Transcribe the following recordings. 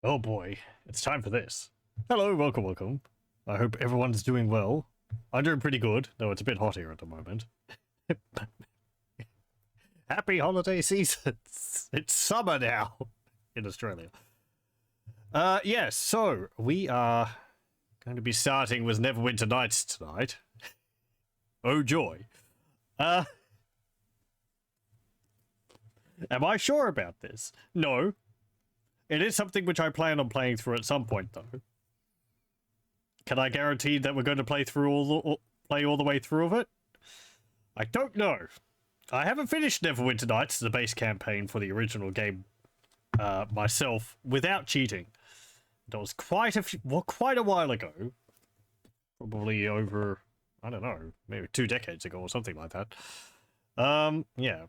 Oh boy, it's time for this. Hello, welcome. I hope everyone's doing well. I'm doing pretty good, though it's a bit hot here at the moment. Happy holiday seasons! It's summer now in Australia. Yes, so we are going to be starting with Neverwinter Nights tonight. Oh joy. Am I sure about this? No. It is something which I plan on playing through at some point, though. Can I guarantee that we're going to play all the way through of it? I don't know. I haven't finished Neverwinter Nights, the base campaign for the original game, myself without cheating. That was quite a while ago. Probably over, I don't know, maybe 2 decades ago or something like that. Yeah.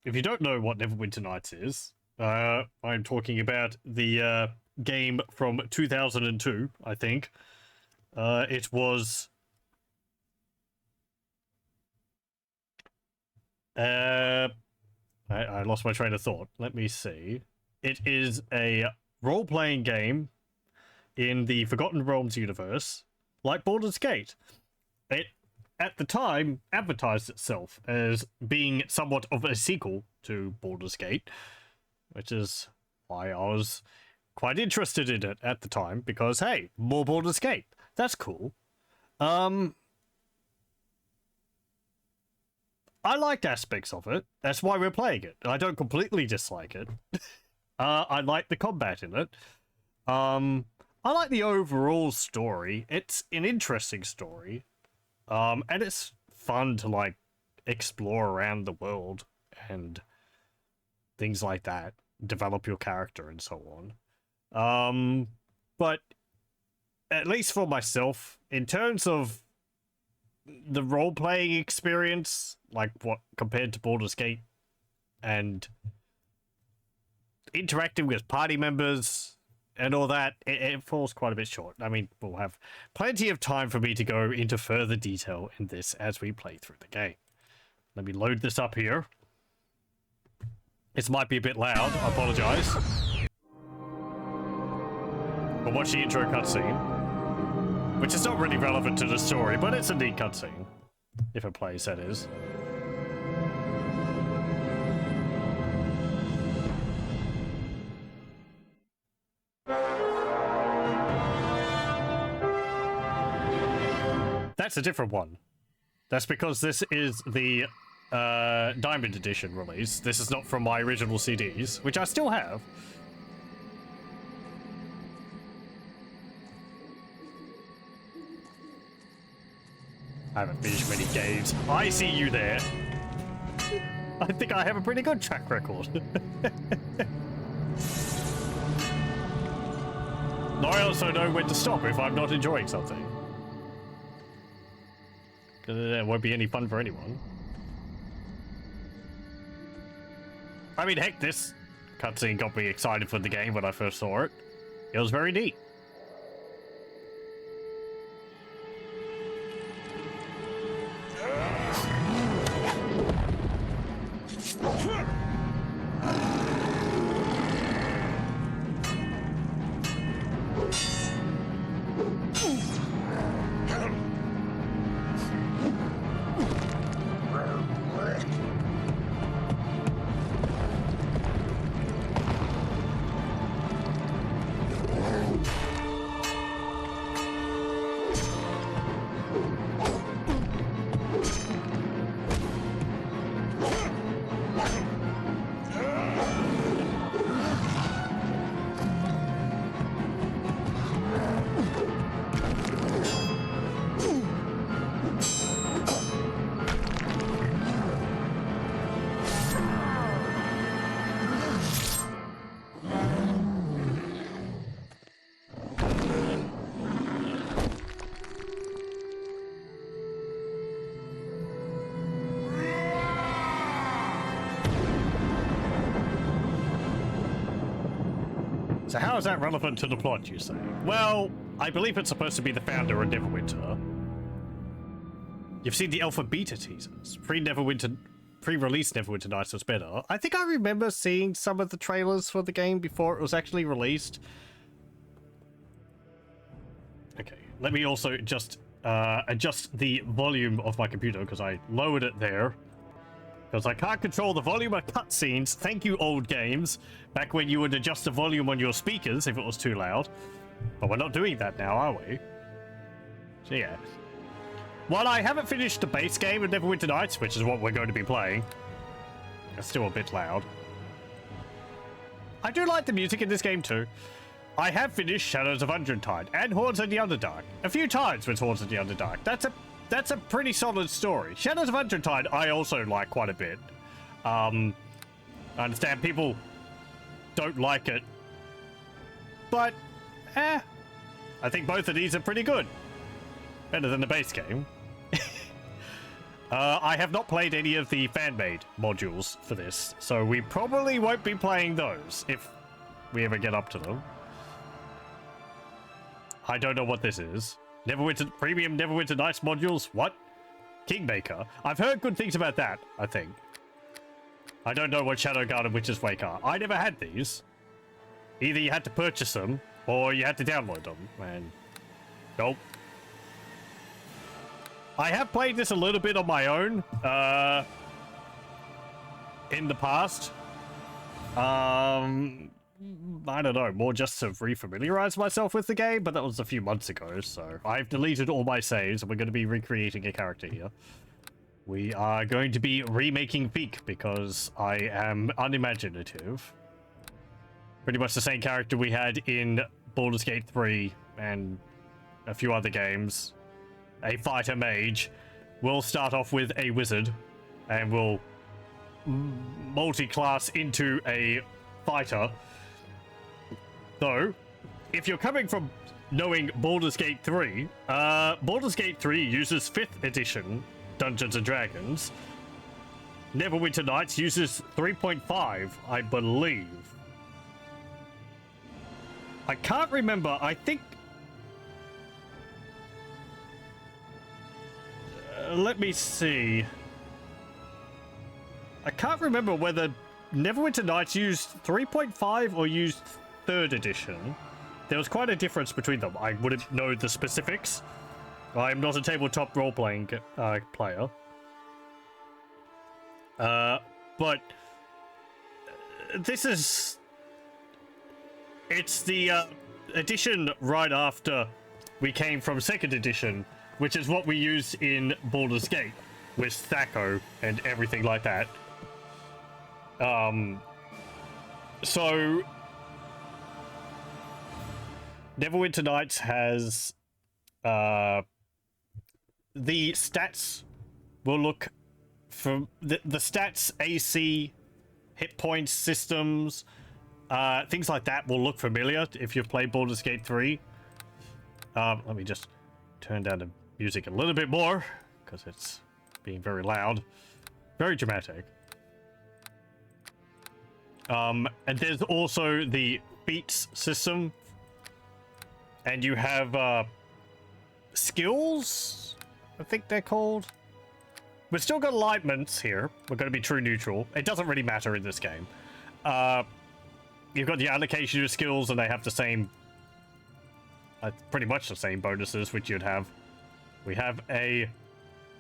If you don't know what Neverwinter Nights is, I'm talking about the game from 2002, I think. It was... I lost my train of thought. Let me see. It is a role-playing game in the Forgotten Realms universe, like Baldur's Gate. It, at the time, advertised itself as being somewhat of a sequel to Baldur's Gate, which is why I was quite interested in it at the time, because, hey, more Baldur's Gate. That's cool. I liked aspects of it. That's why we're playing it. I don't completely dislike it. I like the combat in it. I like the overall story. It's an interesting story. And it's fun to, like, explore around the world and things like that. Develop your character and so on. But at least for myself, in terms of the role-playing experience, like what compared to Baldur's Gate and interacting with party members and all that, it falls quite a bit short. I mean, we'll have plenty of time for me to go into further detail in this as we play through the game. Let me load this up here. This might be a bit loud, I apologize. We'll watch the intro cutscene, which is not really relevant to the story, but it's a neat cutscene. If it plays, that is. That's a different one. That's because this is the Diamond Edition release. This is not from my original CDs, which I still have. I haven't finished many games. I see you there. I think I have a pretty good track record. I also know when to stop if I'm not enjoying something. Because it won't be any fun for anyone. I mean, heck, this cutscene got me excited for the game when I first saw it. It was very neat. So how is that relevant to the plot, you say? Well, I believe it's supposed to be the founder of Neverwinter. You've seen the Alpha Beta teasers. Pre-Neverwinter pre-release Neverwinter Nights was better. I think I remember seeing some of the trailers for the game before it was actually released. Okay, let me also just adjust the volume of my computer because I lowered it there. Because I can't control the volume of cutscenes. Thank you, old games. Back when you would adjust the volume on your speakers if it was too loud. But we're not doing that now, are we? So yeah. While I haven't finished the base game of Neverwinter Nights, which is what we're going to be playing, it's still a bit loud. I do like the music in this game too. I have finished Shadows of Undrentide and Hordes of the Underdark. A few times with Hordes of the Underdark. That's a pretty solid story. Shadows of Undrentide I also like quite a bit. I understand people don't like it. But, I think both of these are pretty good. Better than the base game. I have not played any of the fan-made modules for this, so we probably won't be playing those if we ever get up to them. I don't know what this is. Premium Neverwinter Nights modules? What? Kingmaker? I've heard good things about that, I think. I don't know what Shadowguard and Witch's Wake are. I never had these. Either you had to purchase them, or you had to download them, and... Nope. I have played this a little bit on my own, in the past. I don't know, more just to refamiliarize myself with the game, but that was a few months ago, so I've deleted all my saves, and we're going to be recreating a character here. We are going to be remaking Peak, because I am unimaginative. Pretty much the same character we had in Baldur's Gate 3 and a few other games. A fighter mage. We'll start off with a wizard, and we'll multi-class into a fighter. So, if you're coming from knowing Baldur's Gate 3, Baldur's Gate 3 uses 5th edition Dungeons & Dragons. Neverwinter Nights uses 3.5, I believe. I can't remember, I think... let me see. I can't remember whether Neverwinter Nights used 3.5 or used 3rd edition. There was quite a difference between them. I wouldn't know the specifics. I'm not a tabletop role-playing player. But this is... It's the edition right after we came from 2nd edition, which is what we used in Baldur's Gate, with Thaco and everything like that. So... Neverwinter Nights has... the stats will look... from the stats, AC, hit points, systems, things like that will look familiar if you've played Baldur's Gate 3. Let me just turn down the music a little bit more, because it's being very loud. Very dramatic. And there's also the feats system. And you have skills, I think they're called. We've still got alignments here. We're going to be true neutral. It doesn't really matter in this game. You've got the allocation of skills, and they have the same, pretty much the same bonuses which you'd have. We have a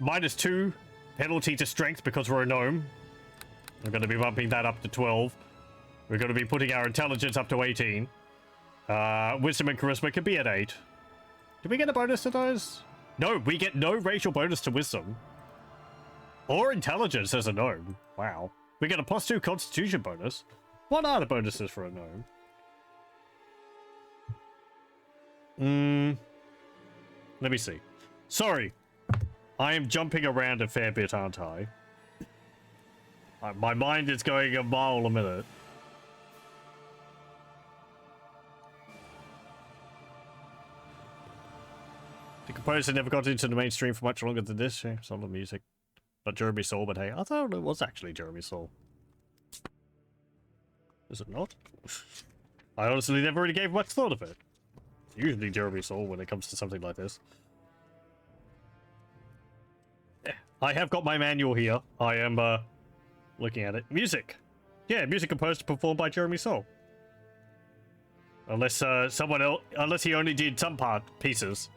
-2 penalty to strength because we're a gnome. We're going to be bumping that up to 12. We're going to be putting our intelligence up to 18. Wisdom and charisma can be at 8. Do we get a bonus to those? No, we get no racial bonus to wisdom. Or intelligence as a gnome. Wow. We get a +2 constitution bonus. What are the bonuses for a gnome? Let me see. Sorry. I am jumping around a fair bit, aren't I? My mind is going a mile a minute. The composer never got into the mainstream for much longer than this. Yeah, solid music. Not Jeremy Soule, but hey, I thought it was actually Jeremy Soule. Is it not? I honestly never really gave much thought of it. It's usually Jeremy Soule when it comes to something like this. I have got my manual here. I am looking at it. Music. Yeah, music composed and performed by Jeremy Soule. Unless someone else, unless he only did some pieces.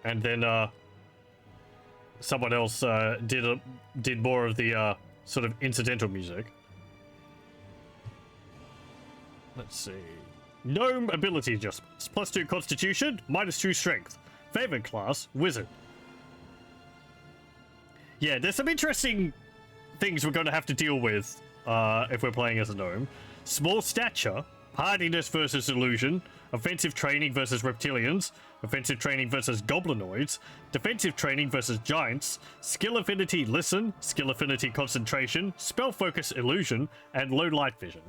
And then someone else did more of the sort of incidental music. Let's see. Gnome ability adjustments. +2 constitution, -2 strength. Favorite class, wizard. Yeah, there's some interesting things we're going to have to deal with if we're playing as a gnome. Small stature, hardiness versus illusion, offensive training versus reptilians, offensive training versus goblinoids, defensive training versus giants, skill affinity listen, skill affinity concentration, spell focus illusion, and low light vision.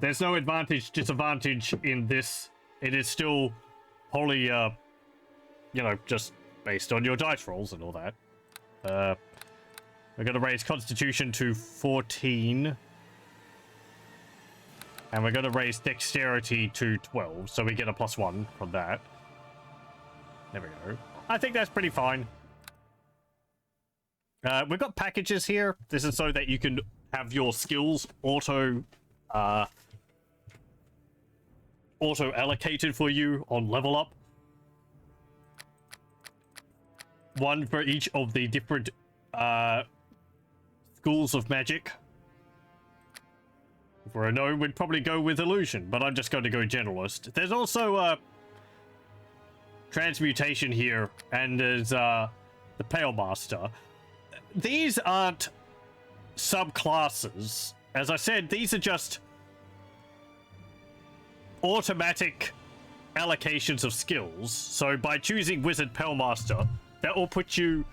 There's no advantage, disadvantage in this. It is still wholly, you know, just based on your dice rolls and all that. We're going to raise Constitution to 14. And we're going to raise Dexterity to 12, so we get a +1 from that. There we go. I think that's pretty fine. We've got packages here. This is so that you can have your skills auto-allocated for you on level up. One for each of the different schools of magic. For a gnome, we'd probably go with illusion, but I'm just going to go generalist. There's also transmutation here, and there's the Pale Master. These aren't subclasses. As I said, these are just automatic allocations of skills. So by choosing Wizard Pale Master, that will put you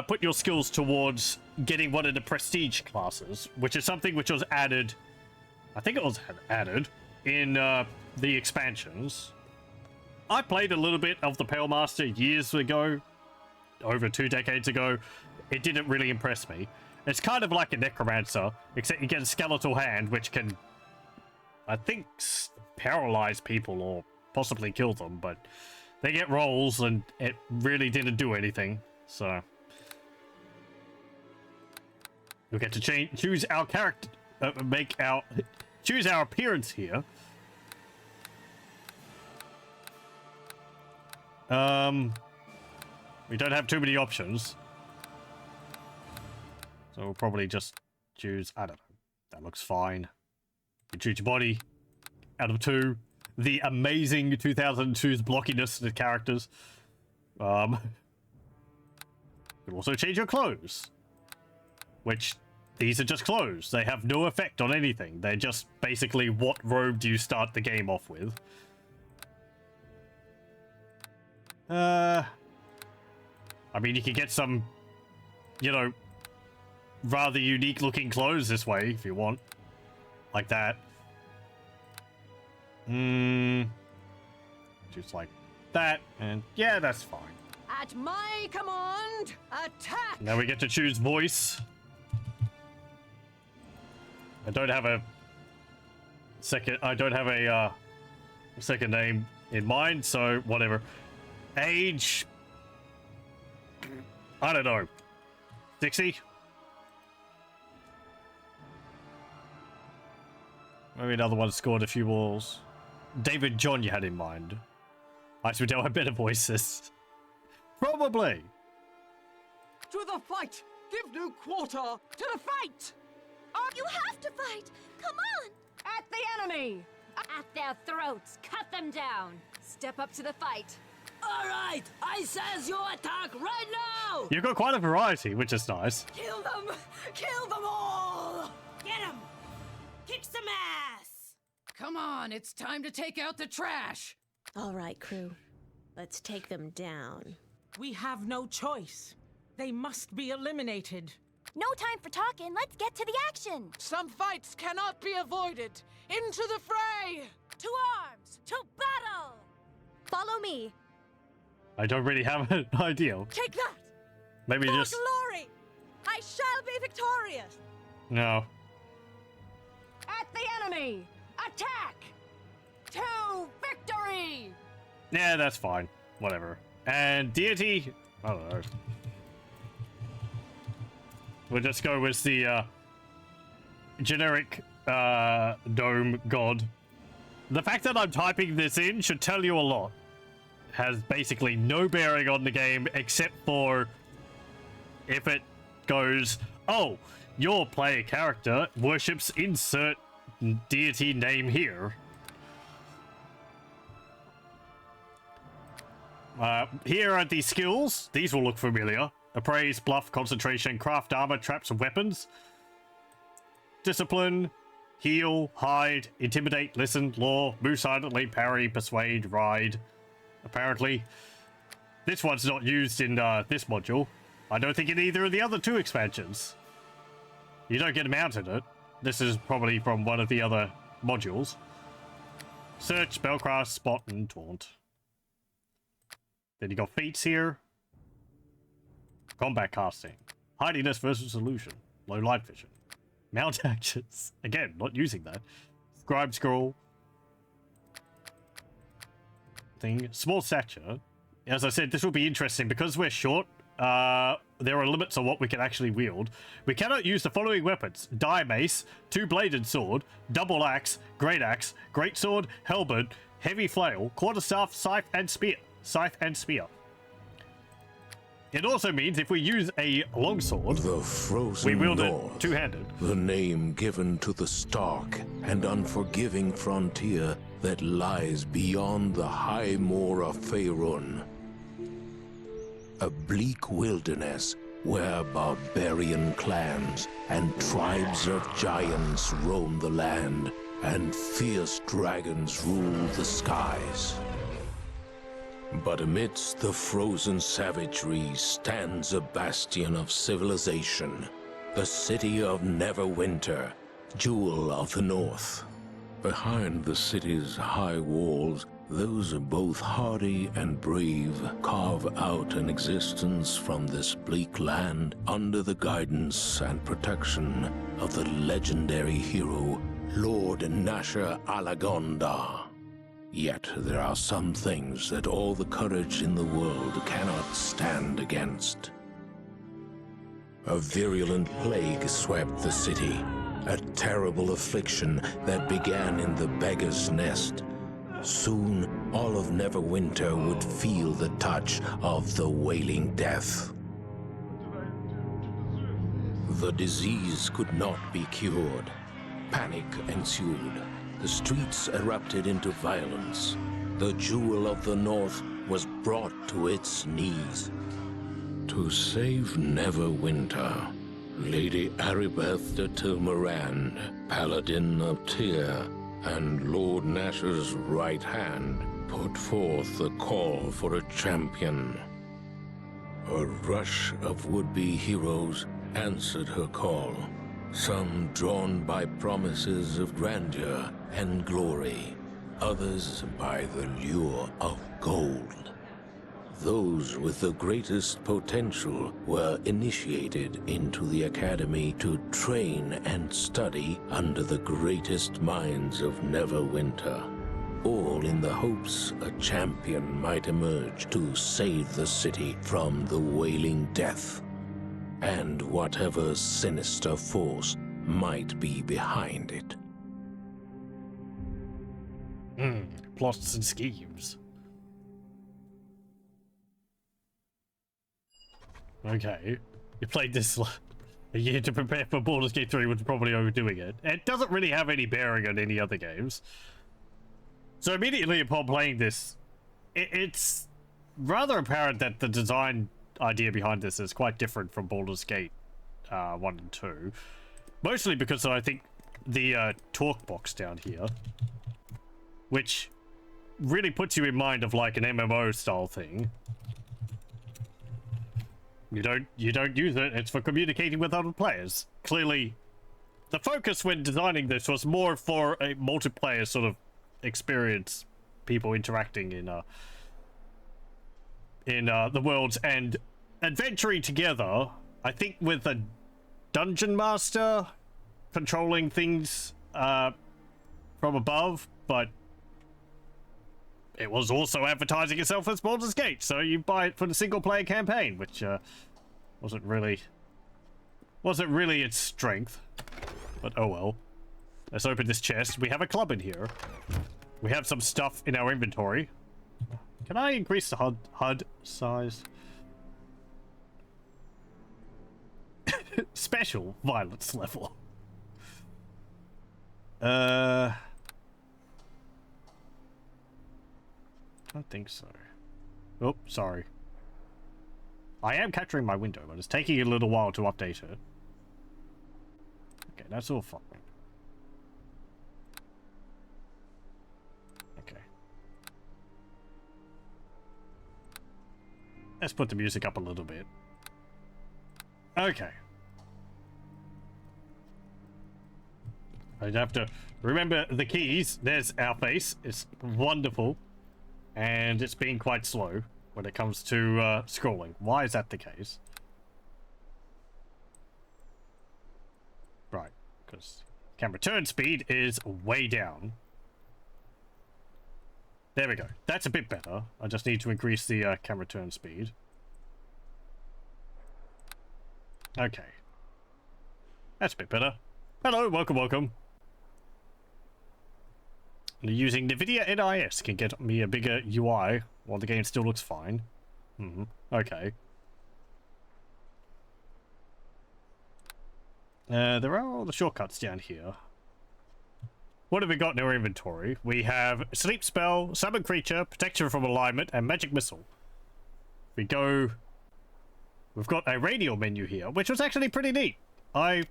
put your skills towards getting one of the prestige classes, which is something which was added, I think it was added in the expansions. I played a little bit of the Pale Master years ago, over 2 decades ago. It didn't really impress me. It's kind of like a necromancer, except you get a skeletal hand, which can, I think, paralyze people or possibly kill them, but they get rolls and it really didn't do anything, so we get to choose our character, choose our appearance here. We don't have too many options, so we'll probably just choose, I don't know, that looks fine. You choose your body out of 2. The amazing 2002's blockiness of the characters. You can also change your clothes, which these are just clothes. They have no effect on anything. They're just basically what robe do you start the game off with. I mean, you can get some, you know, rather unique looking clothes this way if you want. Like that. Just like that, and yeah, that's fine. At my command, attack! Now we get to choose voice. I don't have a second name in mind, so whatever. Age, I don't know, 60? Maybe another one scored a few balls. David John you had in mind. I should have better voices. Probably. To the fight! Give no quarter! To the fight! You have to fight! Come on! At the enemy! At their throats! Cut them down! Step up to the fight! Alright! I says you attack right now! You've got quite a variety, which is nice. Kill them! Kill them all! Get him! Kick some ass! Come on, it's time to take out the trash! All right, crew. Let's take them down. We have no choice. They must be eliminated. No time for talking, let's get to the action! Some fights cannot be avoided. Into the fray! To arms! To battle! Follow me! I don't really have an idea. Take that! Maybe For just... glory! I shall be victorious! No. At the enemy! Attack! To victory! Yeah, that's fine. Whatever. And deity... I don't know. We'll just go with the generic gnome god. The fact that I'm typing this in should tell you a lot. Has basically no bearing on the game except for if it goes, oh, your player character worships insert deity name here. Here are the skills. These will look familiar. Appraise, bluff, concentration, craft armor, traps, and weapons. Discipline, heal, hide, intimidate, listen, lure, move silently, parry, persuade, ride. Apparently, this one's not used in this module. I don't think in either of the other two expansions. You don't get a mount in it. This is probably from one of the other modules. Search, spellcraft, spot, and taunt. Then you got feats here. Combat casting. Hidiness versus illusion. Low light vision. Mount actions. Again, not using that. Scribe scroll. Thing. Small stature. As I said, this will be interesting because we're short. There are limits on what we can actually wield. We cannot use the following weapons: dire mace, two-bladed sword, double axe, great sword, halberd, heavy flail, quarterstaff, scythe, and spear. It also means if we use a longsword, the frozen we wield north, it two-handed. The name given to the stark and unforgiving frontier that lies beyond the high moor of Faerun. A bleak wilderness where barbarian clans and tribes of giants roam the land and fierce dragons rule the skies. But amidst the frozen savagery stands a bastion of civilization, the city of Neverwinter, Jewel of the North. Behind the city's high walls, those both hardy and brave carve out an existence from this bleak land under the guidance and protection of the legendary hero, Lord Nasher Alagonda. Yet there are some things that all the courage in the world cannot stand against. A virulent plague swept the city, a terrible affliction that began in the beggar's nest. Soon, all of Neverwinter would feel the touch of the wailing death. The disease could not be cured. Panic ensued. The streets erupted into violence. The Jewel of the North was brought to its knees. To save Neverwinter, Lady Aribeth de Tilmarand, Paladin of Tyr, and Lord Nasher's right hand put forth the call for a champion. A rush of would-be heroes answered her call, some drawn by promises of grandeur and glory, others by the lure of gold. Those with the greatest potential were initiated into the academy to train and study under the greatest minds of Neverwinter, all in the hopes a champion might emerge to save the city from the wailing death, and whatever sinister force might be behind it. Plots and schemes. Okay. You played this a year to prepare for Baldur's Gate 3, which is probably overdoing it. It doesn't really have any bearing on any other games. So immediately upon playing this, it's rather apparent that the design idea behind this is quite different from Baldur's Gate 1 and 2. Mostly because I think the talk box down here, which really puts you in mind of like an MMO style thing. You don't use it, it's for communicating with other players. Clearly, the focus when designing this was more for a multiplayer sort of experience, people interacting in the worlds and adventuring together. I think with a dungeon master controlling things from above, but it was also advertising itself as Baldur's Gate, so you buy it for the single player campaign, which wasn't really Wasn't really its strength. But oh well. Let's open this chest. We have a club in here. We have some stuff in our inventory. Can I increase the HUD size? Special violence level. I don't think so. Oh, sorry. I am capturing my window, but it's taking a little while to update it. Okay, that's all fine. Okay. Let's put the music up a little bit. Okay. I'd have to remember the keys. There's our face. It's wonderful. And it's been quite slow when it comes to scrolling. Why is that the case? Right. Because camera turn speed is way down. There we go. That's a bit better. I just need to increase the camera turn speed. Okay. That's a bit better. Hello, welcome, welcome. Using NVIDIA NIS can get me a bigger UI while the game still looks fine. Okay. There are all the shortcuts down here. What have we got in our inventory? We have Sleep Spell, Summon Creature, Protection from Alignment, and Magic Missile. We go... We've got a radial menu here, which was actually pretty neat. I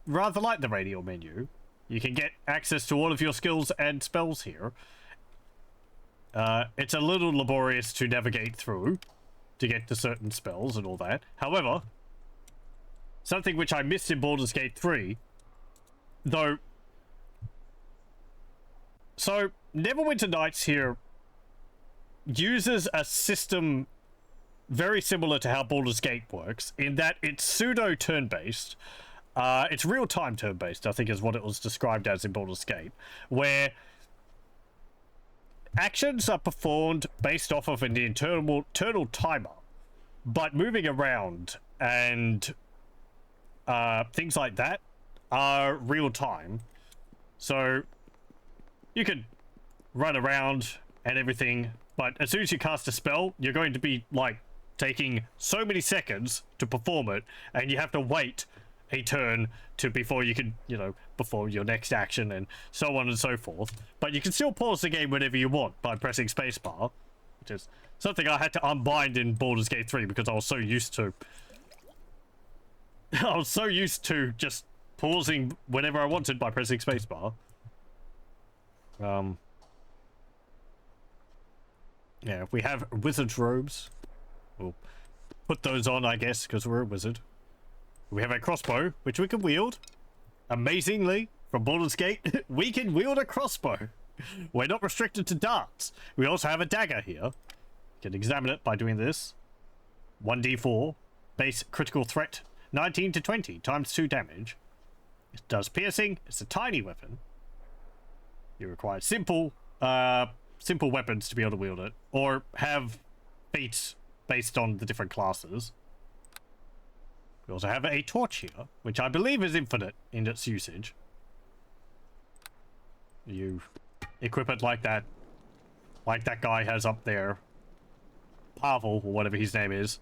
rather like the radial menu. You can get access to all of your skills and spells here. It's a little laborious to navigate through to get to certain spells and all that. However, something which I missed in Baldur's Gate 3, though... So, Neverwinter Nights here uses a system very similar to how Baldur's Gate works, in that it's pseudo turn-based. It's real-time turn-based, I think is what it was described as in Baldur's Gate, where actions are performed based off of an internal timer, but moving around and things like that are real-time. So you could run around and everything, but as soon as you cast a spell, you're going to be, like, taking so many seconds to perform it, and you have to wait a turn to before you can, you know, before your next action and so on and so forth. But you can still pause the game whenever you want by pressing spacebar, which is something I had to unbind in Baldur's Gate 3 because I was so used to just pausing whenever I wanted by pressing spacebar. Yeah, we have wizard's robes. We'll put those on, I guess, because we're a wizard. We have a crossbow, which we can wield. Amazingly, from Baldur's Gate, we can wield a crossbow. We're not restricted to darts. We also have a dagger here. You can examine it by doing this. 1d4, base critical threat, 19 to 20, times 2 damage. It does piercing. It's a tiny weapon. You require simple weapons to be able to wield it, or have feats based on the different classes. We also have a torch here, which I believe is infinite in its usage. You equip it like that guy has up there, Pavel, or whatever his name is,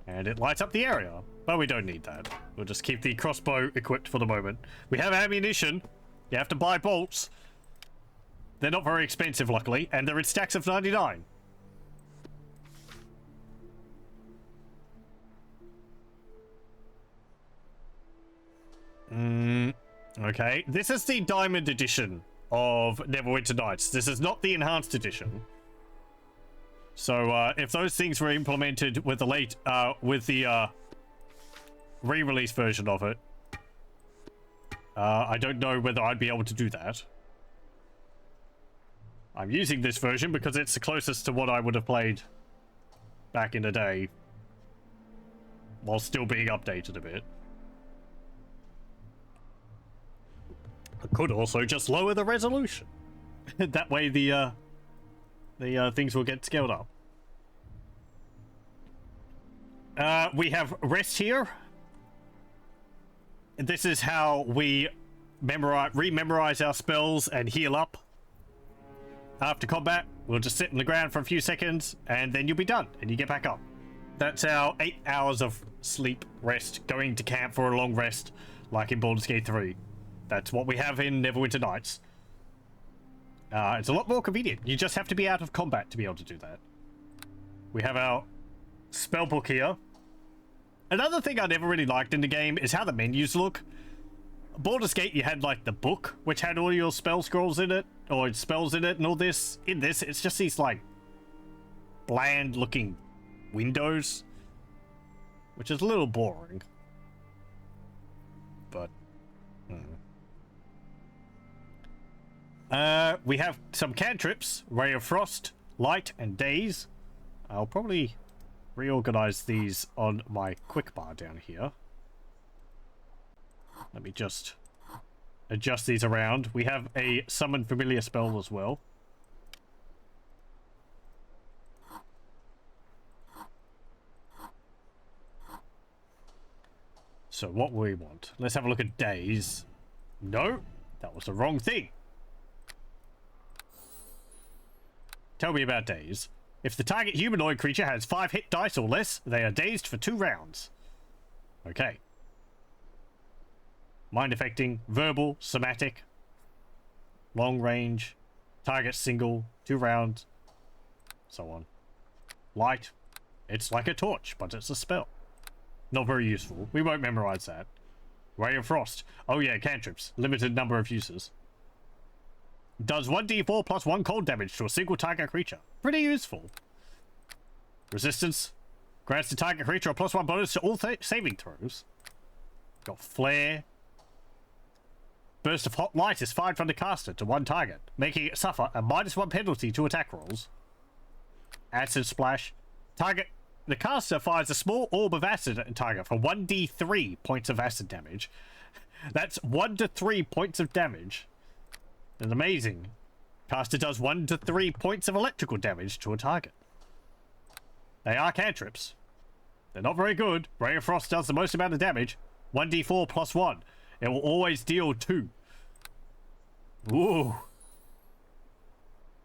and it lights up the area. But we don't need that. We'll just keep the crossbow equipped for the moment. We have ammunition. You have to buy bolts. They're not very expensive, luckily, and they're in stacks of 99. Okay, this is the Diamond Edition of Neverwinter Nights. This is not the Enhanced Edition. So, if those things were implemented with the re-release version of it, I don't know whether I'd be able to do that. I'm using this version because it's the closest to what I would have played back in the day, while still being updated a bit. I could also just lower the resolution. That way the things will get scaled up. We have rest here. this is how we rememorize our spells and heal up. After combat, we'll just sit on the ground for a few seconds, and then you'll be done, and you get back up. That's our 8 hours of sleep, rest, going to camp for a long rest, like in Baldur's Gate 3. That's what we have in Neverwinter Nights. It's a lot more convenient. You just have to be out of combat to be able to do that. We have our spellbook here. Another thing I never really liked in the game is how the menus look. Baldur's Gate, you had like the book, which had all your spell scrolls in it, or spells in it, and all this. In this, it's just these like bland looking windows, which is a little boring. But we have some cantrips: Ray of Frost, Light, and Daze. I'll probably reorganize these on my quick bar down here. Let me just adjust these around. We have a summon familiar spell as well. So what we want? Let's have a look at Daze. No, that was the wrong thing. Tell me about Daze. If the target humanoid creature has 5 hit dice or less, they are dazed for 2 rounds. Okay. Mind affecting, verbal, somatic, long range, target single, 2 rounds, so on. Light, it's like a torch, but it's a spell. Not very useful. We won't memorize that. Ray of Frost. Oh yeah, cantrips. Limited number of uses. Does 1d4 plus 1 cold damage to a single target creature. Pretty useful. Resistance. Grants the target creature a +1 bonus to all saving throws. Got Flare. Burst of Hot Light is fired from the caster to 1 target, making it suffer a -1 penalty to attack rolls. Acid Splash. The caster fires a small orb of acid at a target for 1d3 points of acid damage. That's 1 to 3 points of damage. It's amazing. Caster does 1 to 3 points of electrical damage to a target. They are cantrips. They're not very good. Ray of Frost does the most amount of damage. 1d4 plus 1. It will always deal 2. Ooh.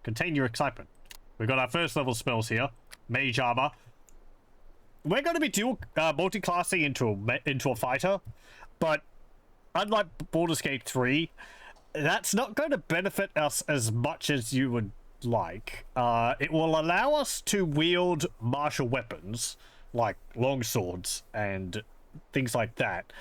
Contain your excitement. We've got our first level spells here. Mage Armor. We're going to be multi-classing into a fighter, but unlike Baldur's Gate 3, that's not going to benefit us as much as you would like. It will allow us to wield martial weapons, like longswords and things like that.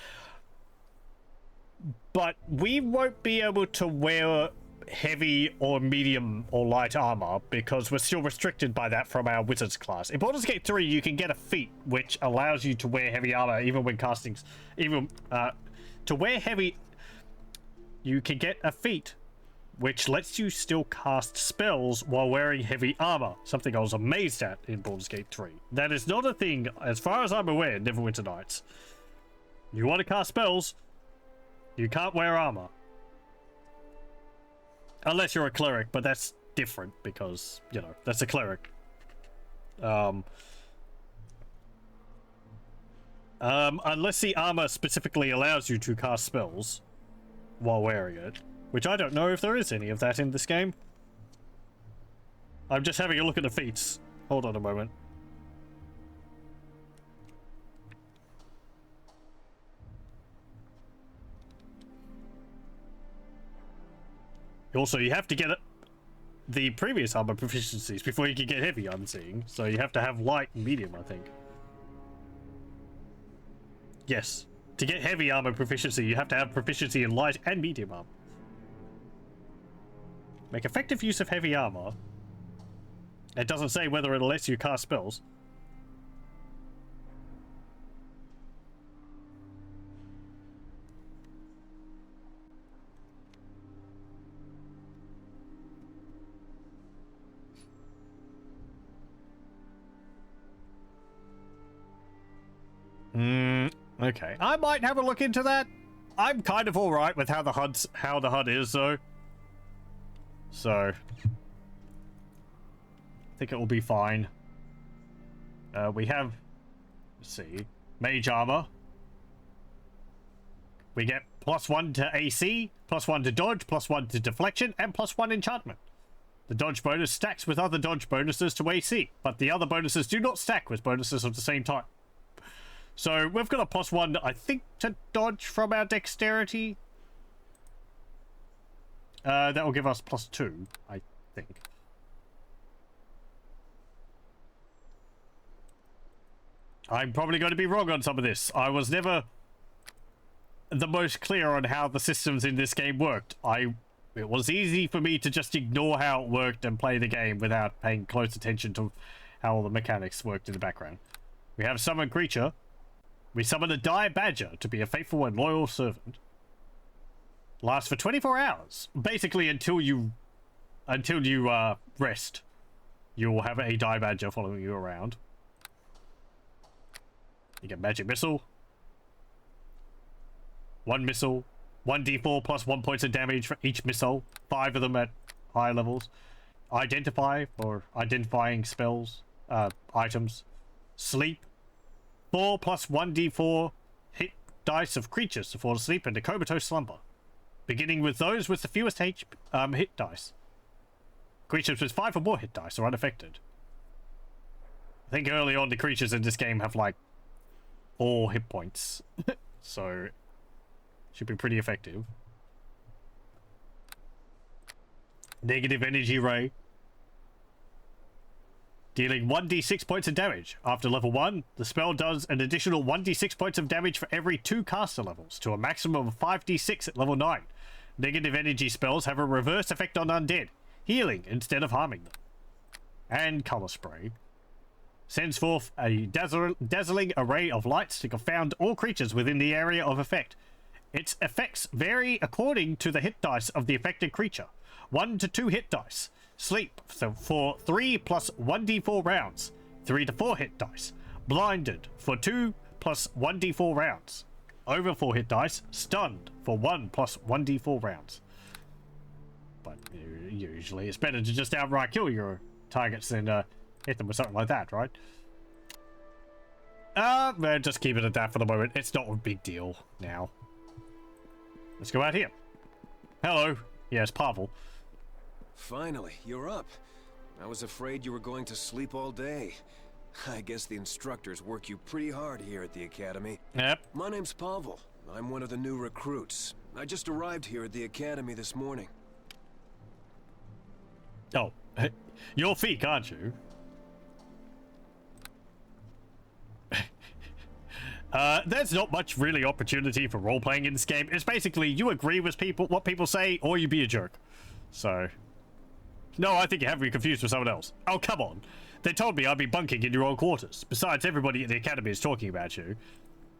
But we won't be able to wear heavy or medium or light armor because we're still restricted by that from our wizard's class. In Baldur's Gate 3, you can get a feat which allows you to wear heavy armor even when casting. To wear heavy, you can get a feat which lets you still cast spells while wearing heavy armor. Something I was amazed at in Baldur's Gate 3. That is not a thing, as far as I'm aware, in Neverwinter Nights. You want to cast spells, you can't wear armor. Unless you're a cleric, but that's different because, you know, that's a cleric. Unless the armor specifically allows you to cast spells while wearing it, which I don't know if there is any of that in this game. I'm just having a look at the feats. Hold on a moment. Also, you have to get the previous armor proficiencies before you can get heavy, I'm seeing. So you have to have light and medium, I think. Yes. To get heavy armor proficiency, you have to have proficiency in light and medium armor. Make effective use of heavy armor. It doesn't say whether it lets you cast spells. Okay. I might have a look into that. I'm kind of alright with how the HUD is, though. So I think it will be fine. We have, let's see, mage armor. We get +1 to AC, +1 to dodge, +1 to deflection, and +1 enchantment. The dodge bonus stacks with other dodge bonuses to AC, but the other bonuses do not stack with bonuses of the same type. So we've got a +1, I think, to dodge from our dexterity. That will give us +2, I think. I'm probably going to be wrong on some of this. I was never the most clear on how the systems in this game worked. It was easy for me to just ignore how it worked and play the game without paying close attention to how all the mechanics worked in the background. We have summon creature. We summon a dire badger to be a faithful and loyal servant. Lasts for 24 hours. Basically until you rest. You will have a dire badger following you around. You get magic missile. 1 missile. 1d4 plus 1 points of damage for each missile. 5 of them at higher levels. Identify for identifying spells, items. Sleep. 4 plus 1d4 hit dice of creatures to fall asleep into comatose slumber. Beginning with those with the fewest hit dice. Creatures with 5 or more hit dice are unaffected. I think early on the creatures in this game have like 4 hit points. So should be pretty effective. Negative energy ray. Dealing 1d6 points of damage. After level 1, the spell does an additional 1d6 points of damage for every 2 caster levels, to a maximum of 5d6 at level 9. Negative energy spells have a reverse effect on undead, healing instead of harming them. And color spray. Sends forth a dazzling array of lights to confound all creatures within the area of effect. Its effects vary according to the hit dice of the affected creature. 1 to 2 hit dice. Sleep for 3 plus 1d4 rounds. 3 to 4 hit dice. Blinded for 2 plus 1d4 rounds. Over 4 hit dice. Stunned for 1 plus 1d4 rounds. But usually it's better to just outright kill your targets than hit them with something like that, right? Just keep it at that for the moment. It's not a big deal now. Let's go out here. Hello. Yes, Pavel. Finally, you're up. I was afraid you were going to sleep all day. I guess the instructors work you pretty hard here at the academy. Yep. My name's Pavel. I'm one of the new recruits. I just arrived here at the academy this morning. Oh, you're Feek, aren't you? There's not much really opportunity for role-playing in this game. It's basically you agree with what people say, or you be a jerk. So, no, I think you have me confused with someone else. Oh, come on. They told me I'd be bunking in your own quarters. Besides, everybody at the academy is talking about you.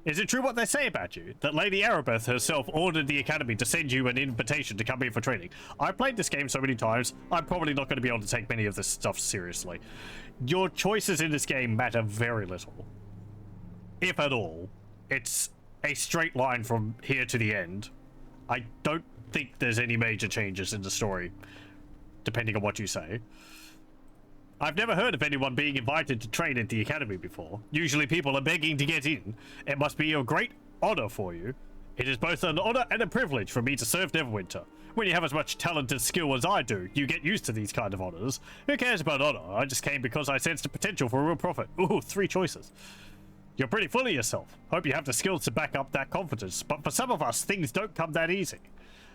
Is it true what they say about you? That Lady Arabeth herself ordered the academy to send you an invitation to come in for training. I've played this game so many times, I'm probably not going to be able to take many of this stuff seriously. Your choices in this game matter very little. If at all. It's a straight line from here to the end. I don't think there's any major changes in the story, depending on what you say. I've never heard of anyone being invited to train at the academy before. Usually people are begging to get in. It must be a great honor for you. It is both an honor and a privilege for me to serve Neverwinter. When you have as much talent and skill as I do, you get used to these kind of honors. Who cares about honor? I just came because I sensed the potential for a real profit. Ooh, 3 choices. You're pretty full of yourself. Hope you have the skills to back up that confidence, but for some of us, things don't come that easy.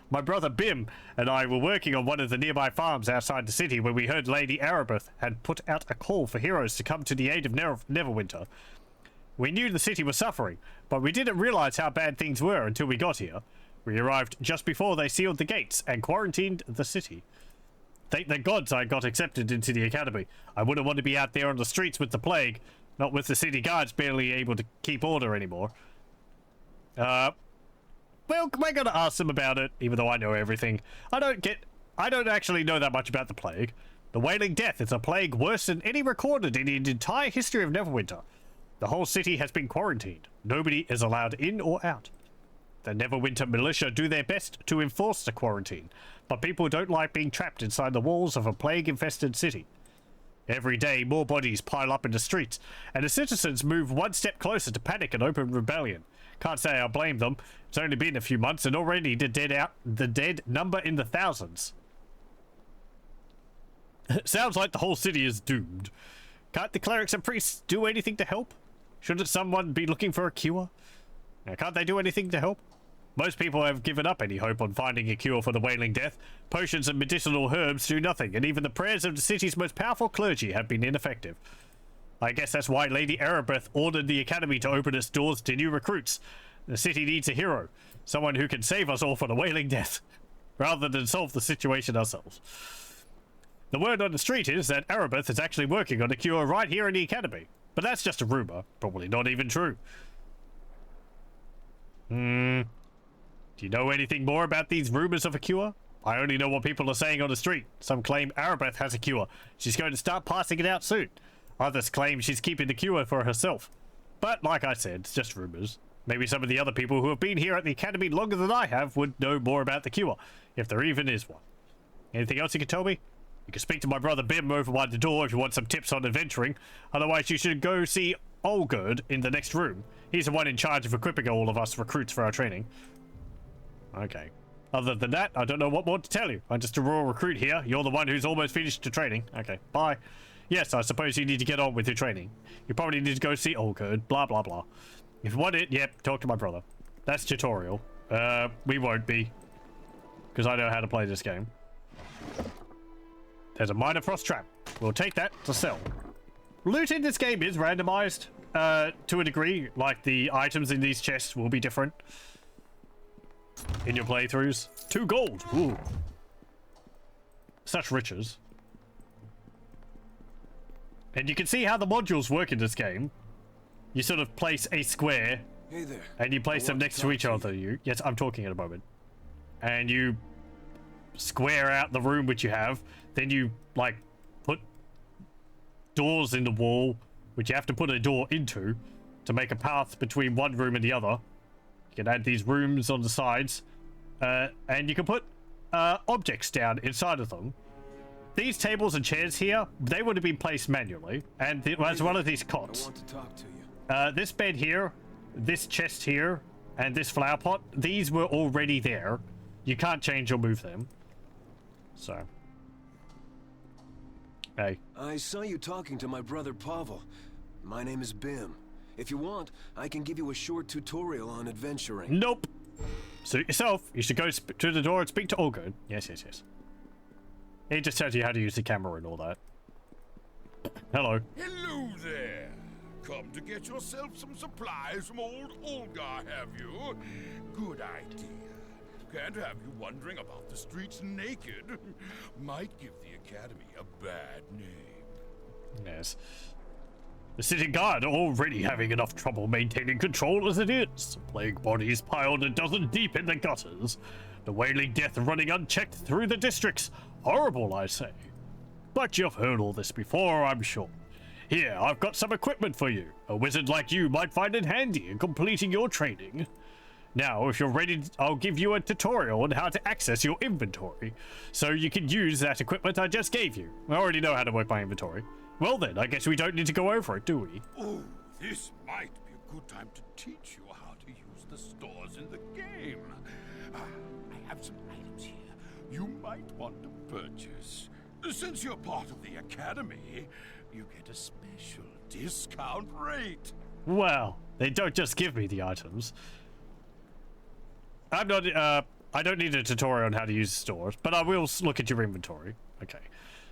My brother Bim and I were working on one of the nearby farms outside the city when we heard Lady Arabeth had put out a call for heroes to come to the aid of Neverwinter. We knew the city was suffering, but we didn't realize how bad things were until we got here. We arrived just before they sealed the gates and quarantined the city. Thank the gods I got accepted into the academy. I wouldn't want to be out there on the streets with the plague. Not with the city guards barely able to keep order anymore. Well, we're gonna ask them about it, even though I know everything. I don't actually know that much about the plague. The Wailing Death is a plague worse than any recorded in the entire history of Neverwinter. The whole city has been quarantined. Nobody is allowed in or out. The Neverwinter militia do their best to enforce the quarantine, but people don't like being trapped inside the walls of a plague-infested city. Every day, more bodies pile up in the streets, and the citizens move one step closer to panic and open rebellion. Can't say I blame them. It's only been a few months and already the dead number in the thousands. Sounds like the whole city is doomed. Can't the clerics and priests do anything to help? Shouldn't someone be looking for a cure? Now, can't they do anything to help? Most people have given up any hope on finding a cure for the Wailing Death. Potions and medicinal herbs do nothing, and even the prayers of the city's most powerful clergy have been ineffective. I guess that's why Lady Erebeth ordered the academy to open its doors to new recruits. The city needs a hero, someone who can save us all from the Wailing Death, rather than solve the situation ourselves. The word on the street is that Erebeth is actually working on a cure right here in the academy, but that's just a rumor, probably not even true. Do you know anything more about these rumors of a cure? I only know what people are saying on the street. Some claim Erebeth has a cure. She's going to start passing it out soon. Others claim she's keeping the cure for herself. But like I said, it's just rumors. Maybe some of the other people who have been here at the academy longer than I have would know more about the cure, if there even is one. Anything else you can tell me? You can speak to my brother Bim over by the door if you want some tips on adventuring. Otherwise, you should go see Olgerd in the next room. He's the one in charge of equipping all of us recruits for our training. Okay. Other than that, I don't know what more to tell you. I'm just a raw recruit here. You're the one who's almost finished the training. Okay, bye. Yes, I suppose you need to get on with your training. You probably need to go see Olgerd, blah, blah, blah. If you want it, yep, talk to my brother. That's tutorial. We won't be. Because I know how to play this game. There's a minor frost trap. We'll take that to sell. Loot in this game is randomized, to a degree. Like, the items in these chests will be different in your playthroughs. 2 gold. Ooh. Such riches. And you can see how the modules work in this game. You sort of place a square. Hey there. And you place them next to each other. Yes, I'm talking in a moment. And you square out the room which you have. Then you, like, put doors in the wall, which you have to put a door into to make a path between one room and the other. You can add these rooms on the sides. And you can put objects down inside of them. These tables and chairs here, they would have been placed manually. And as well as these cots. I want to talk to you. This bed here, this chest here, and this flower pot, these were already there. You can't change or move them. So. Hey. I saw you talking to my brother Pavel. My name is Bim. If you want, I can give you a short tutorial on adventuring. Nope. Suit yourself. You should go to the door and speak to Olgerd. Yes, yes, yes. He just tells you how to use the camera and all that. Hello. Hello there. Come to get yourself some supplies from old Olgar, have you? Good idea. Can't have you wandering about the streets naked. Might give the Academy a bad name. Yes. The city guard are already having enough trouble maintaining control as it is. Plague bodies piled a dozen deep in the gutters. The Wailing Death running unchecked through the districts. Horrible, I say. But you've heard all this before, I'm sure. Here, I've got some equipment for you. A wizard like you might find it handy in completing your training. Now, if you're ready, I'll give you a tutorial on how to access your inventory, so you can use that equipment I just gave you. I already know how to work my inventory. Well then, I guess we don't need to go over it, do we? Oh, this might be a good time to teach you how to use the stores in the game. I have some items here you might want to purchase. Since you're part of the Academy, you get a special discount rate. Well, they don't just give me the items. I'm not, I don't need a tutorial on how to use the stores, but I will look at your inventory. Okay.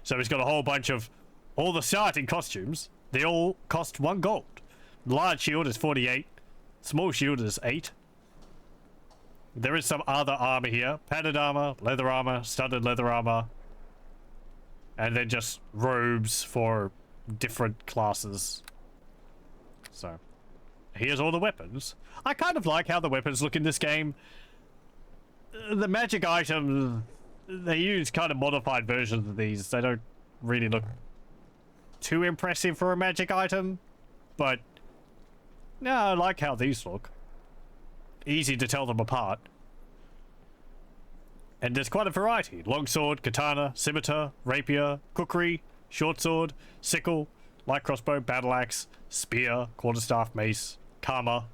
So it's got a whole bunch of all the starting costumes. They all cost 1 gold. Large shield is 48. Small shield is 8. There is some other armor here. Padded armor, leather armor, studded leather armor. And then just robes for different classes. So, here's all the weapons. I kind of like how the weapons look in this game. The magic items, they use kind of modified versions of these. They don't really look too impressive for a magic item. But, no, I like how these look. Easy to tell them apart. And there's quite a variety. Longsword, katana, scimitar, rapier, kukri, short sword, sickle, light crossbow, battle axe, spear, quarterstaff, mace, kama.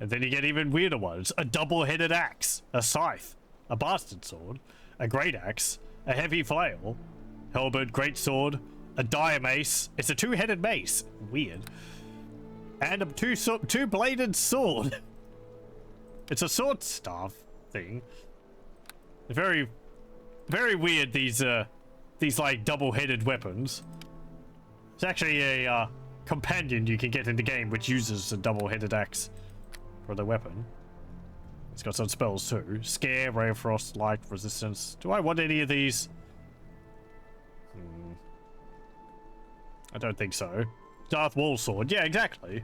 And then you get even weirder ones. A double-headed axe, a scythe, a bastard sword, a great axe, a heavy flail, halberd, great sword, a dire mace. It's a two-headed mace. Weird. And a two-bladed sword. It's a sword staff thing. Very, very weird, these like double-headed weapons. It's actually a companion you can get in the game which uses a double-headed axe for the weapon. It's got some spells too. Scare, Ray of Frost, Light, Resistance. Do I want any of these? I don't think so. Darth Maul sword. Yeah, exactly.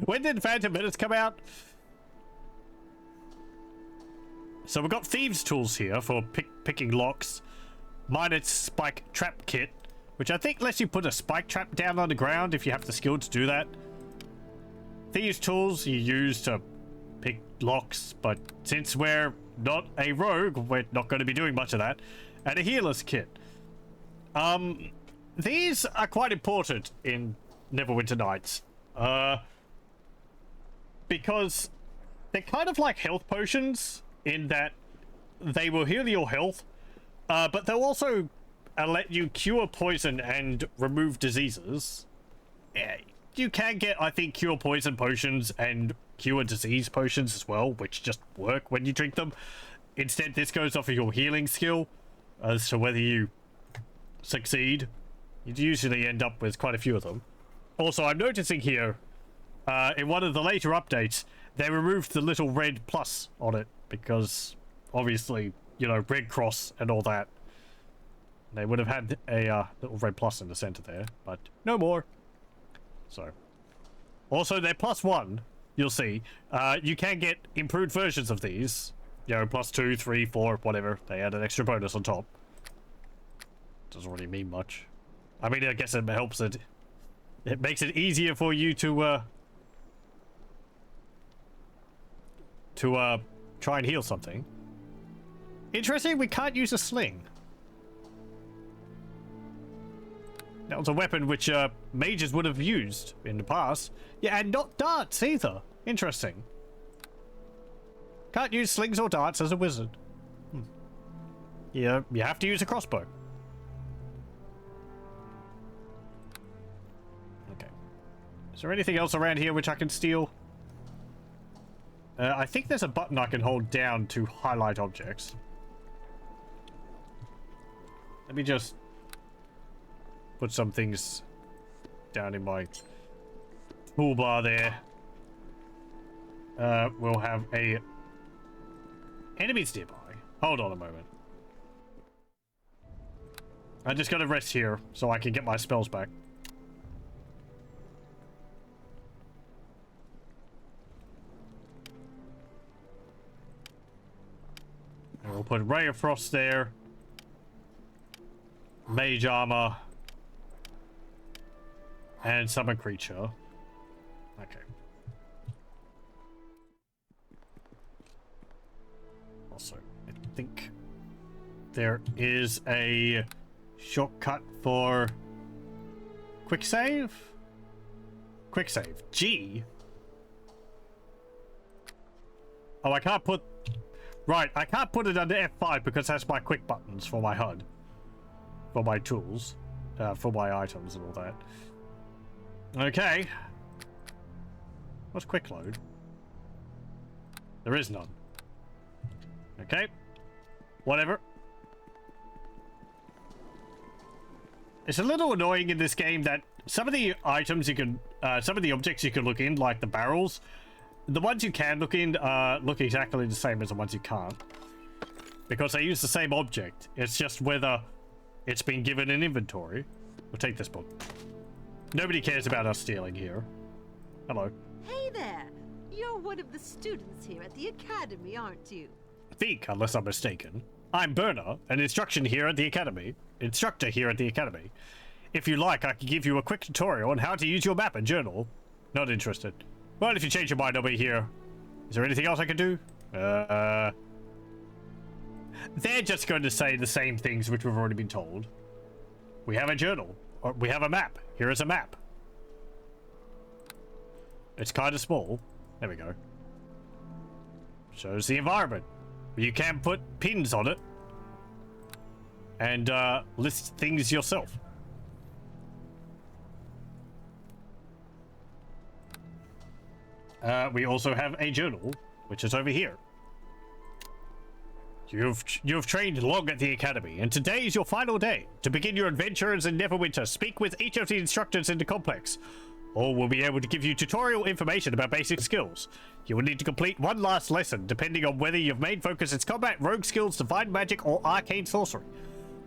When did Phantom Menace come out? So we've got Thieves' Tools here for picking locks. Minus Spike Trap Kit, which I think lets you put a spike trap down on the ground if you have the skill to do that. Thieves' Tools you use to pick locks, but since we're not a rogue, we're not going to be doing much of that. And a Healer's Kit. These are quite important in Neverwinter Nights. Because they're kind of like health potions in that they will heal your health, but they'll also let you cure poison and remove diseases. Yeah, you can get, I think, cure poison potions and cure disease potions as well, which just work when you drink them. Instead, this goes off of your healing skill as to whether you succeed. You usually end up with quite a few of them. Also, I'm noticing here, in one of the later updates, they removed the little red plus on it because, obviously, you know, Red Cross and all that. They would have had a little red plus in the center there, but no more. So, also they're +1. You'll see. You can get improved versions of these. You know, +2, 3, 4, whatever. They add an extra bonus on top. Doesn't really mean much. I mean, I guess it helps it. It makes it easier for you to try and heal something. Interesting, we can't use a sling. That was a weapon which mages would have used in the past. Yeah, and not darts either. Interesting. Can't use slings or darts as a wizard. Yeah, you have to use a crossbow. Okay. Is there anything else around here which I can steal? I think there's a button I can hold down to highlight objects. Let me just put some things down in my toolbar there. We'll have a enemies nearby. Hold on a moment. I just gotta rest here so I can get my spells back. And we'll put Ray of Frost there. Mage armor. And summon creature. Okay. Also, I think there is a shortcut for quick save. Quick save. G. Oh, I can't put... Right, I can't put it under F5 because that's my quick buttons for my HUD. For my tools. For my items and all that. Okay. What's quick load? There is none. Okay. Whatever. It's a little annoying in this game that some of the items you can, some of the objects you can look in, like the barrels, the ones you can look in look exactly the same as the ones you can't. Because they use the same object. It's just whether it's been given an inventory. We'll take this book. Nobody cares about us stealing here. Hello. Hey there! You're one of the students here at the academy, aren't you? I think, unless I'm mistaken. I'm Berna, an instructor here at the academy. If you like, I can give you a quick tutorial on how to use your map and journal. Not interested. Well, if you change your mind, I'll be here. Is there anything else I can do? They're just going to say the same things which we've already been told. We have a journal. Or we have a map. Here is a map. It's kind of small. There we go. Shows the environment. You can put pins on it and list things yourself. We also have a journal, which is over here. You've trained long at the academy, and today is your final day. To begin your adventures in Neverwinter, speak with each of the instructors in the complex. All will be able to give you tutorial information about basic skills. You will need to complete one last lesson, depending on whether your main focus is combat, rogue skills, divine magic, or arcane sorcery.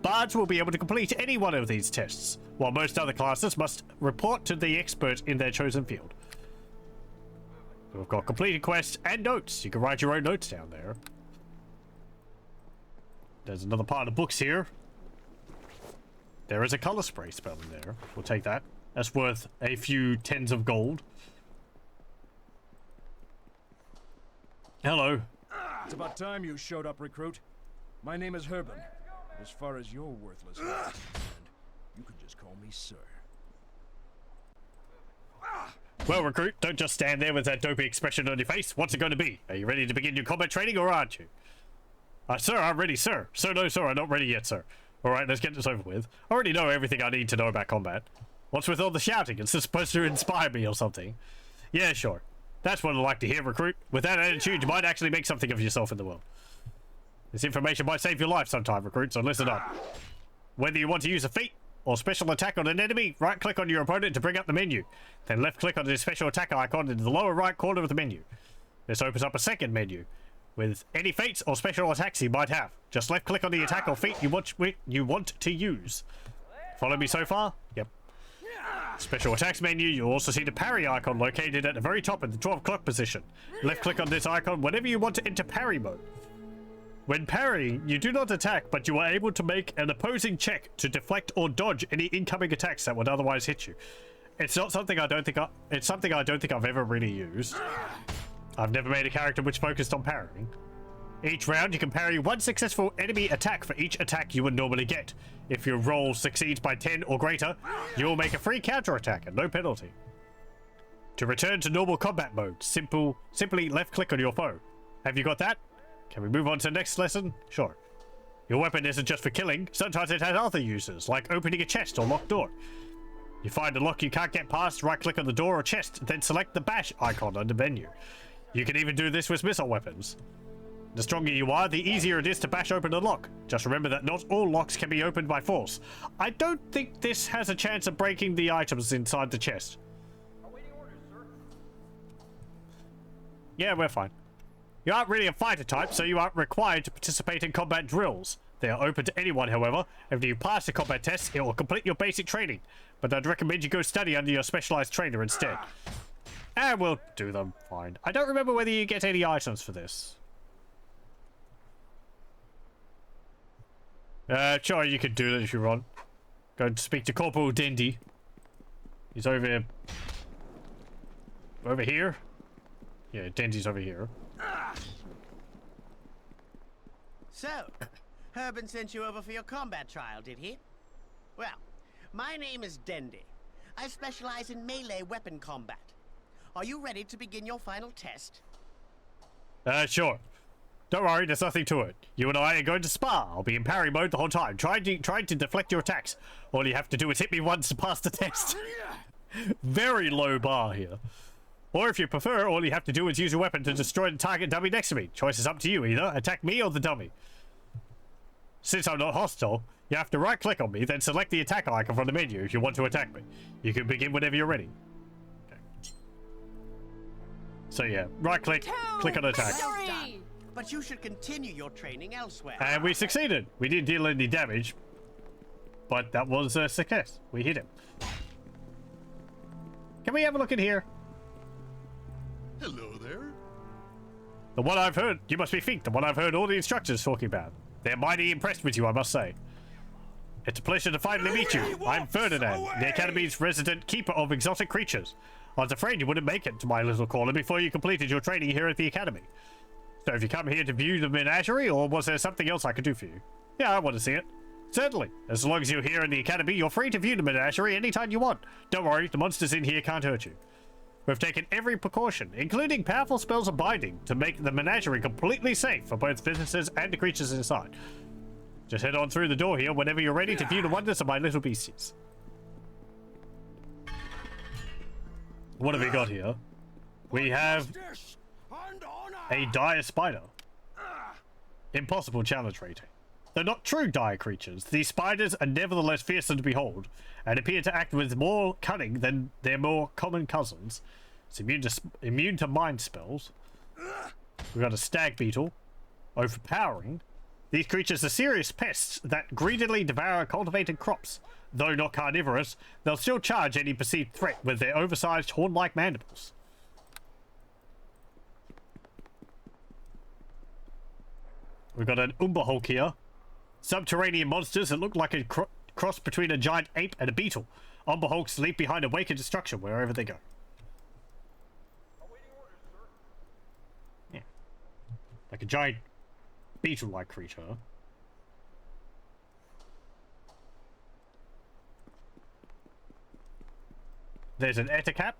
Bards will be able to complete any one of these tests, while most other classes must report to the expert in their chosen field. We've got completed quests and notes. You can write your own notes down there. There's another part of the books here. There is a color spray spell in there. We'll take that. That's worth a few tens of gold. Hello. It's about time you showed up, recruit. My name is Herben. As far as your worthless life is concerned, you can just call me sir. Well, recruit, don't just stand there with that dopey expression on your face. What's it going to be? Are you ready to begin your combat training, or aren't you? Sir, I'm ready, sir. Sir, no, sir, I'm not ready yet, sir. Alright, let's get this over with. I already know everything I need to know about combat. What's with all the shouting? It's supposed to inspire me or something. Yeah, sure. That's what I'd like to hear, recruit. With that attitude, you might actually make something of yourself in the world. This information might save your life sometime, recruit, so listen up. Whether you want to use a feat or special attack on an enemy, right-click on your opponent to bring up the menu. Then left-click on the special attack icon in the lower right corner of the menu. This opens up a second menu with any feats or special attacks you might have. Just left-click on the attack or feat you want to use. Follow me so far? Yep. Special attacks menu, you'll also see the parry icon located at the very top in the 12 o'clock position. Left-click on this icon whenever you want to enter parry mode. When parrying, you do not attack, but you are able to make an opposing check to deflect or dodge any incoming attacks that would otherwise hit you. It's not something I don't think it's something I don't think I've ever really used. I've never made a character which focused on parrying. Each round, you can parry one successful enemy attack for each attack you would normally get. If your roll succeeds by 10 or greater, you will make a free counterattack at no penalty. To return to normal combat mode, simply left-click on your foe. Have you got that? Can we move on to the next lesson? Sure. Your weapon isn't just for killing. Sometimes it has other uses, like opening a chest or locked door. You find a lock you can't get past, right-click on the door or chest, then select the bash icon on the menu. You can even do this with missile weapons. The stronger you are, the easier it is to bash open a lock. Just remember that not all locks can be opened by force. I don't think this has a chance of breaking the items inside the chest. Awaiting orders, sir. Yeah, we're fine. You aren't really a fighter type, so you aren't required to participate in combat drills. They are open to anyone, however. If you pass the combat test, it will complete your basic training. But I'd recommend you go study under your specialized trainer instead. And we'll do them fine. I don't remember whether you get any items for this. Sure, you could do that if you want. Go and speak to Corporal Dindy. He's over here. Yeah, Dindy's over here. So, Herben sent you over for your combat trial, did he? Well, my name is Dendy. I specialize in melee weapon combat. Are you ready to begin your final test? Sure. Don't worry, there's nothing to it. You and I are going to spar. I'll be in parry mode the whole time, trying to deflect your attacks. All you have to do is hit me once to pass the test. Very low bar here. Or if you prefer, all you have to do is use your weapon to destroy the target dummy next to me. Choice is up to you, either attack me or the dummy. Since I'm not hostile, you have to right-click on me, then select the attack icon from the menu if you want to attack me. You can begin whenever you're ready. Okay. So yeah, right-click, click on attack. Well done. But you should continue your training elsewhere. And we succeeded. We didn't deal any damage, but that was a success. We hit him. Can we have a look in here? Hello there. The one I've heard, you must be Fink, the one I've heard all the instructors talking about. They're mighty impressed with you, I must say. It's a pleasure to finally meet you. I'm Ferdinand, the Academy's resident keeper of exotic creatures. I was afraid you wouldn't make it to my little corner before you completed your training here at the Academy. So have you come here to view the menagerie, or was there something else I could do for you? Yeah, I want to see it. Certainly. As long as you're here in the Academy, you're free to view the menagerie anytime you want. Don't worry, the monsters in here can't hurt you. We've taken every precaution, including powerful spells of binding, to make the menagerie completely safe for both visitors and the creatures inside. Just head on through the door here whenever you're ready to view the wonders of my little beasties. What have we got here? We have a dire spider. Impossible challenge rating. They're not true dire creatures. These spiders are nevertheless fearsome to behold, and appear to act with more cunning than their more common cousins. It's immune to mind spells. We've got a stag beetle. Overpowering. These creatures are serious pests that greedily devour cultivated crops. Though not carnivorous, they'll still charge any perceived threat with their oversized horn-like mandibles. We've got an Umberhulk here. Subterranean monsters that look like a cross between a giant ape and a beetle. Umberhulks leap behind a wake of destruction wherever they go. Yeah. Like a giant beetle-like creature. There's an Ettercap.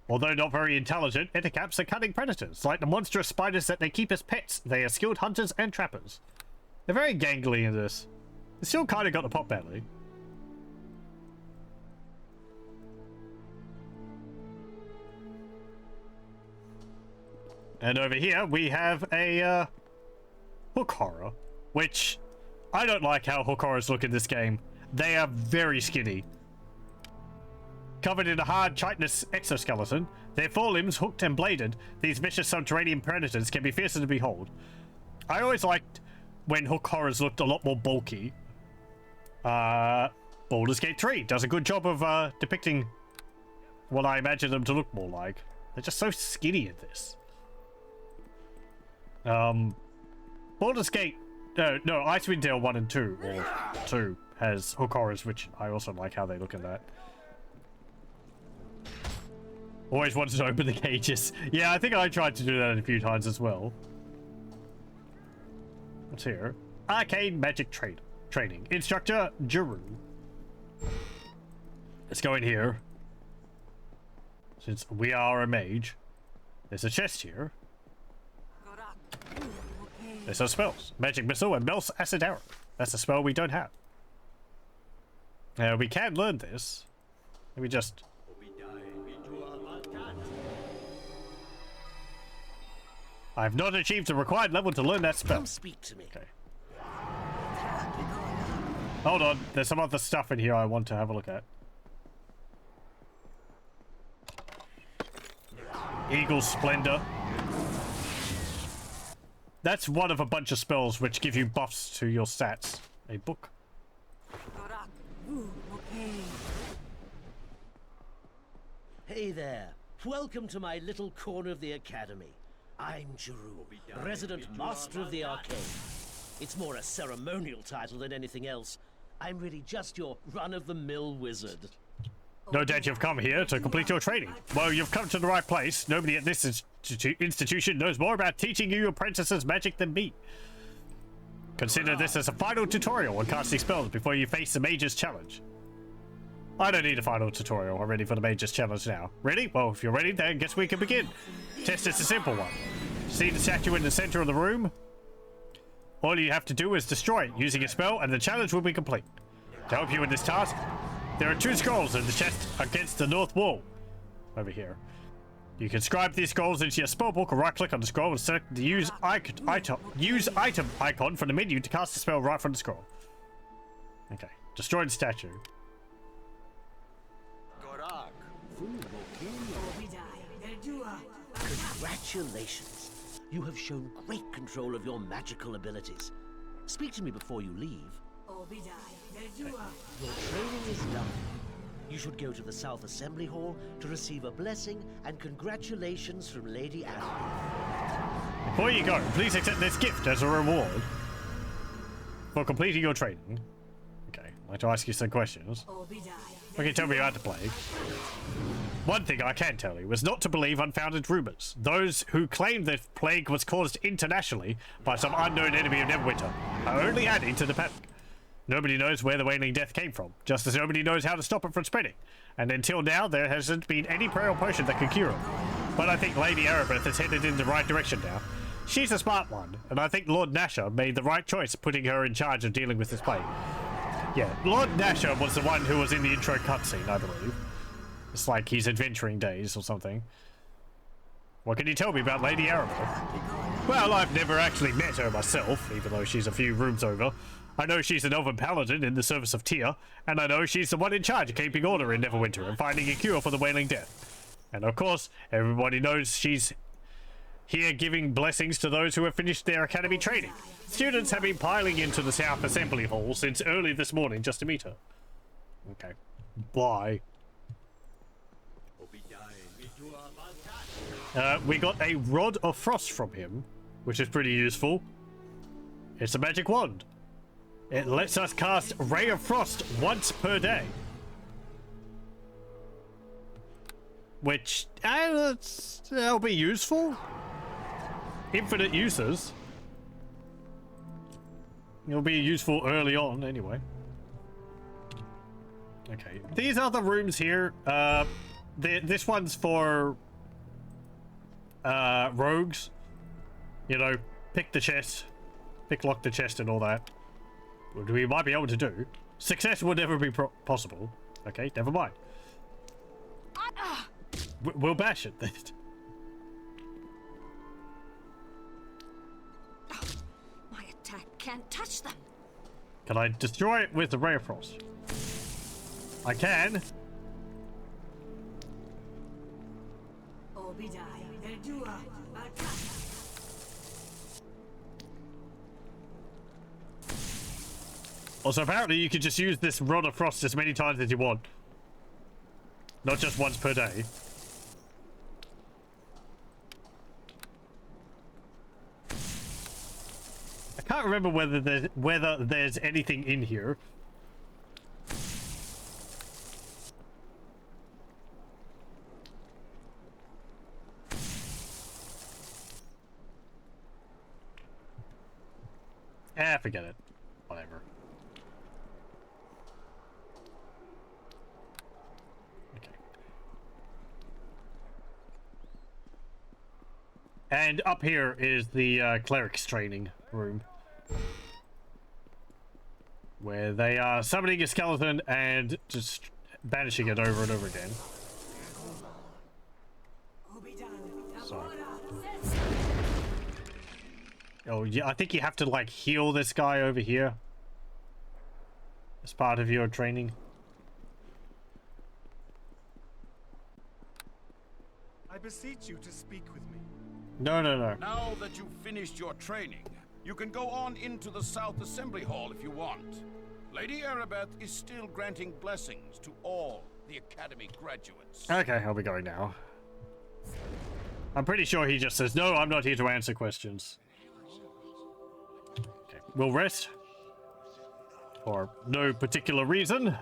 Although not very intelligent, Ettercaps are cunning predators. Like the monstrous spiders that they keep as pets, they are skilled hunters and trappers. They're very gangly in this. They still kind of got the pot belly. And over here we have a hook horror, which I don't like how hook horrors look in this game. They are very skinny. Covered in a hard chitinous exoskeleton, their forelimbs hooked and bladed, these vicious subterranean predators can be fearsome to behold. I always liked when hook horrors looked a lot more bulky. Baldur's Gate 3 does a good job of depicting what I imagine them to look more like. They're just so skinny in this. Baldur's Gate... No, Icewind Dale 1 and 2, or 2, has hook horrors, which I also like how they look in that. Always wanted to open the cages. Yeah, I think I tried to do that a few times as well. What's here? Arcane Magic Training. Instructor, Jeru. Let's go in here. Since we are a mage. There's a chest here. There's some spells. Magic Missile and Mel's Acid Arrow. That's a spell we don't have. Now, we can learn this. Let me just... I've not achieved the required level to learn that spell. Come speak to me. Okay. Hold on, there's some other stuff in here I want to have a look at. Eagle Splendor. That's one of a bunch of spells which give you buffs to your stats. A book. Hey there. Welcome to my little corner of the academy. I'm Jeru, resident master of the arcane. It's more a ceremonial title than anything else. I'm really just your run-of-the-mill wizard. No doubt you've come here to complete your training. Well, you've come to the right place. Nobody at this institution knows more about teaching you apprentices magic than me. Consider this as a final tutorial on casting spells before you face the Mage's Challenge. I don't need a final tutorial. I'm ready for the Mage's Challenge now. Ready? Well, if you're ready, then I guess we can begin. Test is a simple one. See the statue in the center of the room? All you have to do is destroy it using a spell, and the challenge will be complete. To help you in this task, there are 2 scrolls in the chest against the north wall. Over here. You can scribe these scrolls into your spellbook or right-click on the scroll and select the use item icon from the menu to cast the spell right from the scroll. Okay. Destroy the statue. Congratulations. You have shown great control of your magical abilities. Speak to me before you leave. Your training is done. You should go to the South Assembly Hall to receive a blessing and congratulations from Lady Anne. Before you go, please accept this gift as a reward for completing your training. Okay, I'd like to ask you some questions. Okay, tell me about the plague. One thing I can tell you is not to believe unfounded rumors. Those who claim that plague was caused internationally by some unknown enemy of Neverwinter are only adding to the panic. Nobody knows where the Wailing Death came from, just as nobody knows how to stop it from spreading. And until now, there hasn't been any prayer or potion that could cure it. But I think Lady Erebeth is headed in the right direction now. She's a smart one, and I think Lord Nasher made the right choice putting her in charge of dealing with this plague. Yeah, Lord Nasher was the one who was in the intro cutscene, I believe. It's like his adventuring days or something. What can you tell me about Lady Erebeth? Well, I've never actually met her myself, even though she's a few rooms over. I know she's an elven paladin in the service of Tyr, and I know she's the one in charge of keeping order in Neverwinter and finding a cure for the Wailing Death. And of course, everybody knows she's here giving blessings to those who have finished their academy training. Students have been piling into the South Assembly Hall since early this morning just to meet her. Okay. Bye. We got a Rod of Frost from him, which is pretty useful. It's a magic wand. It lets us cast Ray of Frost once per day. Which, that'll be useful. Infinite uses. It'll be useful early on, anyway. Okay, these are the rooms here. This one's for rogues. You know, pick the chest, lock the chest, and all that. Which we might be able to do. Success will never be possible. Okay, never mind. We'll bash it. My attack can't touch them. Can I destroy it with the Ray of Frost? I can. Also, apparently you can just use this Rod of Frost as many times as you want. Not just once per day. I can't remember whether there's anything in here. Forget it. Whatever. Okay. And up here is the cleric's training room, where they are summoning a skeleton and just banishing it over and over again. So. Oh yeah, I think you have to like heal this guy over here as part of your training. I beseech you to speak with me. No. Now that you've finished your training, you can go on into the South Assembly Hall if you want. Lady Erebeth is still granting blessings to all the Academy graduates. Okay, I'll be going now. I'm pretty sure he just says, no, I'm not here to answer questions. Okay, we'll rest. For no particular reason.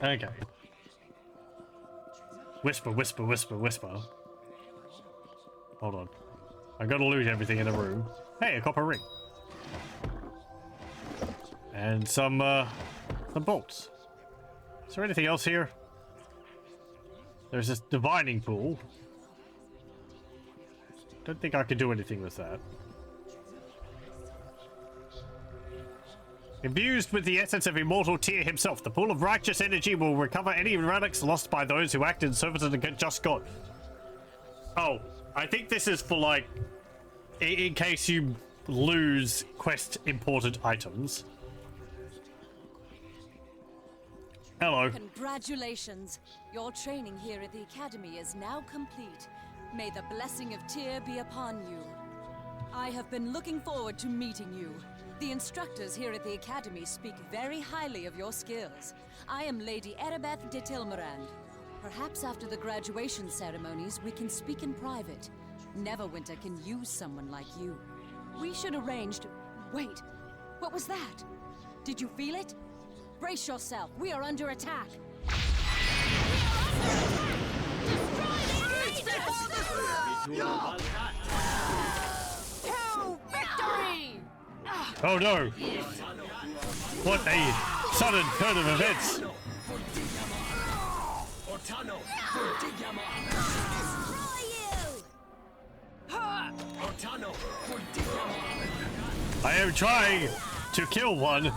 Okay. Whisper, whisper, whisper, whisper. Hold on. I gotta loot everything in the room. Hey, a copper ring. And some bolts. Is there anything else here? There's this divining pool. Don't think I could do anything with that. Infused with the essence of immortal Tyr himself, the pool of righteous energy will recover any relics lost by those who act in service of the just God. Oh, I think this is for like, in case you lose quest important items. Hello. Congratulations. Your training here at the Academy is now complete. May the blessing of Tyr be upon you. I have been looking forward to meeting you. The instructors here at the Academy speak very highly of your skills. I am Lady Erebeth de Tilmerand. Perhaps after the graduation ceremonies, we can speak in private. Neverwinter can use someone like you. We should arrange to... Wait, what was that? Did you feel it? Brace yourself, we are under attack. To victory! Oh no! What a sudden turn of events! I am trying to kill one.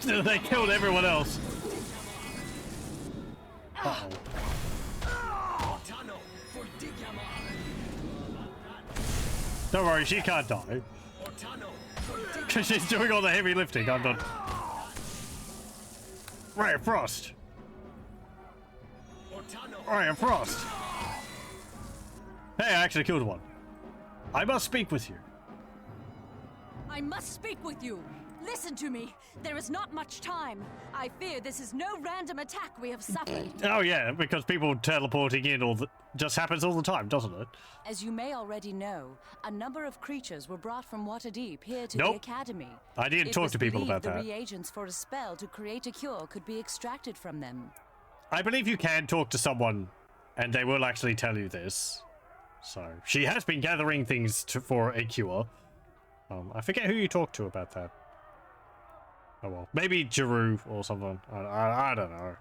They killed everyone else. Uh-oh. Don't worry, she can't die. Because she's doing all the heavy lifting. I'm not. Ray of Frost. Ray of Frost. Hey, I actually killed one. I must speak with you. I must speak with you. Listen to me. There is not much time. I fear this is no random attack we have suffered. Oh yeah, because people teleporting in just happens all the time, doesn't it? As you may already know, a number of creatures were brought from Waterdeep here to Nope. the Academy. I didn't talk to people about the that. reagents for a spell to create a cure could be extracted from them. I believe you can talk to someone, and they will actually tell you this. So she has been gathering things for a cure. I forget who you talked to about that. Oh well, maybe Jeru or someone. I don't know.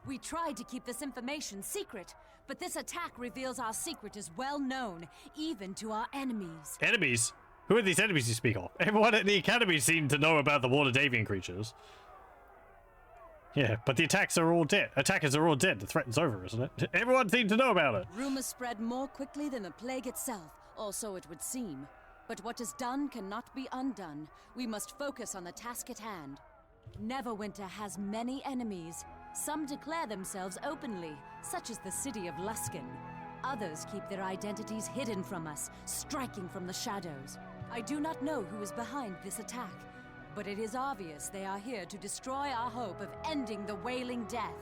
We tried to keep this information secret, but this attack reveals our secret is well known, even to our enemies. Enemies? Who are these enemies you speak of? Everyone at the Academy seemed to know about the Waterdavian creatures. Yeah, but the attacks are all dead. Attackers are all dead. The threat's over, isn't it? Everyone seemed to know about it. Rumors spread more quickly than the plague itself, or so it would seem. But what is done cannot be undone. We must focus on the task at hand. Neverwinter has many enemies. Some declare themselves openly, such as the city of Luskan. Others keep their identities hidden from us, striking from the shadows. I do not know who is behind this attack, but it is obvious they are here to destroy our hope of ending the Wailing Death.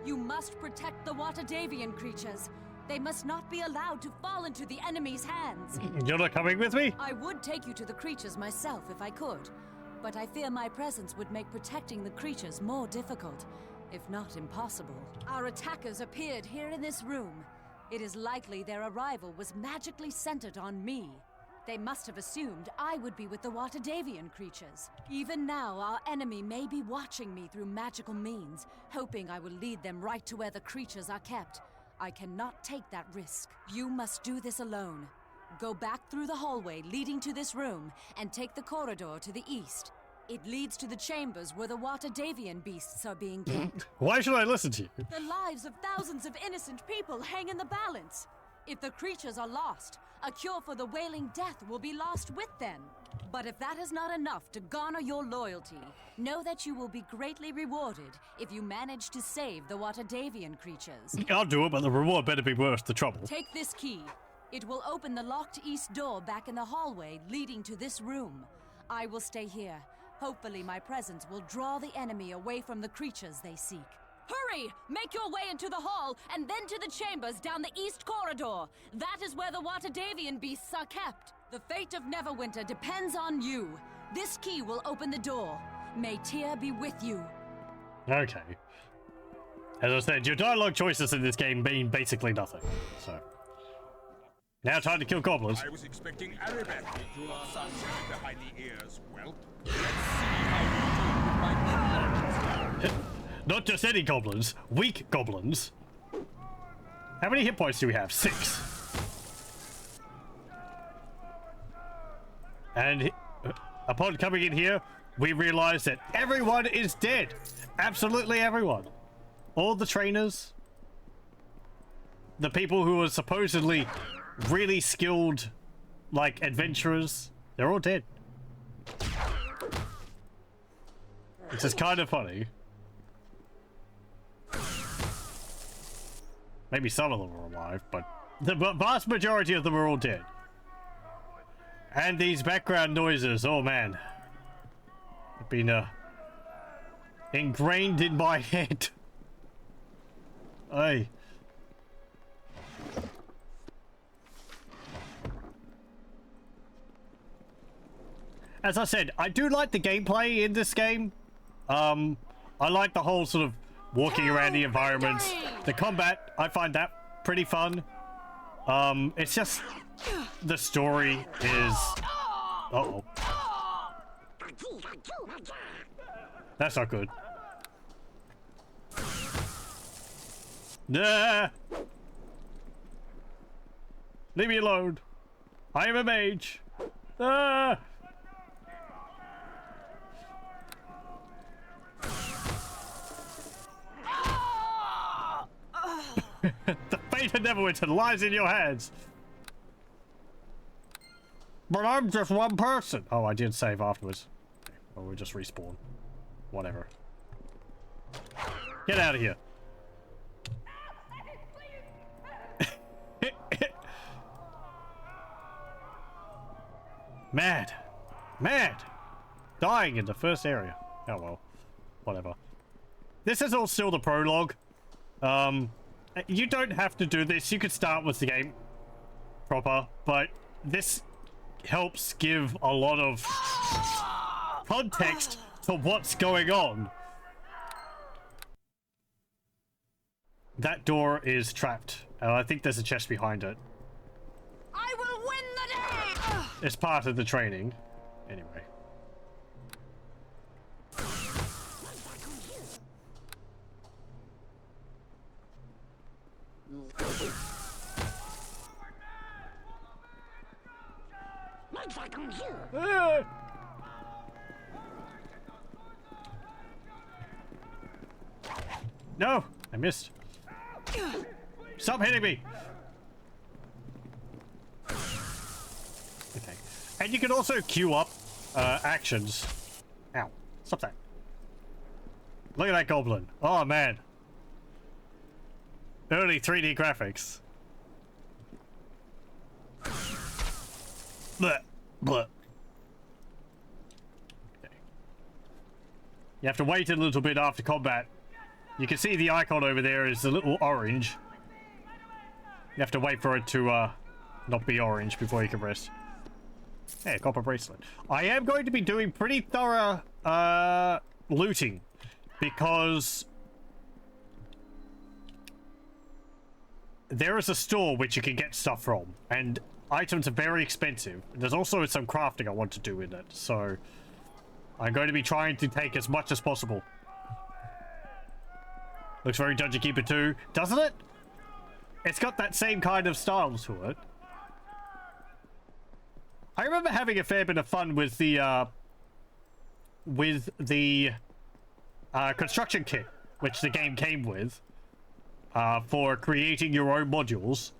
You must protect the Waterdavian creatures. They must not be allowed to fall into the enemy's hands. You're not coming with me? I would take you to the creatures myself if I could, but I fear my presence would make protecting the creatures more difficult, if not impossible. Our attackers appeared here in this room. It is likely their arrival was magically centered on me. They must have assumed I would be with the Waterdavian creatures. Even now, our enemy may be watching me through magical means, hoping I will lead them right to where the creatures are kept. I cannot take that risk. You must do this alone. Go back through the hallway leading to this room and take the corridor to the east. It leads to the chambers where the Waterdavian beasts are being kept. Why should I listen to you? The lives of thousands of innocent people hang in the balance. If the creatures are lost, a cure for the Wailing Death will be lost with them. But if that is not enough to garner your loyalty, know that you will be greatly rewarded if you manage to save the Waterdavian creatures. I'll do it, but the reward better be worth the trouble. Take this key. It will open the locked east door back in the hallway leading to this room. I will stay here. Hopefully my presence will draw the enemy away from the creatures they seek. Hurry! Make your way into the hall, and then to the chambers down the east corridor. That is where the Waterdavian beasts are kept. The fate of Neverwinter depends on you. This key will open the door. May Tyr be with you. Okay. As I said, your dialogue choices in this game mean basically nothing, so... Now time to kill goblins. I was expecting Arabeth to sunshine behind the ears. Well, let's see how you do with my Not just any goblins, weak goblins. How many hit points do we have? 6. And upon coming in here, we realize that everyone is dead. Absolutely everyone. All the trainers, the people who are supposedly really skilled, like, adventurers, they're all dead. It's just kind of funny. Maybe some of them are alive, but the vast majority of them are all dead. And these background noises, oh man, have been ingrained in my head. Hey. As I said, I do like the gameplay in this game. I like the whole sort of walking around the environments. The combat, I find that pretty fun. It's just the story is. Uh-oh. That's not good. Nah. Leave me alone. I am a mage. Ah. The fate of Neverwinter lies in your hands. But I'm just one person. Oh, I did save afterwards. Well, we'll just respawn. Whatever. Get out of here. Mad. Mad. Dying in the first area. Oh well. Whatever. This is all still the prologue. You don't have to do this. You could start with the game proper, but this helps give a lot of context to what's going on. That door is trapped, and I think there's a chest behind it. I will win the day! It's part of the training. Anyway. No, I missed. Stop hitting me. Okay, and you can also queue up actions. Ow! Stop that. Look at that goblin. Oh man. Early 3D graphics. Blech. Blech. Okay. You have to wait a little bit after combat. You can see the icon over there is a little orange. You have to wait for it to not be orange before you can rest. Hey, copper bracelet. I am going to be doing pretty thorough looting because there is a store which you can get stuff from, and items are very expensive. There's also some crafting I want to do in it, so I'm going to be trying to take as much as possible. Looks very Dungeon Keeper 2, doesn't it? It's got that same kind of style to it. I remember having a fair bit of fun with the construction kit, which the game came with, for creating your own modules.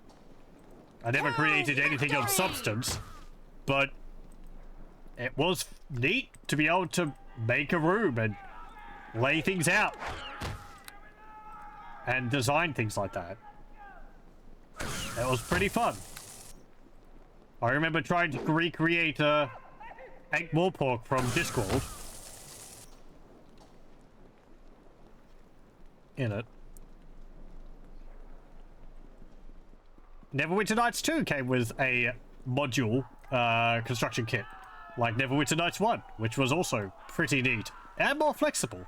I never created anything of substance, but it was neat to be able to make a room and lay things out and design things like that. It was pretty fun. I remember trying to recreate Egg Morpork from Discworld in it. Neverwinter Nights 2 came with a module construction kit, like Neverwinter Nights 1, which was also pretty neat and more flexible.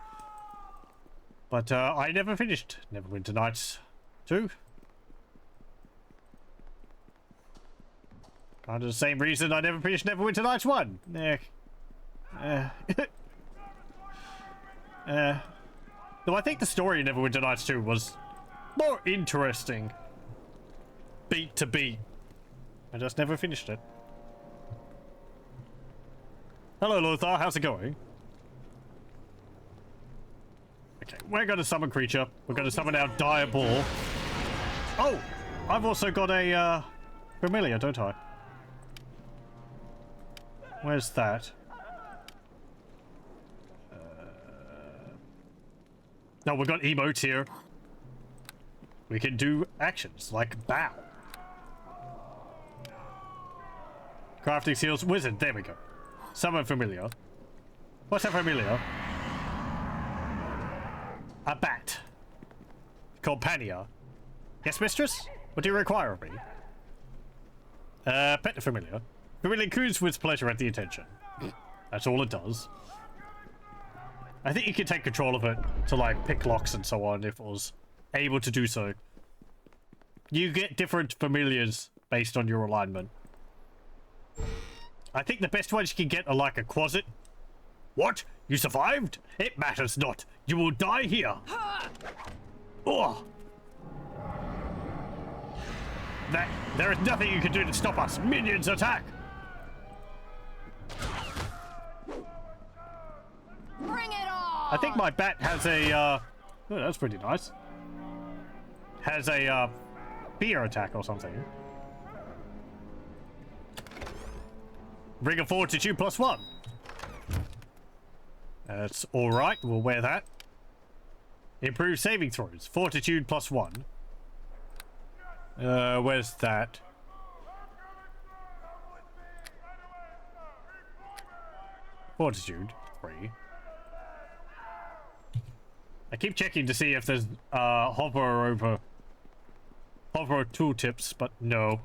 But I never finished Neverwinter Nights 2. Kind of the same reason I never finished Neverwinter Nights 1. Though I think the story in Neverwinter Nights 2 was more interesting. Beat to beat. I just never finished it. Hello, Lothar. How's it going? Okay, we're going to summon creature. We're going to summon our dire ball. Oh! I've also got a familiar, don't I? Where's that? No, we've got emotes here. We can do actions like bow. Crafting seals, wizard, there we go. Summon familiar. What's a familiar? A bat. Called Pania. Yes, mistress? What do you require of me? Pet the familiar. Familiar coos with pleasure at the attention. That's all it does. I think you could take control of it to, like, pick locks and so on if it was able to do so. You get different familiars based on your alignment. I think the best ones you can get are, like, a closet. What? You survived? It matters not. You will die here. Oh. There is nothing you can do to stop us. Minions attack. Bring it on! I think my bat has a, oh, that's pretty nice. Has a, fear attack or something. Ring of Fortitude +1. That's alright, we'll wear that. Improved saving throws. Fortitude +1. Where's that? Fortitude 3. I keep checking to see if there's hover tooltips, but no.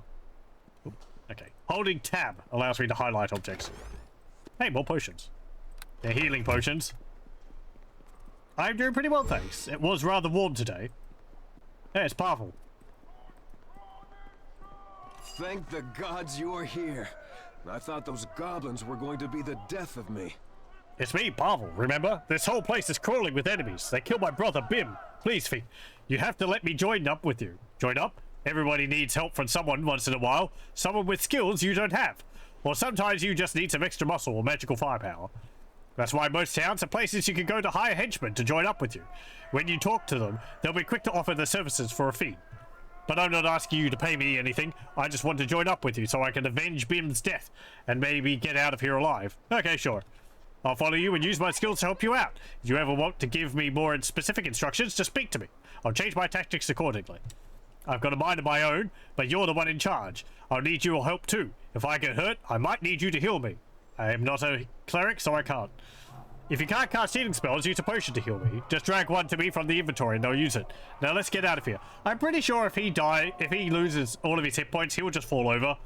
Oop, okay. Holding tab allows me to highlight objects. Hey, more potions. They're healing potions. I'm doing pretty well, thanks. It was rather warm today. Yeah, it's powerful. Thank the gods you're here. I thought those goblins were going to be the death of me. It's me, Pavel, remember? This whole place is crawling with enemies. They killed my brother, Bim. Please, Fee, you have to let me join up with you. Join up? Everybody needs help from someone once in a while. Someone with skills you don't have. Or sometimes you just need some extra muscle or magical firepower. That's why most towns are places you can go to hire henchmen to join up with you. When you talk to them, they'll be quick to offer their services for a fee. But I'm not asking you to pay me anything. I just want to join up with you so I can avenge Bim's death and maybe get out of here alive. Okay, sure. I'll follow you and use my skills to help you out. If you ever want to give me more specific instructions, just speak to me. I'll change my tactics accordingly. I've got a mind of my own, but you're the one in charge. I'll need your help too. If I get hurt, I might need you to heal me. I am not a cleric, so I can't. If you can't cast healing spells, use a potion to heal me. Just drag one to me from the inventory and they'll use it. Now let's get out of here. I'm pretty sure if he loses all of his hit points, he'll just fall over.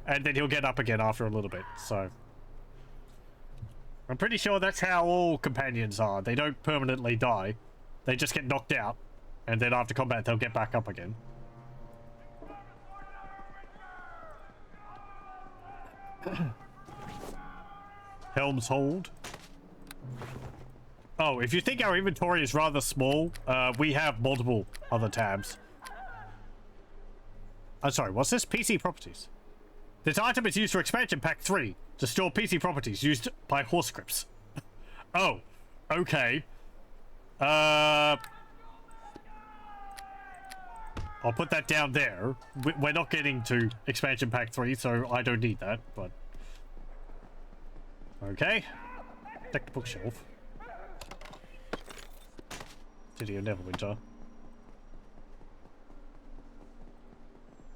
And then he'll get up again after a little bit, so... I'm pretty sure that's how all companions are. They don't permanently die. They just get knocked out. And then after combat, they'll get back up again. Helm's Hold. Oh, if you think our inventory is rather small, we have multiple other tabs. I'm sorry, what's this? PC properties. This item is used for expansion pack 3 to store PC properties used by horse scripts. Oh, okay. I'll put that down there. We're not getting to expansion pack 3, so I don't need that, but... Okay. Deck the bookshelf. City of Neverwinter.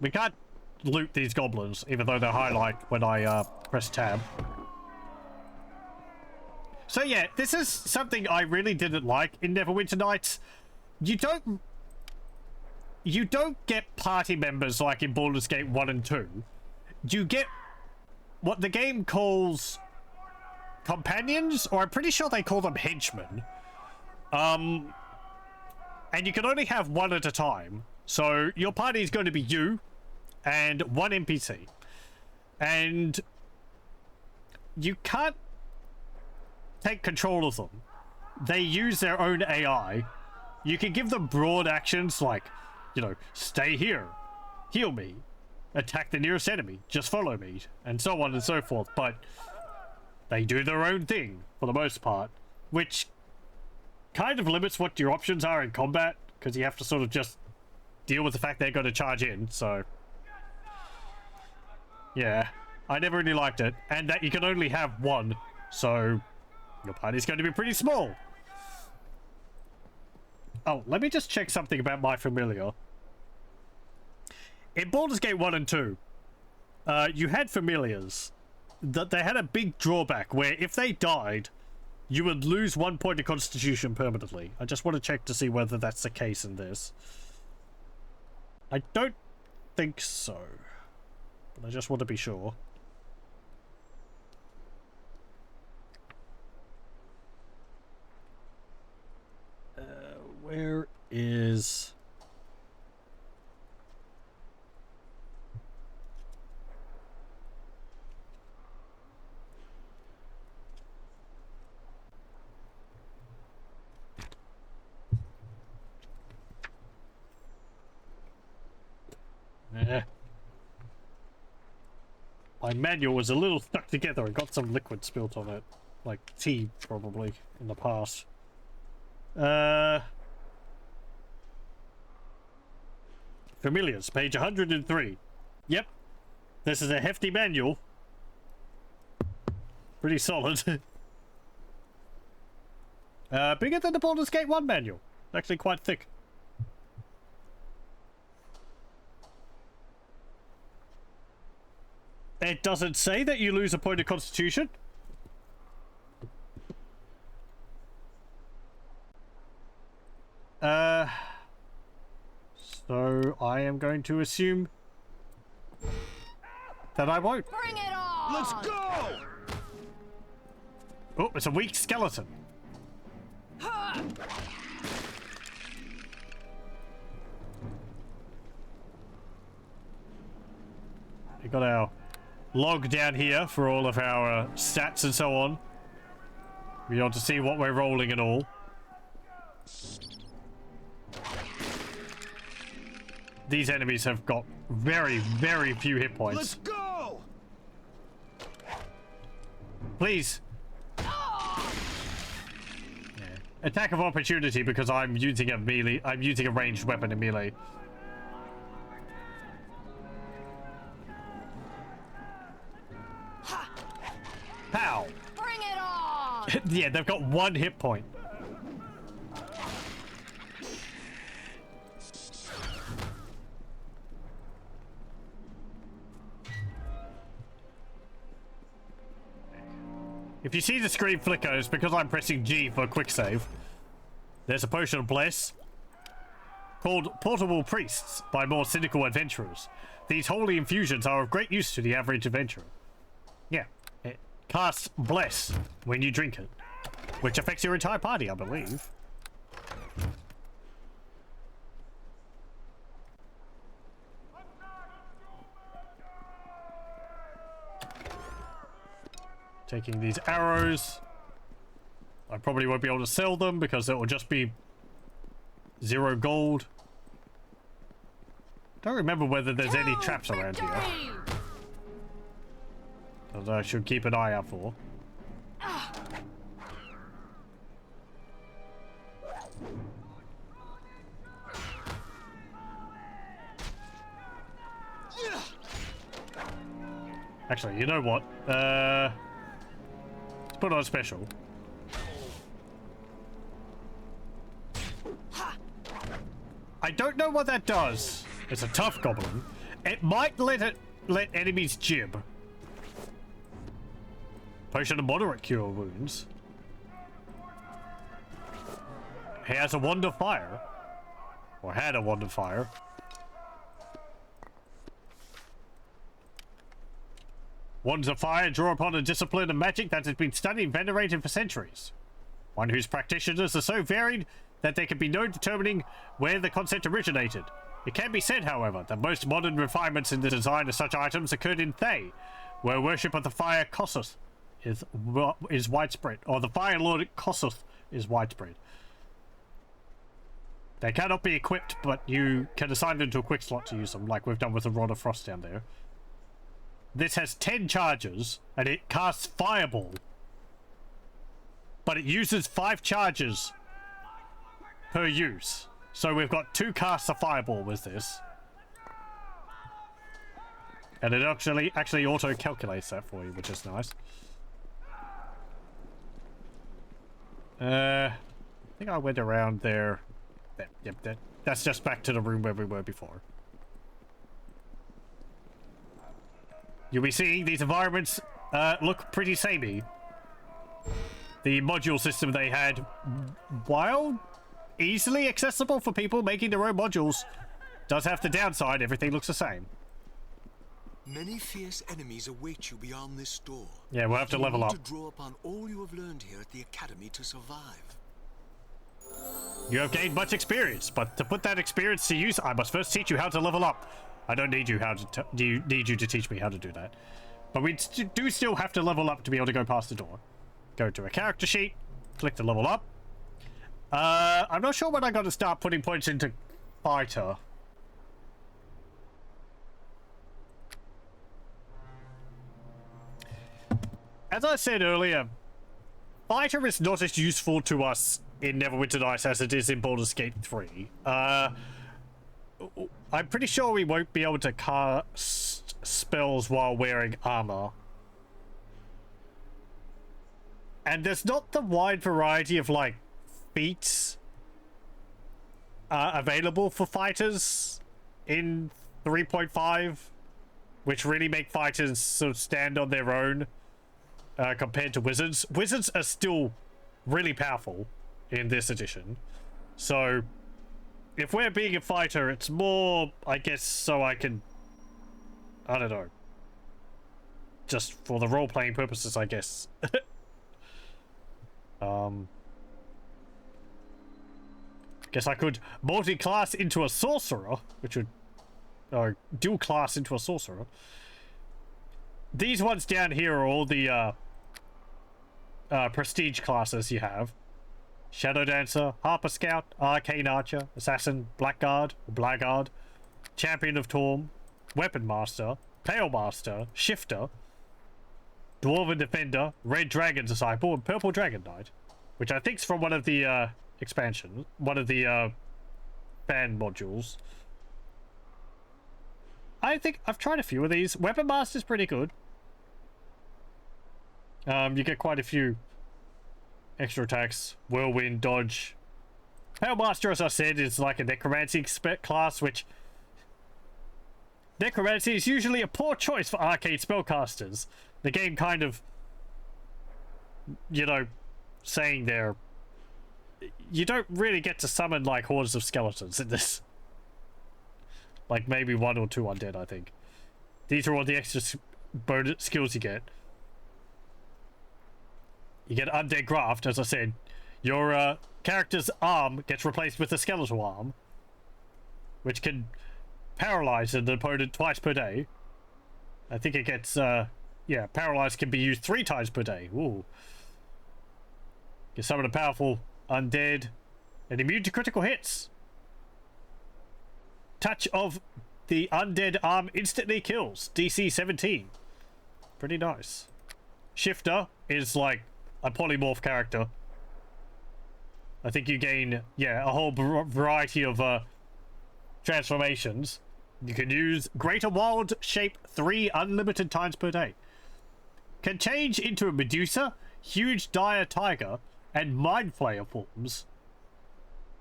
We can't loot these goblins, even though they highlight when I press tab. So yeah, this is something I really didn't like in Neverwinter Nights. You don't get party members like in Baldur's Gate 1 and 2. You get what the game calls companions, or I'm pretty sure they call them henchmen. And you can only have one at a time. So your party is going to be you and one NPC. And you can't take control of them. They use their own AI. You can give them broad actions like, you know, stay here, heal me, attack the nearest enemy, just follow me, and so on and so forth. But they do their own thing for the most part, which kind of limits what your options are in combat, because you have to sort of just deal with the fact they're going to charge in. So yeah, I never really liked it, and that you can only have one, so your party's going to be pretty small. Oh, let me just check something about my familiar. In Baldur's Gate 1 and 2, you had familiars that they had a big drawback where if they died, you would lose 1 point of constitution permanently. I just want to check to see whether that's the case in this. I don't think so, but I just want to be sure. . My manual was a little stuck together and got some liquid spilt on it. Like tea, probably, in the past. Familiars, page 103. Yep. This is a hefty manual. Pretty solid. Bigger than the Baldur's Gate 1 manual. Actually quite thick. It doesn't say that you lose a point of constitution. So I am going to assume that I won't. Bring it on! Let's go! Oh, it's a weak skeleton. We got our log down here for all of our stats and so on. We ought to see what we're rolling and all. These enemies have got very, very few hit points. Let's go! Please. Yeah. Attack of opportunity because I'm using a melee. I'm using a ranged weapon in melee. Pow! Bring it on! Yeah, they've got 1 hit point. If you see the screen flicker, it's because I'm pressing G for a quick save. There's a potion of bliss called Portable Priests by more cynical adventurers. These holy infusions are of great use to the average adventurer. Yeah, it casts bless when you drink it, which affects your entire party, I believe. Taking these arrows. I probably won't be able to sell them because it will just be 0 gold. Don't remember whether there's any traps around here. That I should keep an eye out for. Actually, you know what? Let's put on special. I don't know what that does. It's a tough goblin. It might let enemies jib. Potion of moderate cure wounds. He has a wand of fire. Or had a wand of fire. Wands of fire draw upon a discipline of magic that has been studied and venerated for centuries. One whose practitioners are so varied that there can be no determining where the concept originated. It can be said, however, that most modern refinements in the design of such items occurred in Thay, where worship of the fire Kossuth is widespread, or the fire lord Kossuth is widespread. They cannot be equipped, but you can assign them to a quick slot to use them, like we've done with the Rod of Frost down there. This has 10 charges, and it casts Fireball. But it uses 5 charges per use. So we've got 2 casts of Fireball with this. And it actually auto-calculates that for you, which is nice. I think I went around there. Yep, that's just back to the room where we were before. You'll be seeing these environments look pretty samey. The module system they had, while easily accessible for people making their own modules, does have the downside. Everything looks the same. Many fierce enemies await you beyond this door. Yeah, we'll have to level up. You need to draw upon all you have learned here at the Academy to survive. You have gained much experience, but to put that experience to use, I must first teach you how to level up. I don't need you need you to teach me how to do that. But we do still have to level up to be able to go past the door. Go to a character sheet, click to level up. I'm not sure when I got to start putting points into fighter. as I said earlier, fighter is not as useful to us in Neverwinter Nights as it is in Baldur's Gate 3. I'm pretty sure we won't be able to cast spells while wearing armor. And there's not the wide variety of, like, feats available for fighters in 3.5, which really make fighters sort of stand on their own compared to wizards. Wizards are still really powerful in this edition. So, if we're being a fighter, it's more, I guess, so I can... I don't know. Just for the role-playing purposes, I guess. Guess I could multi-class into a sorcerer, which would... Or dual class into a sorcerer. These ones down here are all the prestige classes you have. Shadow Dancer, Harper Scout, Arcane Archer, Assassin, Blackguard, or Blackguard, Champion of Torm, Weapon Master, Pale Master, Shifter, Dwarven Defender, Red Dragon Disciple, and Purple Dragon Knight, which I think's from one of the expansions, one of the fan modules. I think I've tried a few of these. Weapon Master's pretty good. You get quite a few extra attacks. Whirlwind, dodge. Pale Master, as I said, is like a necromancy class, which... Necromancy is usually a poor choice for arcade spellcasters. The game kind of... You know, saying there... You don't really get to summon, like, hordes of skeletons in this. Like, maybe 1 or 2 undead, I think. These are all the extra skills you get. You get Undead Graft, as I said. Your character's arm gets replaced with a skeletal arm, which can paralyze an opponent twice per day. I think it gets, yeah, paralyze can be used 3 times per day. Ooh. You summon a powerful undead and immune to critical hits. Touch of the undead arm instantly kills. DC 17. Pretty nice. Shifter is like a polymorph character. I think you gain, yeah, a whole variety of transformations. You can use Greater Wild Shape 3 unlimited times per day. Can change into a Medusa, Huge Dire Tiger, and Mind Flayer forms.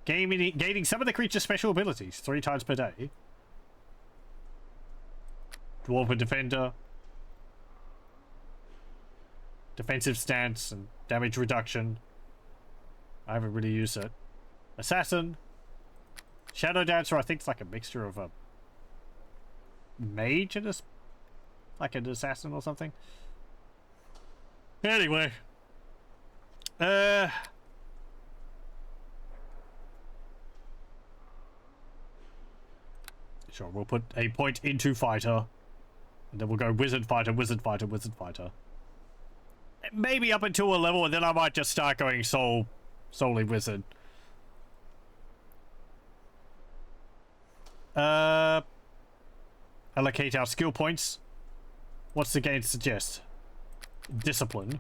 Gaining some of the creature's special abilities 3 times per day. Dwarven Defender. Defensive stance and damage reduction. I haven't really used it. Assassin. Shadow Dancer, I think it's like a mixture of a mage and like an assassin or something. Anyway. Sure, we'll put a point into fighter. And then we'll go wizard fighter, wizard fighter, wizard fighter. Maybe up until a level, and then I might just start going solely wizard. Allocate our skill points. What's the game suggest? Discipline.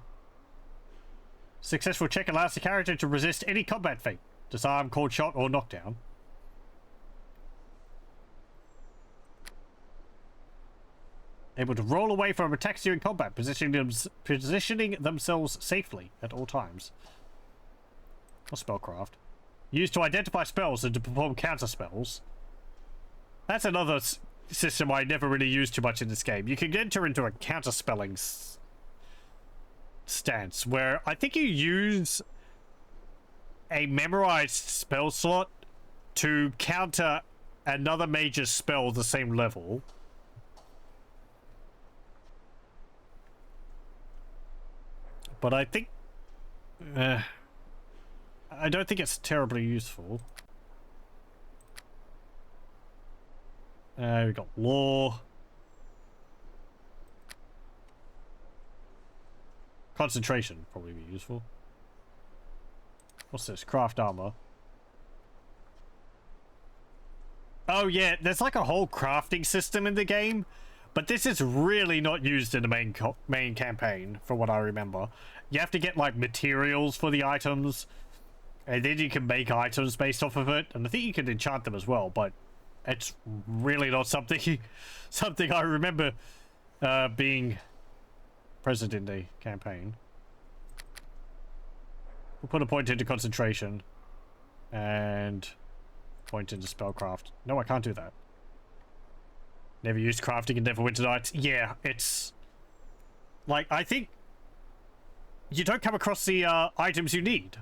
Successful check allows the character to resist any combat fate. Disarm, cold shot, or knockdown. Able to roll away from attacks during combat, positioning themselves safely at all times. Or spellcraft. Used to identify spells and to perform counter spells. That's another system I never really used too much in this game. You can enter into a counter spelling stance where I think you use a memorized spell slot to counter another major spell the same level. But I think... I don't think it's terribly useful. We got law. Concentration probably be useful. What's this? Craft armor. Oh yeah, there's like a whole crafting system in the game But this is really not used in the main campaign, from what I remember. You have to get, like, materials for the items, and then you can make items based off of it, and I think you can enchant them as well, but it's really not something I remember being present in the campaign. We'll put a point into concentration, and point into spellcraft. No, I can't do that. Never used crafting in Neverwinter Nights. Yeah, it's... like, I think... you don't come across the items you need.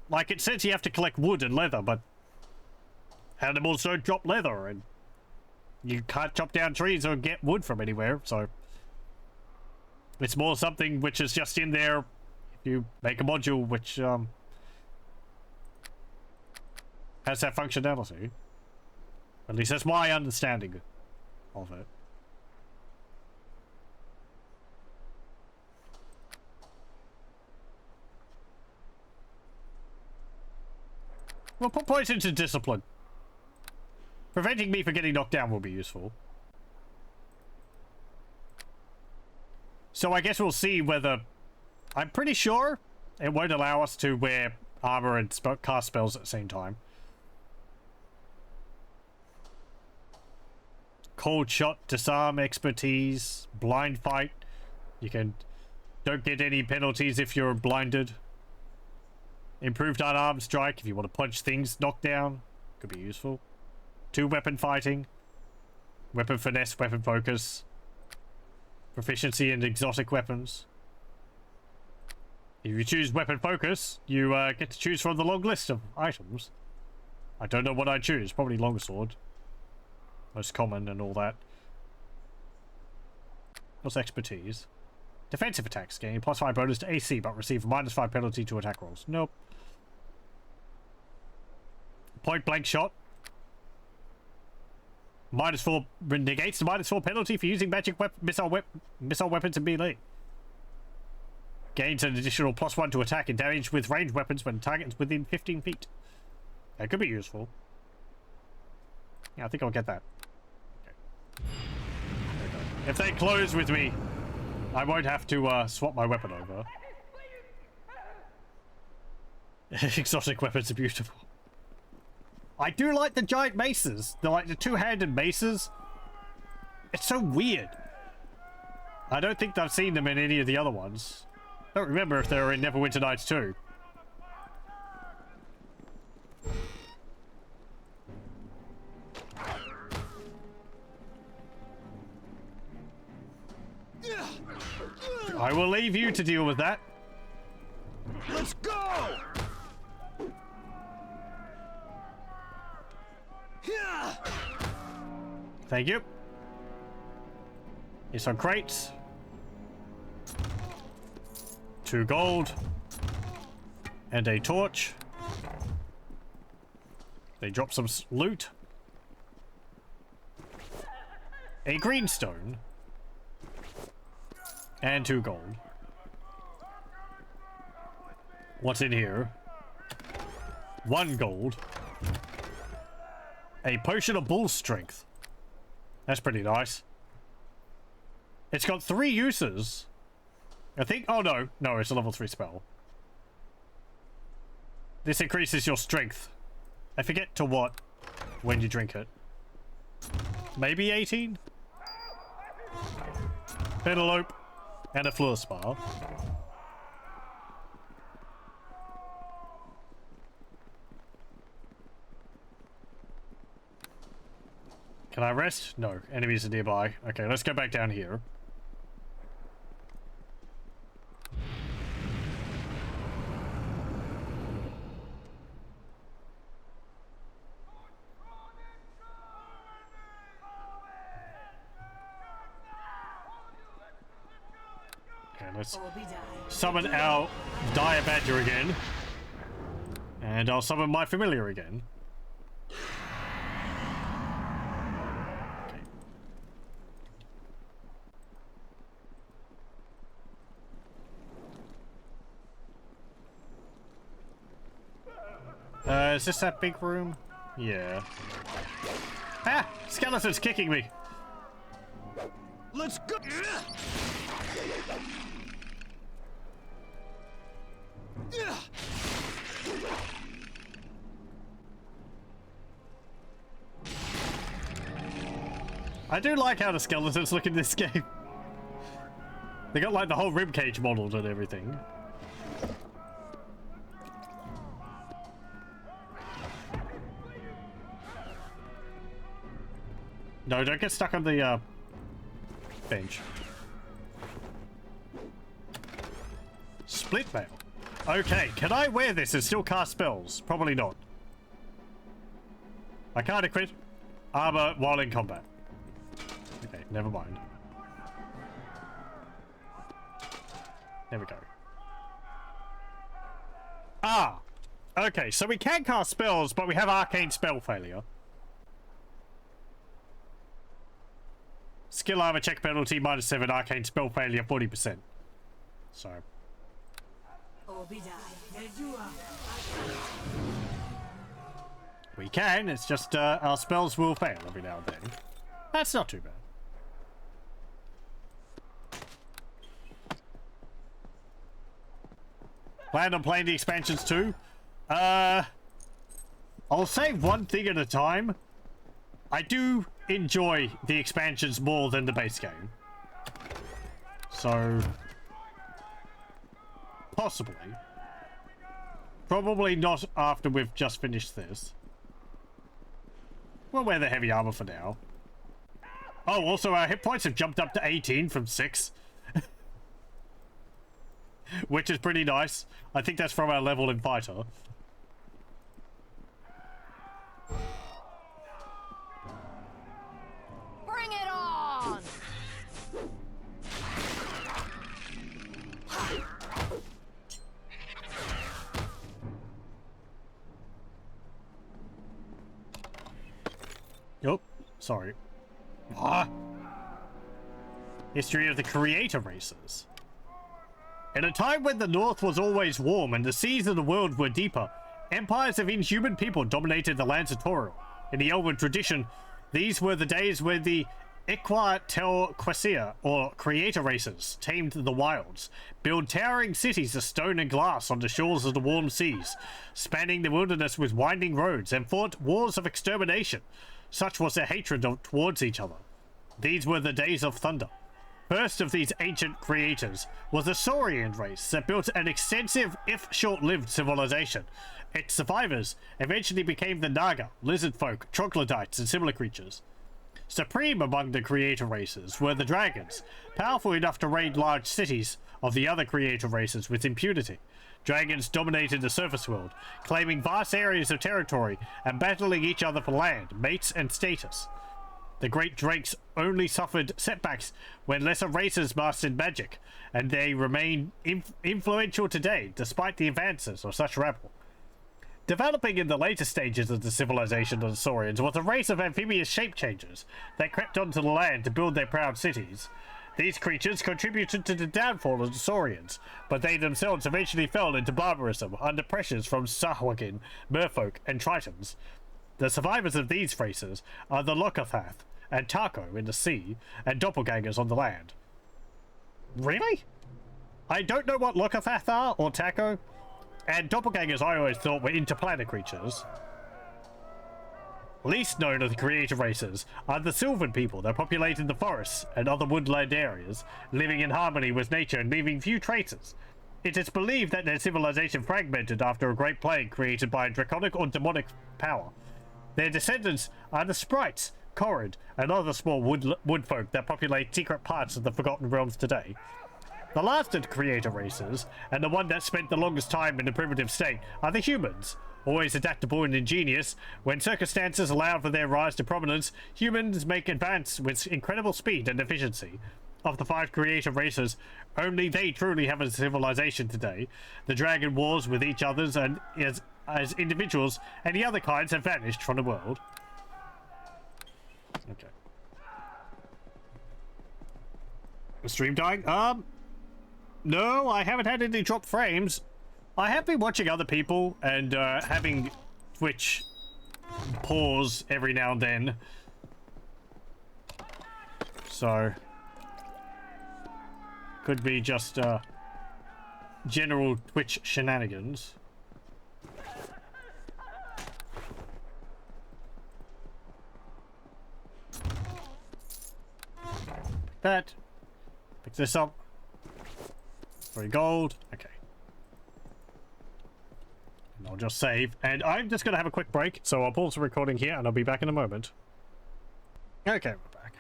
Like, it says you have to collect wood and leather, but... animals don't drop leather, and... you can't chop down trees or get wood from anywhere, so... it's more something which is just in there if you make a module which, has that functionality. At least that's my understanding of it. We'll put points into discipline. Preventing me from getting knocked down will be useful. So I guess we'll see whether... I'm pretty sure it won't allow us to wear armor and cast spells at the same time. Cold shot, disarm, expertise, blind fight. You don't get any penalties if you're blinded. Improved unarmed strike if you want to punch things knocked down. Could be useful. 2 weapon fighting. Weapon finesse, weapon focus. Proficiency in exotic weapons. If you choose weapon focus, you get to choose from the long list of items. I don't know what I choose. Probably longsword. Most common and all that. What's expertise? Defensive attacks gain +5 bonus to AC, but receive -5 penalty to attack rolls. Nope. Point blank shot. -4 negates the -4 penalty for using magic missile weapons in melee. Gains an additional +1 to attack and damage with ranged weapons when targets within 15 feet. That could be useful. Yeah, I think I'll get that. Okay. If they close with me, I won't have to swap my weapon over. Exotic weapons are beautiful. I do like the giant maces. They're like the 2-handed maces. It's so weird. I don't think I've seen them in any of the other ones. I don't remember if they were in Neverwinter Nights too. I will leave you to deal with that. Let's go! Thank you. Here's some crates. 2 gold. And a torch. They drop some loot. A greenstone. And 2 gold. What's in here? 1 gold. A potion of bull strength. That's pretty nice. It's got 3 uses. I think... oh no. No, it's a level 3 spell. This increases your strength. I forget to what when you drink it. Maybe 18? Penelope. And a fluorspar. Can I rest? No. Enemies are nearby. Okay, let's go back down here. Okay, let's summon our dire badger again. And I'll summon my familiar again. Is this that big room? Yeah. Ah! Skeleton's kicking me! Let's go! I do like how the skeletons look in this game. They got like the whole ribcage modeled and everything. No, don't get stuck on the bench. Split mail. Okay, can I wear this and still cast spells? Probably not. I can't equip armor while in combat. Okay, never mind. There we go. Ah! Okay, so we can cast spells, but we have arcane spell failure. Skill armor check penalty -7, arcane spell failure 40%. So. We can, it's just our spells will fail every now and then. That's not too bad. Plan on playing the expansions too? I'll say one thing at a time. I do enjoy the expansions more than the base game. So... possibly. Probably not after we've just finished this. We'll wear the heavy armor for now. Oh, also our hit points have jumped up to 18 from 6. Which is pretty nice. I think that's from our level in fighter. Bring it on! Yup. Sorry. Ah. History of the creator races. In a time when the North was always warm and the seas of the world were deeper, empires of inhuman people dominated the lands of Toril. In the Elven tradition, these were the days where the Iquatelquesia, or creator races, tamed the wilds, built towering cities of stone and glass on the shores of the warm seas, spanning the wilderness with winding roads, and fought wars of extermination. Such was their hatred towards each other. These were the days of thunder. First of these ancient creators was the Saurian race that built an extensive, if short-lived, civilization. Its survivors eventually became the Naga, lizard folk, troglodytes, and similar creatures. Supreme among the creator races were the dragons, powerful enough to raid large cities of the other creator races with impunity. Dragons dominated the surface world, claiming vast areas of territory and battling each other for land, mates, and status. The great drakes only suffered setbacks when lesser races mastered magic, and they remain influential today despite the advances of such rabble. Developing in the later stages of the civilization of the Saurians was a race of amphibious shape-changers that crept onto the land to build their proud cities. These creatures contributed to the downfall of the Saurians, but they themselves eventually fell into barbarism under pressures from Sahuagin, merfolk, and tritons. The survivors of these races are the Lokothath and Taco in the sea, and doppelgangers on the land. Really? I don't know what Lokothath are, or Taco, and doppelgangers I always thought were interplanet creatures. Least known of the creator races are the Sylvan people that populated the forests and other woodland areas, living in harmony with nature and leaving few traces. It is believed that their civilization fragmented after a great plague created by a draconic or demonic power. Their descendants are the sprites, Corrid, and other small woodfolk that populate secret parts of the Forgotten Realms today. The last of the creator races, and the one that spent the longest time in a primitive state, are the humans. Always adaptable and ingenious, when circumstances allow for their rise to prominence, humans make advance with incredible speed and efficiency. Of the 5 creator races, only they truly have a civilization today. The dragon wars with each others, and as individuals, any other kinds have vanished from the world. Okay. The stream dying? No, I haven't had any drop frames. I have been watching other people and having Twitch pause every now and then. So, Could be just general Twitch shenanigans. That. Pick this up. 3 gold. Okay. And I'll just save. And I'm just going to have a quick break. So I'll pause the recording here and I'll be back in a moment. Okay, we're back.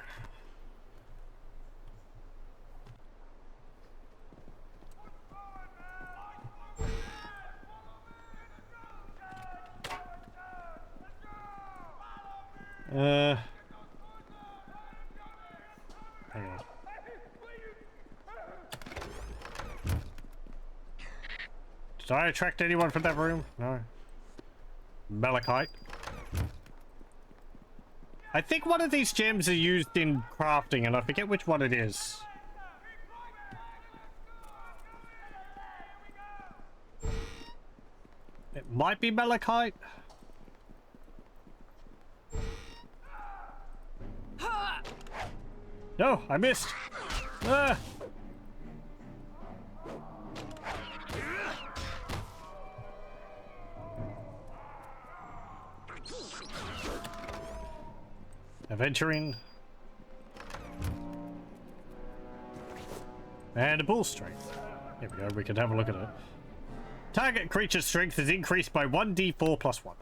Hang on. Did I attract anyone from that room? No. Malachite. I think one of these gems are used in crafting, and I forget which one it is. It might be malachite. No, I missed. Ah. Adventuring. And a bull strength. Here we go, we can have a look at it. Target creature's strength is increased by 1d4 plus 1.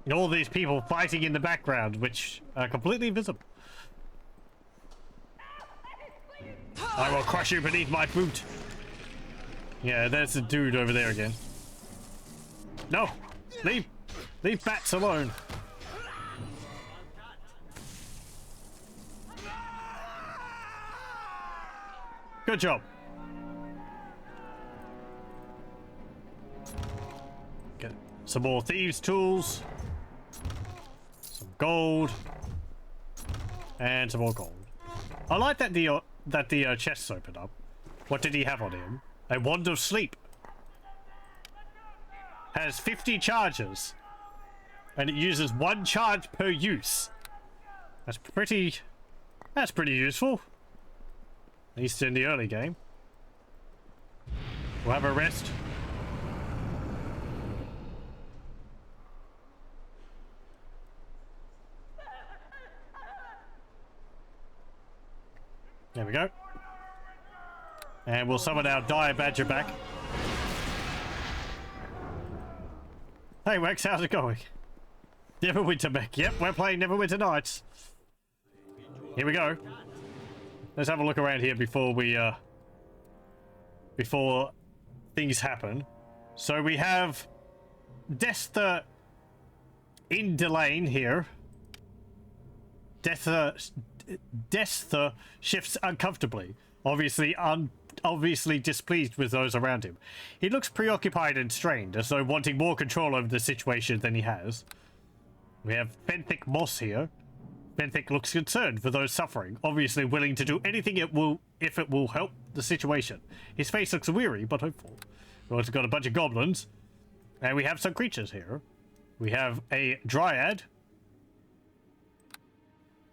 And all these people fighting in the background, which are completely visible. I will crush you beneath my boot. Yeah, there's the dude over there again. No! Leave bats alone. Good job. Get some more thieves' tools. Some gold. And some more gold. I like that the chests opened up. What did he have on him? A wand of sleep. Has 50 charges. And it uses 1 charge per use. That's pretty useful. At least in the early game. We'll have a rest. There we go. And we'll summon our dire badger back. Hey Wex, how's it going? Neverwinter back. Yep, we're playing Neverwinter Nights. Here we go. Let's have a look around here before we before things happen. So we have Destha in Delane here. Destha shifts uncomfortably, obviously displeased with those around him. He looks preoccupied and strained, as though wanting more control over the situation than he has. We have Benthic Moss here. Benthic looks concerned for those suffering, obviously willing to do anything if it will help the situation. His face looks weary, but hopeful. We've also got a bunch of goblins, and we have some creatures here. We have a dryad.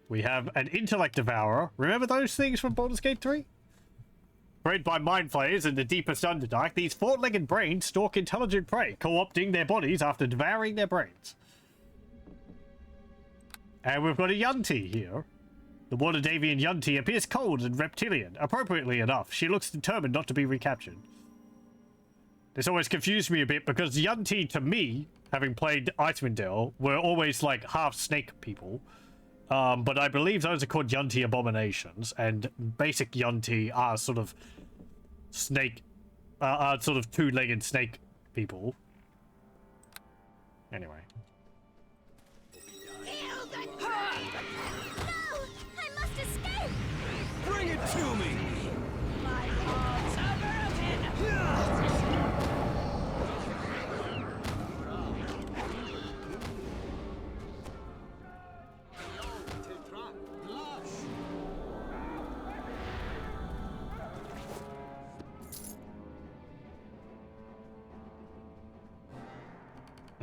We have an intellect devourer. Remember those things from Baldur's Gate 3? Bred by mind flayers in the deepest Underdark, these 4-legged brains stalk intelligent prey, co-opting their bodies after devouring their brains. And we've got a Yunti here. The Waterdavian Yunti appears cold and reptilian. Appropriately enough, she looks determined not to be recaptured. This always confused me a bit because Yunti, to me, having played Icewind Dale, were always like half snake people. But I believe those are called Yunti abominations, and basic Yunti are sort of snake, are sort of 2-legged snake people. Anyway. Bring it to me! My arms are broken!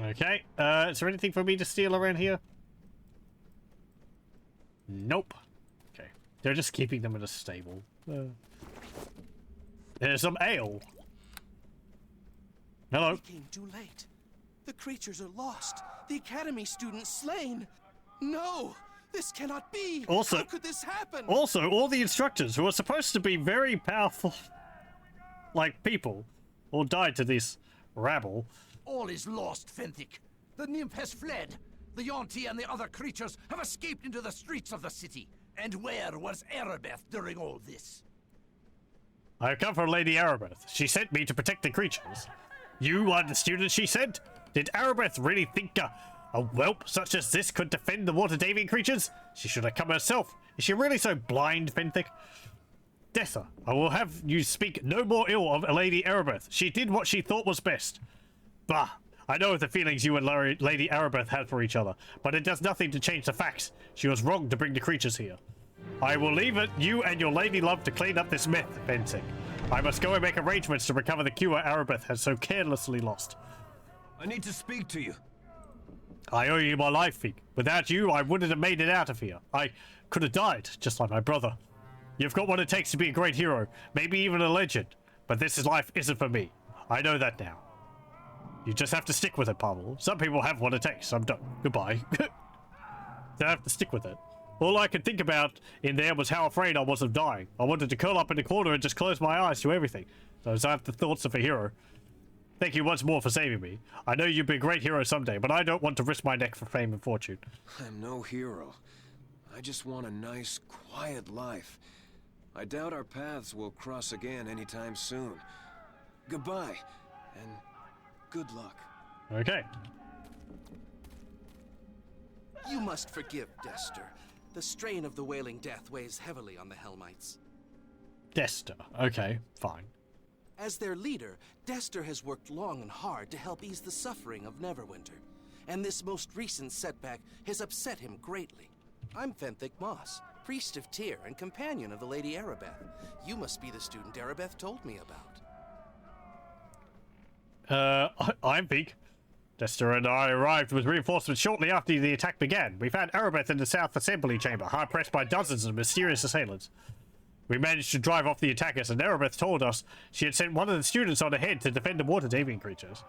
Okay, is there anything for me to steal around here? Nope. Okay, they're just keeping them in a stable. There's some ale. Hello. We came too late. The creatures are lost. The academy students slain. No, this cannot be. Also, how could this happen? Also, all the instructors who are supposed to be very powerful, like people, all died to this rabble. All is lost, Fenthic. The nymph has fled. The Yonti and the other creatures have escaped into the streets of the city. And where was Erebeth during all this? I come from Lady Erebeth. She sent me to protect the creatures. You are the student she sent? Did Erebeth really think a whelp such as this could defend the water-daving creatures? She should have come herself. Is she really so blind, Fenthic? Dessa, I will have you speak no more ill of Lady Erebeth. She did what she thought was best. Bah, I know the feelings you and Lady Erebeth had for each other, but it does nothing to change the facts. She was wrong to bring the creatures here. I will leave it you and your lady love to clean up this myth, Fenthic. I must go and make arrangements to recover the cure Erebeth has so carelessly lost. I need to speak to you. I owe you my life, Feek. Without you, I wouldn't have made it out of here. I could have died, just like my brother. You've got what it takes to be a great hero, maybe even a legend. But this life isn't for me. I know that now. You just have to stick with it, Pavel. Some people have what it takes. I'm done. Goodbye. They have to stick with it. All I could think about in there was how afraid I was of dying. I wanted to curl up in the corner and just close my eyes to everything. Those aren't the thoughts of a hero. Thank you once more for saving me. I know you'll be a great hero someday, but I don't want to risk my neck for fame and fortune. I'm no hero. I just want a nice, quiet life. I doubt our paths will cross again anytime soon. Goodbye, and good luck. Okay. You must forgive Dester. The strain of the Wailing Death weighs heavily on the Helmites. Dester. Okay, fine. As their leader, Dester has worked long and hard to help ease the suffering of Neverwinter, and this most recent setback has upset him greatly. I'm Fenthic Moss, priest of Tyr and companion of the Lady Erebeth. You must be the student Erebeth told me about. I'm Feek. Dester and I arrived with reinforcements shortly after the attack began. We found Erebeth in the South Assembly Chamber, hard-pressed by dozens of mysterious assailants. We managed to drive off the attackers, and Erebeth told us she had sent one of the students on ahead to defend the water-daving creatures.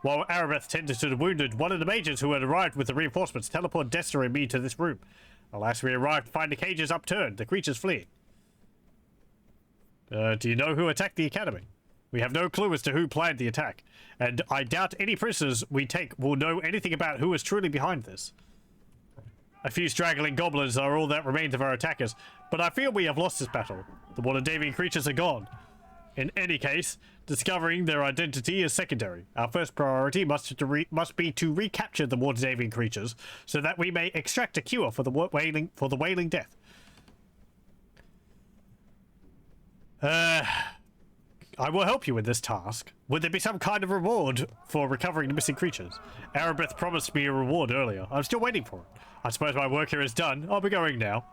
While Erebeth tended to the wounded, one of the mages who had arrived with the reinforcements teleported Dester and me to this room. Alas, we arrived to find the cages upturned, the creatures fleeing. Do you know who attacked the academy? We have no clue as to who planned the attack, and I doubt any prisoners we take will know anything about who is truly behind this. A few straggling goblins are all that remains of our attackers, but I feel we have lost this battle. The water-daving creatures are gone. In any case, discovering their identity is secondary. Our first priority must be to recapture the water-daving creatures, so that we may extract a cure for the wailing death. I will help you in this task. Would there be some kind of reward for recovering the missing creatures? Erebeth promised me a reward earlier. I'm still waiting for it. I suppose my work here is done. I'll be going now.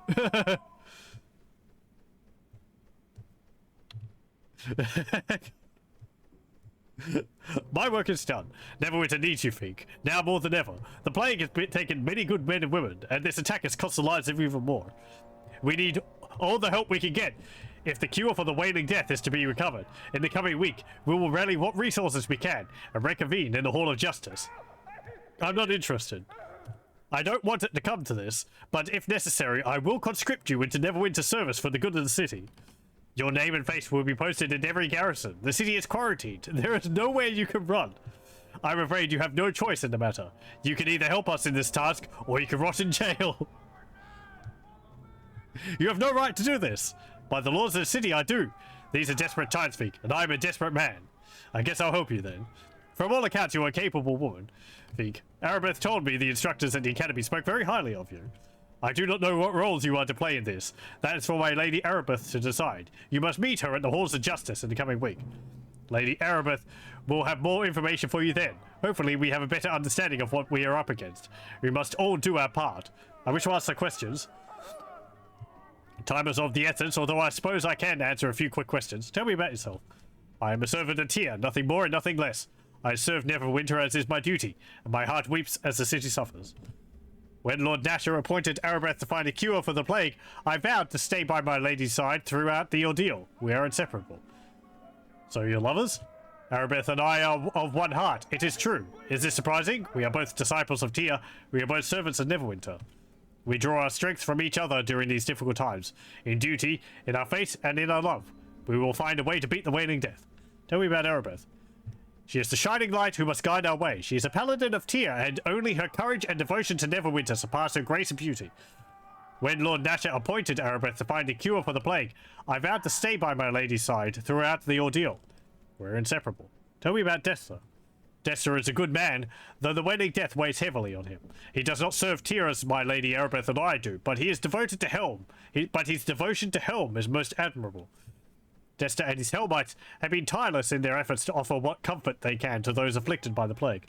My work is done. Neverwinter needs you, Feek. Now more than ever. The plague has taken many good men and women, and this attack has cost the lives of even more. We need all the help we can get. If the cure for the wailing death is to be recovered, in the coming week, we will rally what resources we can and reconvene in the Hall of Justice. I'm not interested. I don't want it to come to this, but if necessary, I will conscript you into Neverwinter service for the good of the city. Your name and face will be posted in every garrison. The city is quarantined. There is nowhere you can run. I'm afraid you have no choice in the matter. You can either help us in this task, or you can rot in jail. You have no right to do this. By the laws of the city, I do. These are desperate times, Feek, and I am a desperate man. I guess I'll help you then. From all accounts, you are a capable woman, Feek. Erebeth told me the instructors at the academy spoke very highly of you. I do not know what roles you are to play in this. That is for my Lady Erebeth to decide. You must meet her at the Halls of Justice in the coming week. Lady Erebeth will have more information for you then. Hopefully we have a better understanding of what we are up against. We must all do our part. I wish to ask the questions. Time is of the essence, although I suppose I can answer a few quick questions. Tell me about yourself. I am a servant of Tyr, nothing more and nothing less. I serve Neverwinter as is my duty, and my heart weeps as the city suffers. When Lord Nasher appointed Arabeth to find a cure for the plague, I vowed to stay by my lady's side throughout the ordeal. We are inseparable. So you're lovers? Arabeth and I are of one heart. It is true. Is this surprising? We are both disciples of Tyr. We are both servants of Neverwinter. We draw our strength from each other during these difficult times. In duty, in our faith, and in our love. We will find a way to beat the waning death. Tell me about Arabeth. She is the shining light who must guide our way. She is a paladin of Tyr, and only her courage and devotion to Neverwinter surpass her grace and beauty. When Lord Nasher appointed Arabeth to find a cure for the plague, I vowed to stay by my lady's side throughout the ordeal. We're inseparable. Tell me about Dester. Dester is a good man, though the waning death weighs heavily on him. He does not serve Tyr as my lady Arabeth and I do, but he is devoted to Helm. But his devotion to Helm is most admirable. Dester and his Helmites have been tireless in their efforts to offer what comfort they can to those afflicted by the plague.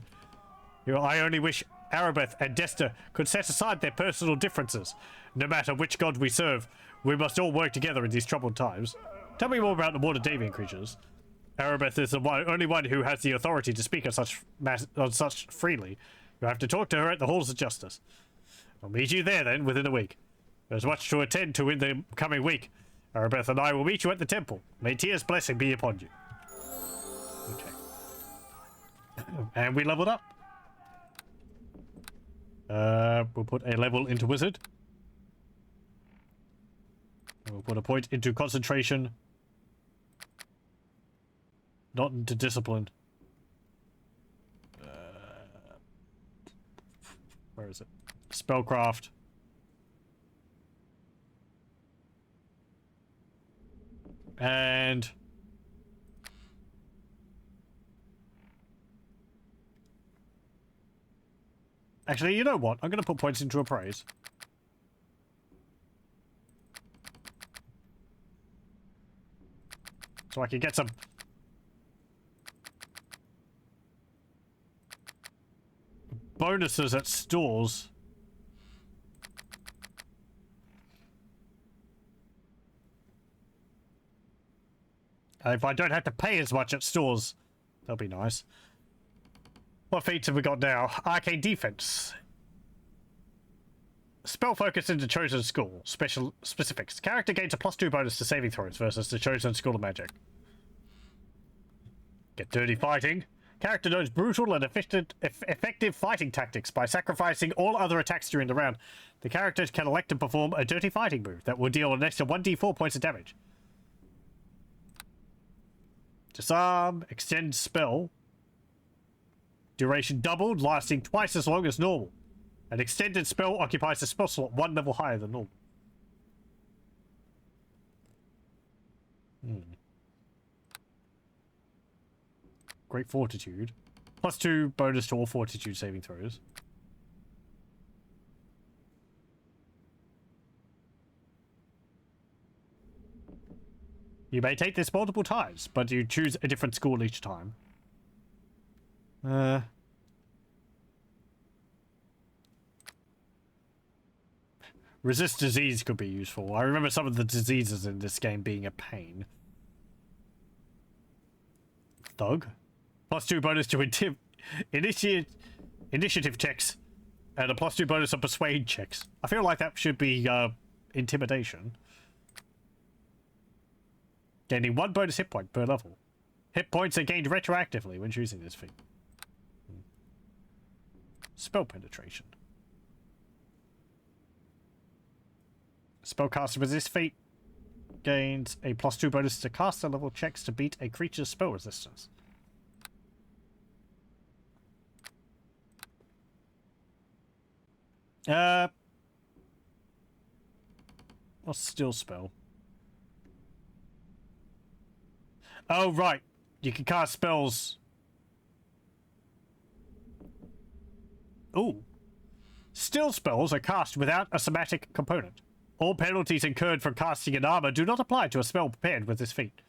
I only wish Arabeth and Dester could set aside their personal differences. No matter which god we serve, we must all work together in these troubled times. Tell me more about the water deviant creatures. Arabeth is the only one who has the authority to speak on such freely. You have to talk to her at the Halls of Justice. I'll meet you there then within a week. There's much to attend to in the coming week. Arabeth and I will meet you at the temple. May Tyr's blessing be upon you. Okay. And we leveled up. We'll put a level into wizard. And we'll put a point into concentration. Not into discipline. Where is it? Spellcraft. And actually, you know what? I'm going to put points into appraise. So I can get some bonuses at stores. If I don't have to pay as much at stores, that'll be nice. What feats have we got now? Arcane Defense. Spell focus into Chosen School. Special specifics. Character gains a +2 bonus to saving throws versus the Chosen School of Magic. Get Dirty Fighting. Character knows brutal and effective fighting tactics. By sacrificing all other attacks during the round, the character can elect to perform a Dirty Fighting move that will deal an extra 1d4 points of damage. Disarm, extend spell. Duration doubled, lasting twice as long as normal. An extended spell occupies a spell slot 1 level higher than normal. Great Fortitude. +2 bonus to all Fortitude saving throws. You may take this multiple times, but you choose a different school each time. Resist disease could be useful. I remember some of the diseases in this game being a pain. Thug. +2 bonus to initiative checks. And a +2 bonus on persuade checks. I feel like that should be intimidation. Gaining 1 bonus hit point per level. Hit points are gained retroactively when choosing this feat. Spell penetration. Spellcaster with this feat gains a +2 bonus to caster level checks to beat a creature's spell resistance. What's still spell? Oh, right. You can cast spells. Ooh. Still spells are cast without a somatic component. All penalties incurred from casting an armor do not apply to a spell prepared with this feat.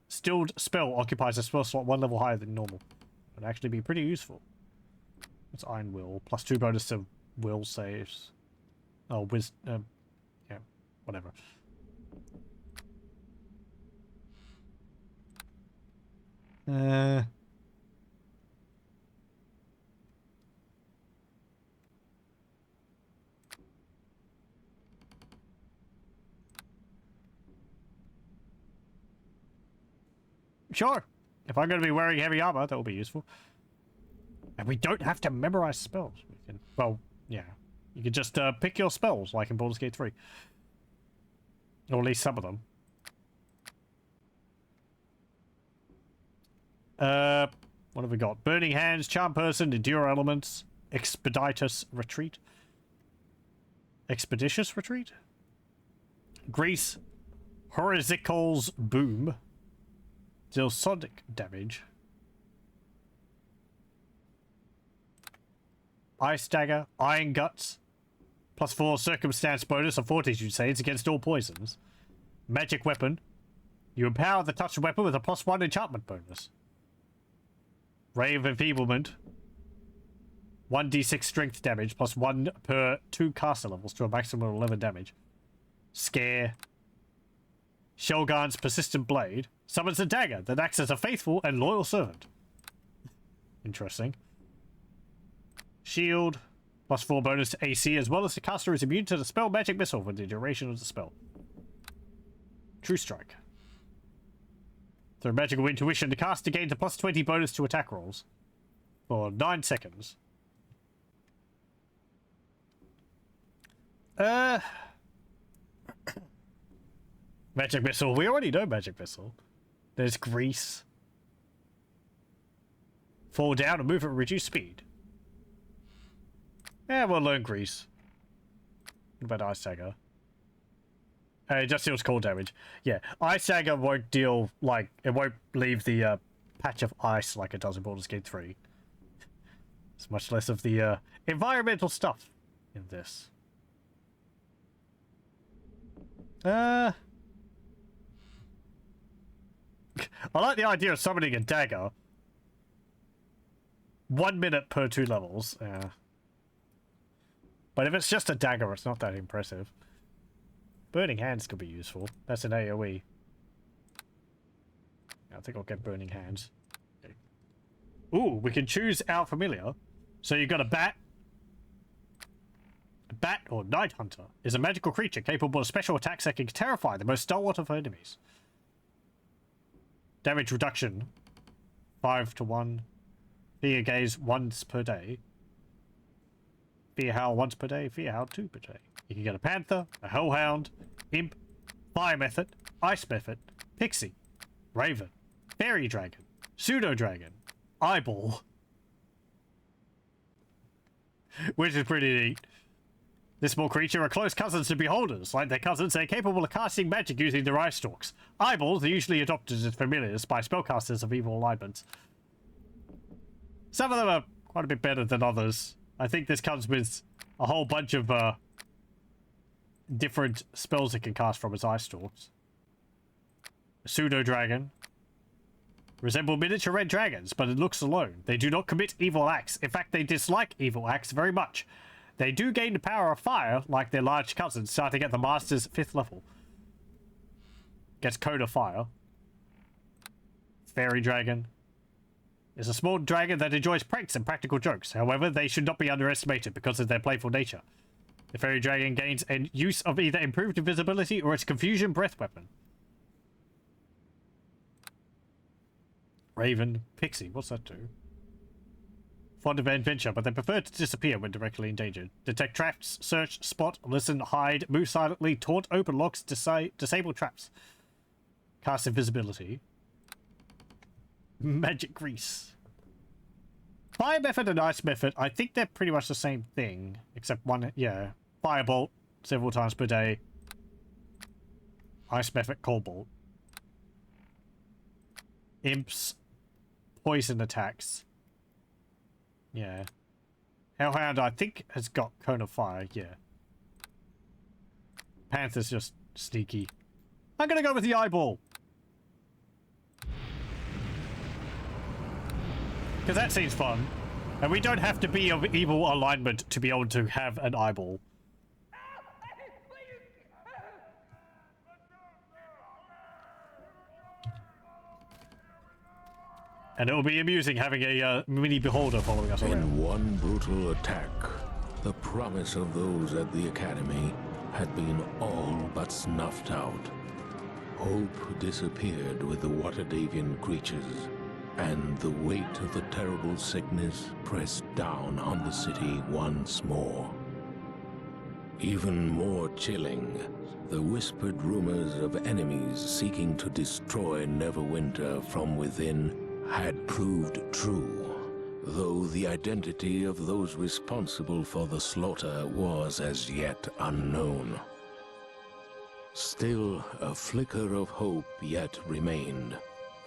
Stilled spell occupies a spell slot 1 level higher than normal. Would actually be pretty useful. It's Iron Will. +2 bonus to will saves. Oh, yeah, whatever. Sure. If I'm going to be wearing heavy armor, that will be useful. And we don't have to memorize spells. We can, well, yeah. You can just pick your spells, like in Baldur's Gate 3. Or at least some of them. What have we got? Burning Hands, Charm Person, Endure Elements, Expeditious Retreat. Expeditious Retreat? Grease, Horizical's Boom, deals sonic damage. Ice Dagger, Iron Guts, +4 circumstance bonus of fortitude saves against all poisons. Magic Weapon, you empower the touched weapon with a +1 enchantment bonus. Ray of Enfeeblement, 1d6 strength damage +1 per 2 caster levels to a maximum of 11 damage. Scare. Shelgarn's Persistent Blade summons a dagger that acts as a faithful and loyal servant. Interesting. Shield, +4 bonus to AC, as well as the caster is immune to the spell Magic Missile for the duration of the spell. True Strike. Through Magical Intuition, the caster gains a +20 bonus to attack rolls for 9 seconds. Magic Missile. We already know Magic Missile. There's Grease. Fall down and move at reduced speed. Yeah, we'll learn Grease. What about Ice Dagger? It just deals cold damage. Yeah, Ice Dagger won't deal, like, it won't leave the patch of ice like it does in Baldur's Gate 3. It's much less of the environmental stuff in this. I like the idea of summoning a dagger. 1 minute per 2 levels. Yeah. But if it's just a dagger, it's not that impressive. Burning Hands could be useful. That's an AoE. I think I'll get Burning Hands. Okay. Ooh, we can choose our familiar. So you've got a bat. A bat, or Night Hunter, is a magical creature capable of special attacks that can terrify the most stalwart of enemies. Damage reduction 5 to 1. Fear Gaze once per day. Fear Howl once per day. Fear Howl 2 per day. You can get a Panther, a Hellhound, Imp, Fire Method, Ice Method, Pixie, Raven, Fairy Dragon, Pseudo Dragon, Eyeball. Which is pretty neat. This small creature are close cousins to beholders. Like their cousins, they're capable of casting magic using their eye stalks. Eyeballs are usually adopted as familiars by spellcasters of evil alignments. Some of them are quite a bit better than others. I think this comes with a whole bunch of different spells it can cast from its eye stalks. Pseudo Dragon. Resemble miniature red dragons, but it looks alone. They do not commit evil acts. In fact, they dislike evil acts very much. They do gain the power of fire, like their large cousins, starting at the Master's 5th level. Gets Code of Fire. Fairy Dragon is a small dragon that enjoys pranks and practical jokes. However, they should not be underestimated because of their playful nature. The Fairy Dragon gains a use of either improved invisibility or its Confusion Breath weapon. Raven. Pixie. What's that do? Fond of adventure, but they prefer to disappear when directly endangered. Detect traps, search, spot, listen, hide, move silently, taunt, open locks, disable traps. Cast invisibility. Magic Grease. Fire Method and Ice Method, I think they're pretty much the same thing. Except one, yeah. Firebolt, several times per day. Ice Method, Cold Imps, poison attacks. Yeah. Hellhound, I think, has got Cone of Fire, yeah. Panther's just sneaky. I'm gonna go with the Eyeball. Because that seems fun. And we don't have to be of evil alignment to be able to have an Eyeball. And it'll be amusing having a mini beholder following us around. In one brutal attack, the promise of those at the academy had been all but snuffed out. Hope disappeared with the Waterdavian creatures, and the weight of the terrible sickness pressed down on the city once more. Even more chilling, the whispered rumors of enemies seeking to destroy Neverwinter from within had proved true, though the identity of those responsible for the slaughter was as yet unknown. Still, a flicker of hope yet remained,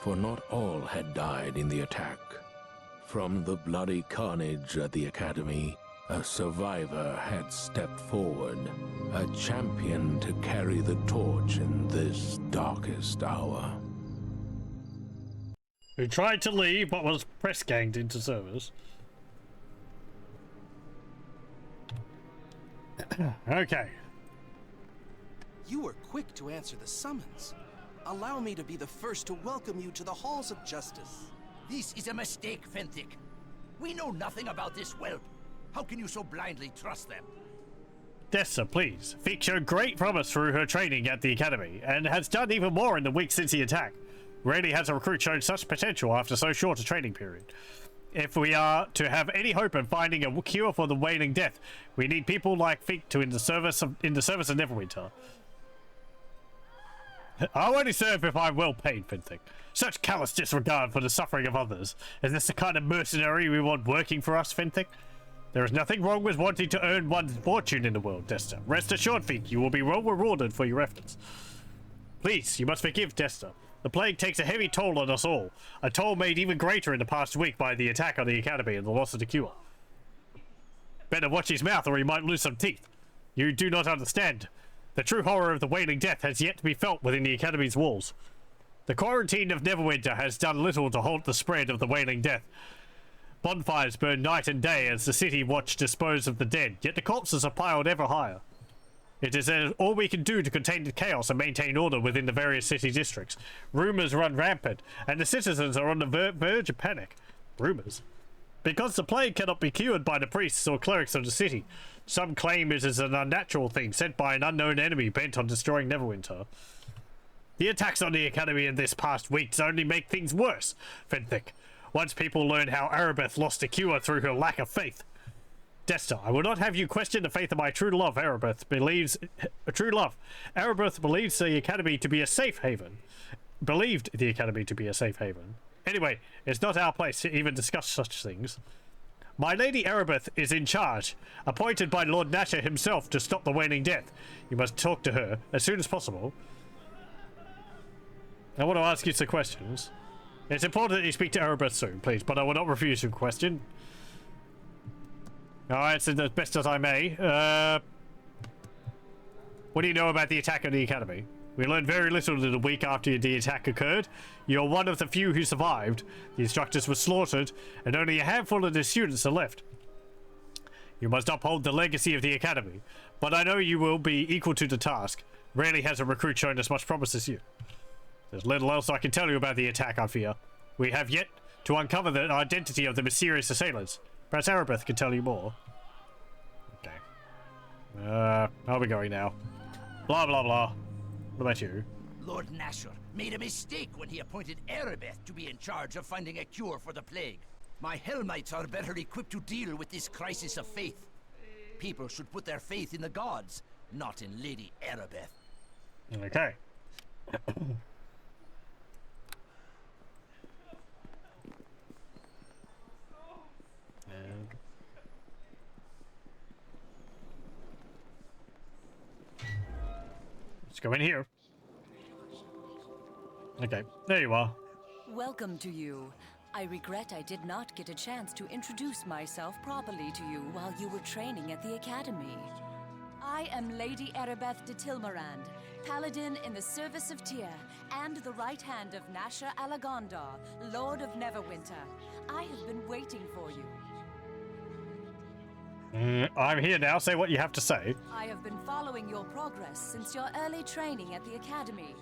for not all had died in the attack. From the bloody carnage at the Academy, a survivor had stepped forward, a champion to carry the torch in this darkest hour. Who tried to leave but was press ganged into service. Okay. You were quick to answer the summons. Allow me to be the first to welcome you to the halls of justice. This is a mistake, Fenthic. We know nothing about this whelp. How can you so blindly trust them? Dessa, please. Fik showed great promise through her training at the Academy, and has done even more in the weeks since the attack. Rarely has a recruit shown such potential after so short a training period. If we are to have any hope in finding a cure for the waning death, we need people like Fik in the service of Neverwinter. I'll only serve if I'm well paid, Fenthic. Such callous disregard for the suffering of others. Is this the kind of mercenary we want working for us, Fenthic? There is nothing wrong with wanting to earn one's fortune in the world, Desta. Rest assured, Fik, you will be well rewarded for your efforts. Please, you must forgive Desta. The plague takes a heavy toll on us all. A toll made even greater in the past week by the attack on the Academy and the loss of the cure. Better watch his mouth or he might lose some teeth. You do not understand. The true horror of the waning death has yet to be felt within the Academy's walls. The quarantine of Neverwinter has done little to halt the spread of the waning death. Bonfires burn night and day as the city watch dispose of the dead, yet the corpses are piled ever higher. It is all we can do to contain the chaos and maintain order within the various city districts. Rumors run rampant, and the citizens are on the verge of panic. Rumors? Because the plague cannot be cured by the priests or clerics of the city. Some claim it is an unnatural thing sent by an unknown enemy bent on destroying Neverwinter. The attacks on the Academy in this past weeks only make things worse, Fenthic. Once people learn how Arabeth lost the cure through her lack of faith. Desta, I will not have you question the faith of my true love. Arabeth believes the Academy to be a safe haven. Believed the Academy to be a safe haven. Anyway, it's not our place to even discuss such things. My Lady Arabeth is in charge, appointed by Lord Nasher himself to stop the waning death. You must talk to her as soon as possible. I want to ask you some questions. It's important that you speak to Arabeth soon, please, but I will not refuse your question. Alright, so as best as I may. What do you know about the attack on the Academy? We learned very little in the week after the attack occurred. You're one of the few who survived. The instructors were slaughtered, and only a handful of the students are left. You must uphold the legacy of the Academy, but I know you will be equal to the task. Rarely has a recruit shown as much promise as you. There's little else I can tell you about the attack, I fear. We have yet to uncover the identity of the mysterious assailants. Perhaps Arabeth can tell you more. Okay. How are we going now? Blah, blah, blah. What about you? Lord Nasher made a mistake when he appointed Arabeth to be in charge of finding a cure for the plague. My Hellmites are better equipped to deal with this crisis of faith. People should put their faith in the gods, not in Lady Arabeth. Okay. Let's go in here. Okay, there you are. Welcome to you. I regret I did not get a chance to introduce myself properly to you while you were training at the Academy. I am Lady Arabeth de Tilmarand, Paladin in the service of Tyr, and the right hand of Nasher Alagondar, Lord of Neverwinter. I have been waiting for you. I'm here now. Say what you have to say. I have been following your progress since your early training at the Academy.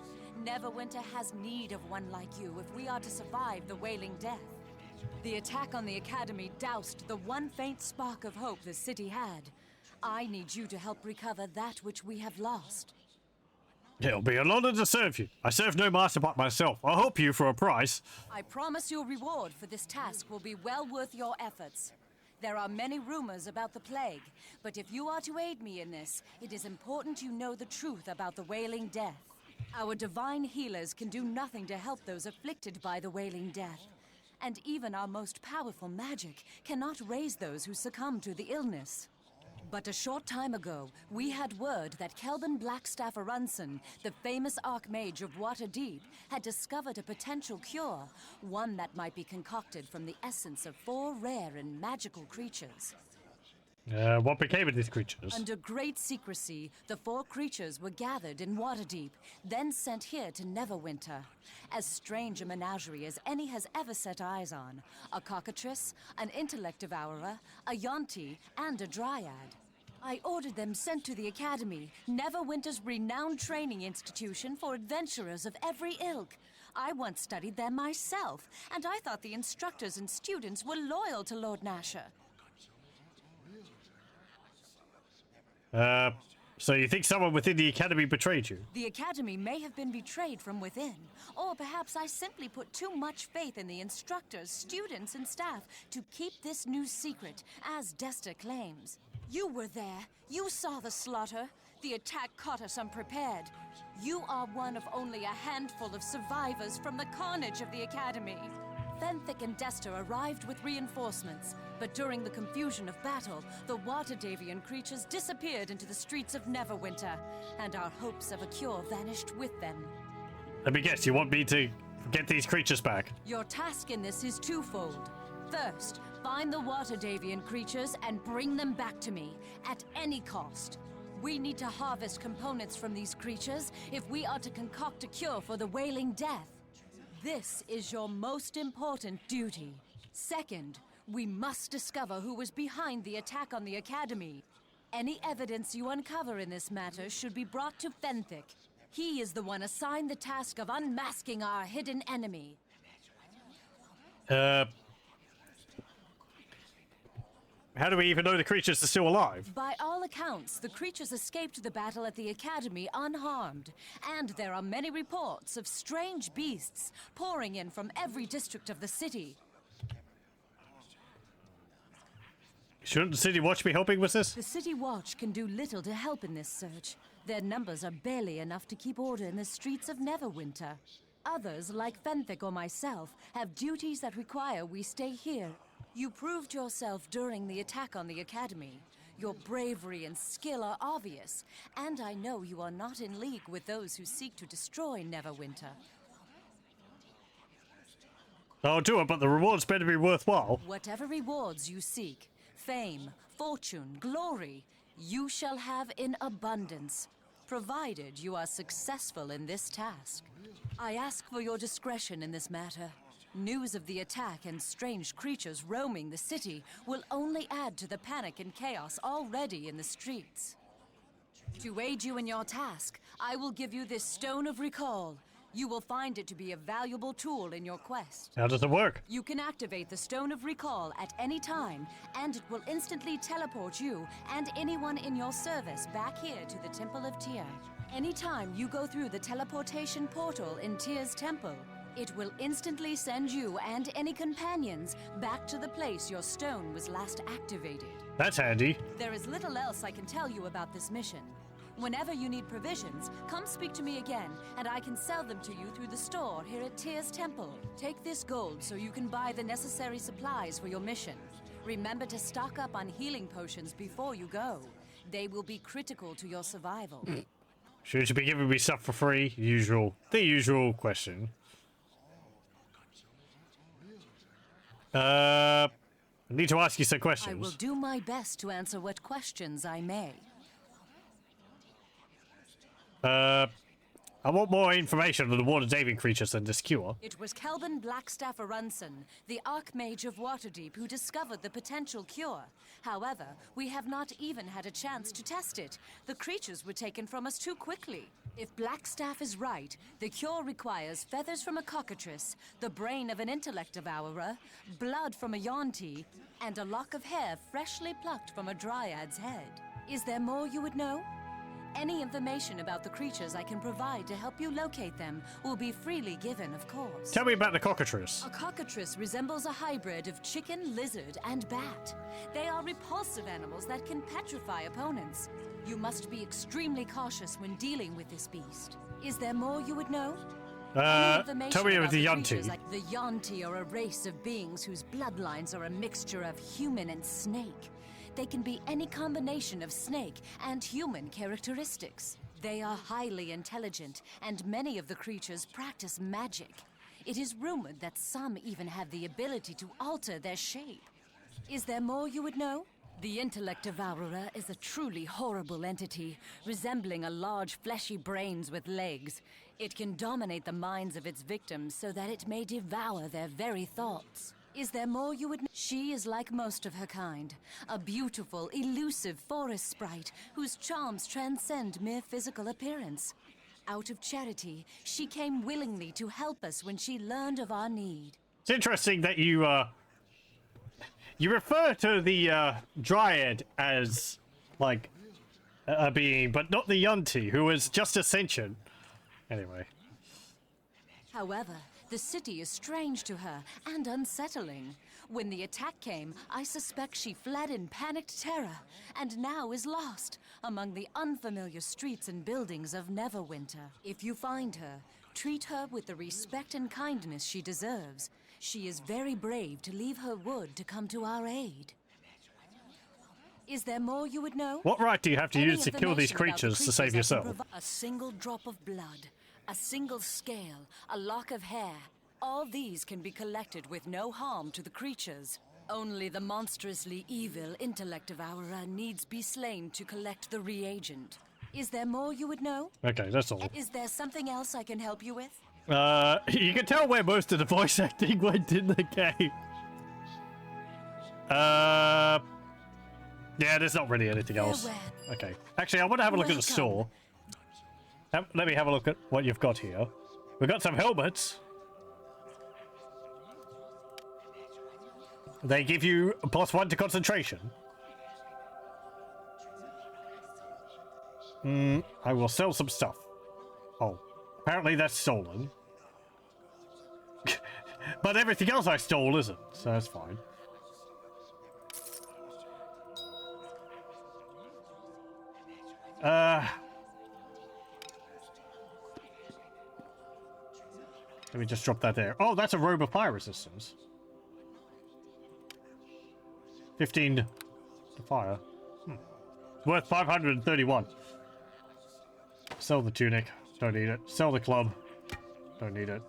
Neverwinter has need of one like you if we are to survive the wailing death. The attack on the Academy doused the one faint spark of hope the city had. I need you to help recover that which we have lost. It'll be an honor to serve you. I serve no master but myself. I'll help you for a price. I promise your reward for this task will be well worth your efforts. There are many rumors about the plague, but if you are to aid me in this, it is important you know the truth about the Wailing Death. Our divine healers can do nothing to help those afflicted by the Wailing Death, and even our most powerful magic cannot raise those who succumb to the illness. But a short time ago, we had word that Kelvin Blackstaff Arunson, the famous Archmage of Waterdeep, had discovered a potential cure, one that might be concocted from the essence of 4 rare and magical creatures. What became of these creatures? Under great secrecy, the 4 creatures were gathered in Waterdeep, then sent here to Neverwinter. As strange a menagerie as any has ever set eyes on. A cockatrice, an intellect devourer, a yonti, and a dryad. I ordered them sent to the Academy, Neverwinter's renowned training institution for adventurers of every ilk. I once studied there myself, and I thought the instructors and students were loyal to Lord Nasher. So you think someone within the Academy betrayed you? The Academy may have been betrayed from within, or perhaps I simply put too much faith in the instructors, students, and staff to keep this news secret, as Desta claims. You were there. You saw the slaughter. The attack caught us unprepared. You are one of only a handful of survivors from the carnage of the Academy. Fenthic and Desta arrived with reinforcements, but during the confusion of battle, the Waterdavian creatures disappeared into the streets of Neverwinter, and our hopes of a cure vanished with them. Let me guess, you want me to get these creatures back? Your task in this is twofold. First, find the Waterdavian creatures and bring them back to me, at any cost. We need to harvest components from these creatures if we are to concoct a cure for the Wailing Death. This is your most important duty. Second, we must discover who was behind the attack on the Academy. Any evidence you uncover in this matter should be brought to Fenthic. He is the one assigned the task of unmasking our hidden enemy. How do we even know the creatures are still alive? By all accounts, the creatures escaped the battle at the Academy unharmed, and there are many reports of strange beasts pouring in from every district of the city. Shouldn't the City Watch be helping with this? The City Watch can do little to help in this search. Their numbers are barely enough to keep order in the streets of Neverwinter. Others, like Fenthic or myself, have duties that require we stay here. You proved yourself during the attack on the Academy. Your bravery and skill are obvious, and I know you are not in league with those who seek to destroy Neverwinter. I'll do it, but the rewards better be worthwhile. Whatever rewards you seek, fame, fortune, glory, you shall have in abundance, provided you are successful in this task. I ask for your discretion in this matter. News of the attack and strange creatures roaming the city will only add to the panic and chaos already in the streets. To aid you in your task, I will give you this Stone of Recall. You will find it to be a valuable tool in your quest. How does it work? You can activate the Stone of Recall at any time, and it will instantly teleport you and anyone in your service back here to the Temple of Tyr. Anytime you go through the teleportation portal in Tyr's temple, it will instantly send you and any companions back to the place your stone was last activated. That's handy. There is little else I can tell you about this mission. Whenever you need provisions, come speak to me again, and I can sell them to you through the store here at Tyr's temple. Take this gold so you can buy the necessary supplies for your mission. Remember to stock up on healing potions before you go. They will be critical to your survival. Should you be giving me stuff for free? The usual question. I need to ask you some questions. I will do my best to answer what questions I may. I want more information on the Waterdavian creatures than this cure. It was Kelvin Blackstaff Arunson, the Archmage of Waterdeep, who discovered the potential cure. However, we have not even had a chance to test it. The creatures were taken from us too quickly. If Blackstaff is right, the cure requires feathers from a cockatrice, the brain of an intellect devourer, blood from a yonti, and a lock of hair freshly plucked from a dryad's head. Is there more you would know? Any information about the creatures I can provide to help you locate them will be freely given, of course. Tell me about the cockatrice. A cockatrice resembles a hybrid of chicken, lizard, and bat. They are repulsive animals that can petrify opponents. You must be extremely cautious when dealing with this beast. Is there more you would know? Tell me about the Yuan-ti. The Yuan-ti are a race of beings whose bloodlines are a mixture of human and snake. They can be any combination of snake and human characteristics. They are highly intelligent, and many of the creatures practice magic. It is rumored that some even have the ability to alter their shape. Is there more you would know? The intellect of Aurora is a truly horrible entity, resembling a large fleshy brains with legs. It can dominate the minds of its victims so that it may devour their very thoughts. Is there more you would know? She is like most of her kind, a beautiful, elusive forest sprite whose charms transcend mere physical appearance. Out of charity, she came willingly to help us when she learned of our need. It's interesting that you refer to the Dryad as, like, a being, but not the Yuan-ti, who is just a sentient. Anyway. However, the city is strange to her and unsettling. When the attack came, I suspect she fled in panicked terror, and now is lost among the unfamiliar streets and buildings of Neverwinter. If you find her, treat her with the respect and kindness she deserves. She is very brave to leave her wood to come to our aid. Is there more you would know? What right do you have to use to kill these creatures to save yourself? A single drop of blood, a single scale, a lock of hair. All these can be collected with no harm to the creatures. Only the monstrously evil intellect of Aurora needs be slain to collect the reagent. Is there more you would know? Okay, that's all. Is there something else I can help you with? You can tell where most of the voice acting went in the game. Yeah, there's not really anything else. Okay. Actually, I want to have a look at the store. Let me have a look at what you've got here. We've got some helmets. They give you +1 to concentration. I will sell some stuff. Oh, apparently that's stolen. But everything else I stole isn't, so that's fine. Let me just drop that there. Oh, that's a robe of fire resistance. 15 to fire. Worth 531. Sell the tunic. Don't need it. Sell the club. Don't need it.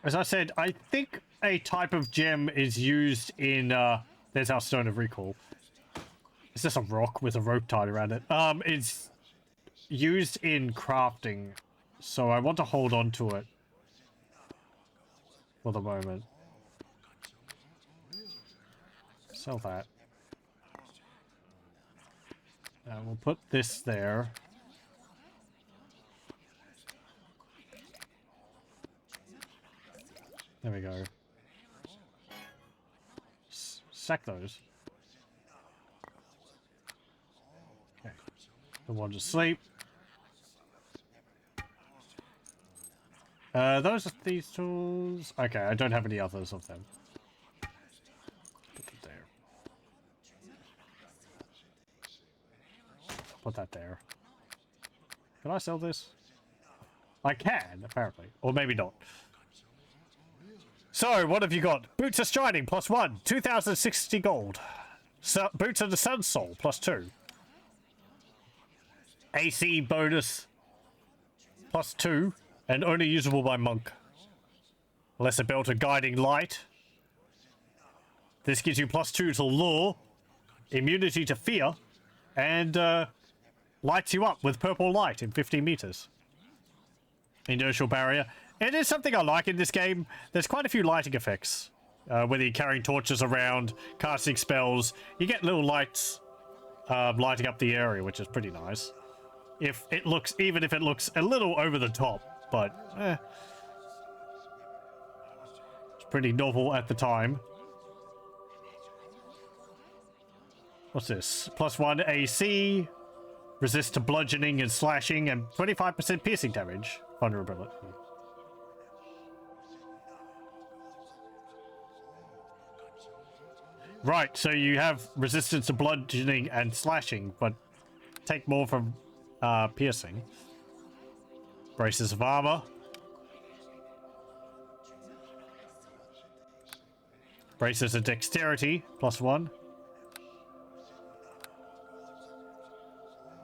As I said, I think a type of gem is used in, there's our Stone of Recall. It's just a rock with a rope tied around it. It's used in crafting, so I want to hold on to it for the moment. Sell that. We'll put this there. There we go. Sack those. Okay. The one's asleep. Those are these tools. Okay, I don't have any others of them. Put them there. Put that there. Can I sell this? I can, apparently. Or maybe not. So, what have you got? Boots of Striding, +1. 2,060 gold. Boots of the Sun Soul, +2. AC bonus, +2. And only usable by monk. Lesser Belt of Guiding Light. This gives you +2 to Lore. Immunity to Fear. And lights you up with purple light in 15 meters. Inertial Barrier. It is something I like in this game. There's quite a few lighting effects. Whether you're carrying torches around, casting spells, you get little lights lighting up the area, which is pretty nice. Even if it looks a little over the top, but it's pretty novel at the time. What's this? +1 AC, resist to bludgeoning and slashing, and 25% piercing damage. Vulnerability. Right, so you have resistance to bludgeoning and slashing, but take more from piercing. Braces of armor. Braces of dexterity, +1.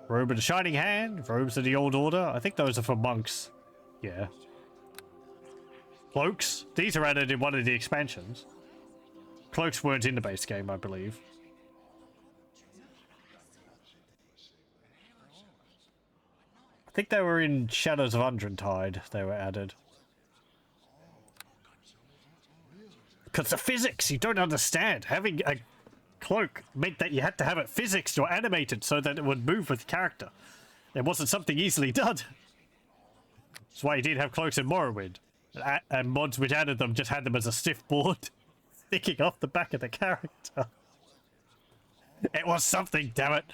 Robe of the Shining Hand, robes of the Old Order. I think those are for monks. Yeah. Cloaks. These are added in one of the expansions. Cloaks weren't in the base game, I believe. I think they were in Shadows of Undrentide, they were added. Because the physics, you don't understand. Having a cloak meant that you had to have it physicsed or animated so that it would move with the character. It wasn't something easily done. That's why you did have cloaks in Morrowind. And mods which added them just had them as a stiff board sticking off the back of the character. It was something, damn it.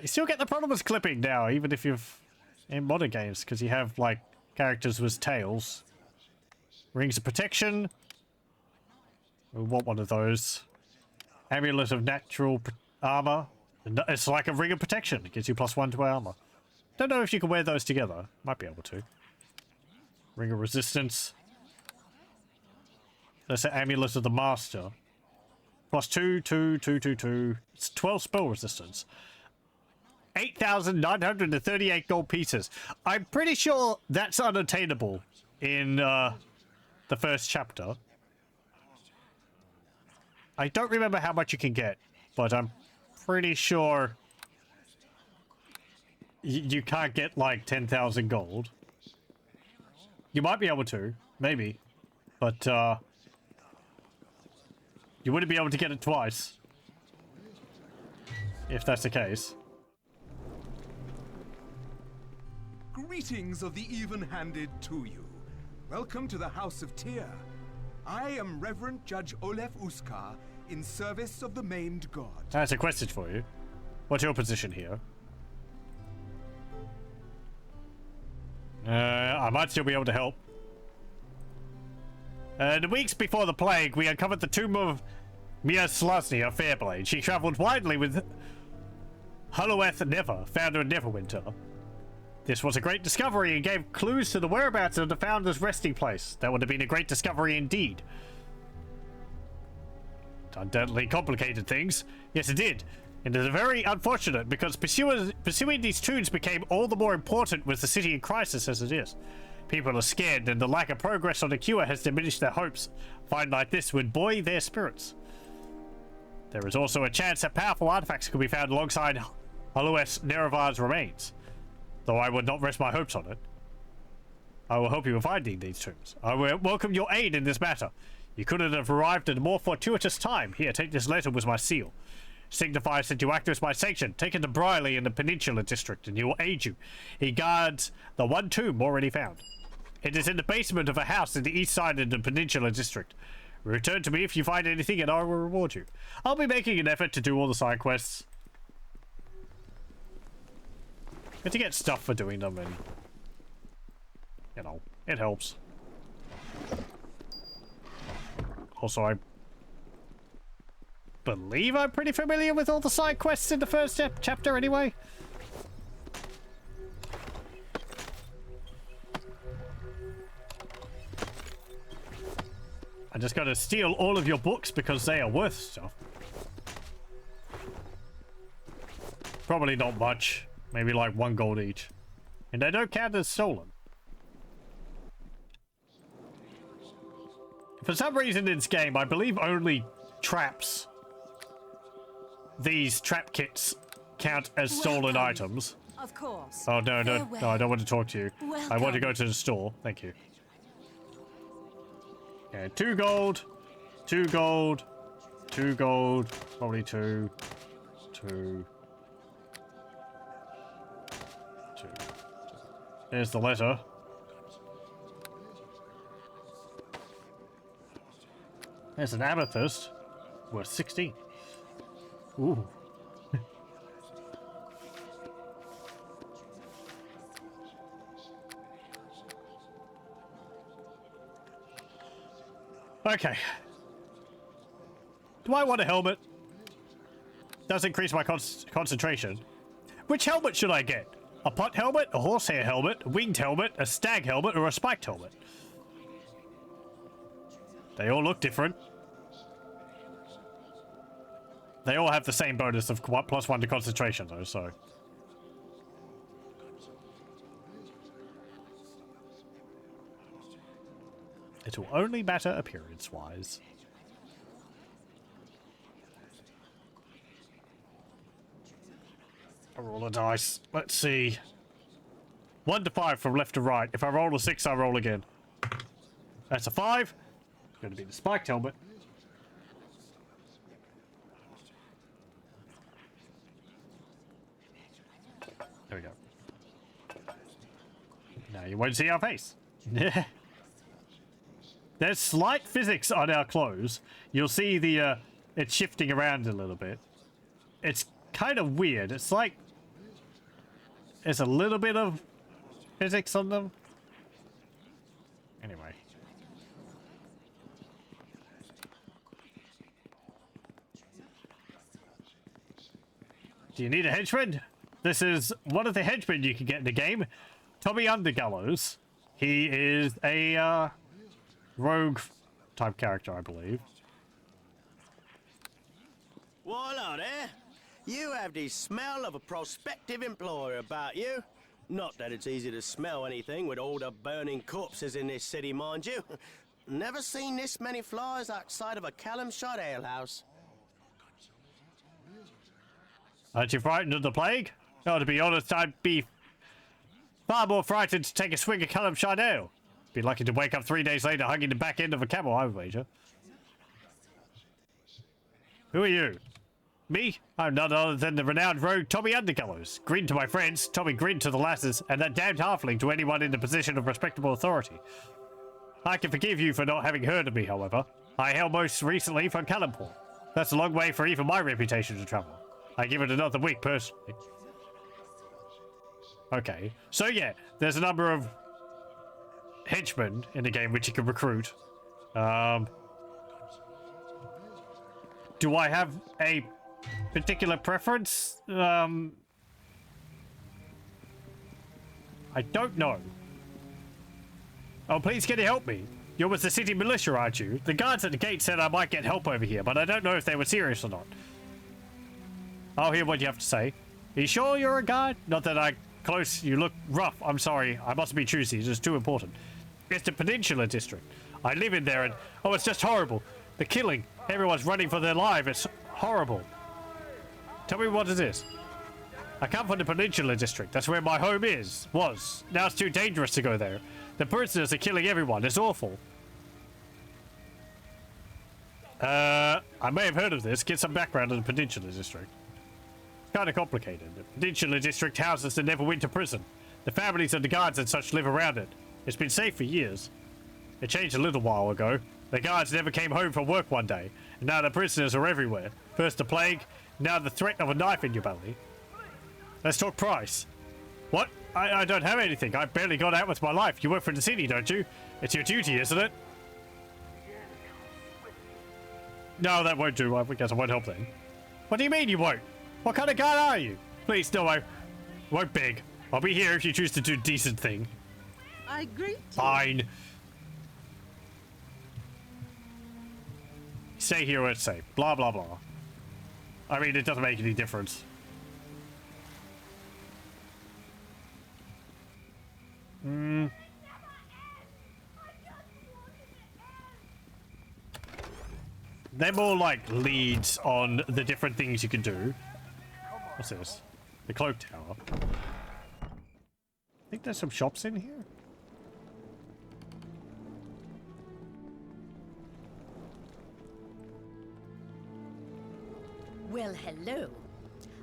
You still get the problems clipping now, even if you've in modern games, because you have like characters with tails. Rings of protection. We want one of those. Amulet of natural armor. It's like a ring of protection. It gives you +1 to armor. Don't know if you can wear those together. Might be able to. Ring of resistance. That's the amulet of the master. +2, 2, 2, 2, 2. It's 12 spell resistance. 8,938 gold pieces. I'm pretty sure that's unattainable in the first chapter. I don't remember how much you can get, but I'm pretty sure you can't get like 10,000 gold. You might be able to, maybe, but you wouldn't be able to get it twice if that's the case. Greetings of the even-handed to you. Welcome to the House of Tyr. I am Reverend Judge Olef Uskar, in service of the maimed god. That's a question for you. What's your position here? I might still be able to help. The weeks before the plague, we uncovered the tomb of Mia Slasny of Fairblade. She traveled widely with Holoeth Never, founder of Neverwinter. This was a great discovery and gave clues to the whereabouts of the founder's resting place. That would have been a great discovery indeed. It undoubtedly complicated things. Yes, it did. And it is very unfortunate because pursuing these tombs became all the more important with the city in crisis as it is. People are scared and the lack of progress on the cure has diminished their hopes. A find like this would buoy their spirits. There is also a chance that powerful artifacts could be found alongside Holoeth Nerevar's remains. Though I would not rest my hopes on it. I will help you in finding these tombs. I will welcome your aid in this matter. You couldn't have arrived at a more fortuitous time. Here, take this letter with my seal. Signifies that you act with my sanction. Take it to Briley in the Peninsula District, and he will aid you. He guards the one tomb already found. It is in the basement of a house in the east side of the Peninsula District. Return to me if you find anything, and I will reward you. I'll be making an effort to do all the side quests. Good to get stuff for doing them, and you know, it helps. Also, I believe I'm pretty familiar with all the side quests in the first chapter anyway. I just gotta steal all of your books because they are worth stuff. Probably not much. Maybe like 1 gold each. And they don't count as stolen. For some reason in this game, I believe only traps. These trap kits count as stolen items. Of course. Oh, no, no, no, I don't want to talk to you. I want to go to the store. Thank you. Yeah, 2 gold, 2 gold, 2 gold, probably 2, 2, 2. There's the letter. There's an amethyst worth 16. Ooh. Okay. Do I want a helmet? Does increase my concentration. Which helmet should I get? A pot helmet, a horsehair helmet, a winged helmet, a stag helmet, or a spiked helmet? They all look different. They all have the same bonus of +1 to concentration, though, so... It will only matter appearance-wise. I roll a dice. Let's see. 1 to 5 from left to right. If I roll a 6, I roll again. That's a 5. It's going to be the spiked helmet. There we go. Now you won't see our face. There's slight physics on our clothes. You'll see the it's shifting around a little bit. It's kind of weird. It's like there's a little bit of physics on them. Anyway. Do you need a henchman? This is one of the henchmen you can get in the game. Tommy Undergallows. He is a rogue type character, I believe. Voila there. You have the smell of a prospective employer about you. Not that it's easy to smell anything with all the burning corpses in this city, mind you. Never seen this many flies outside of a Callum shot alehouse. Aren't you frightened of the plague? Oh, to be honest, I'd be far more frightened to take a swig of Callum shot ale. Be lucky to wake up 3 days later hugging the back end of a camel, I wager. Who are you? Me? I'm none other than the renowned rogue Tommy Undergallows. Grin to my friends, Tommy grin to the lasses, and that damned halfling to anyone in a position of respectable authority. I can forgive you for not having heard of me, however. I hail most recently from Callamport. That's a long way for even my reputation to travel. I give it another week, personally. Okay, so yeah, there's a number of henchmen in the game which you can recruit. Do I have a particular preference? I don't know. Oh, please can you help me? You're with the city militia, aren't you? The guards at the gate said I might get help over here, but I don't know if they were serious or not. I'll hear what you have to say. Are you sure you're a guard? Not that I... Close, you look rough. I'm sorry. I mustn't be choosy. It's just too important. It's the Peninsula District. I live in there and... Oh, it's just horrible. The killing. Everyone's running for their life. It's horrible. Tell me what it is. I come from the Peninsula District. That's where my home is. Was. Now it's too dangerous to go there. The prisoners are killing everyone. It's awful. I may have heard of this. Get some background on the Peninsula District. Kind of complicated. The Peninsula District houses the Neverwinter prison. The families of the guards and such live around it. It's been safe for years. It changed a little while ago. The guards never came home from work one day, and now the prisoners are everywhere. First the plague, now the threat of a knife in your belly. Let's talk price. What? I don't have anything. I barely got out with my life. You work for the city, don't you? It's your duty, isn't it? No, that won't do. I guess I won't help then. What do you mean you won't? What kind of guy are you? Please, no, I won't beg. I'll be here if you choose to do a decent thing. I greet you. Fine. Stay here where it's safe. Blah, blah, blah. I mean, it doesn't make any difference. They're more like leads on the different things you can do. What's this? The cloak tower. I think there's some shops in here. Well, hello.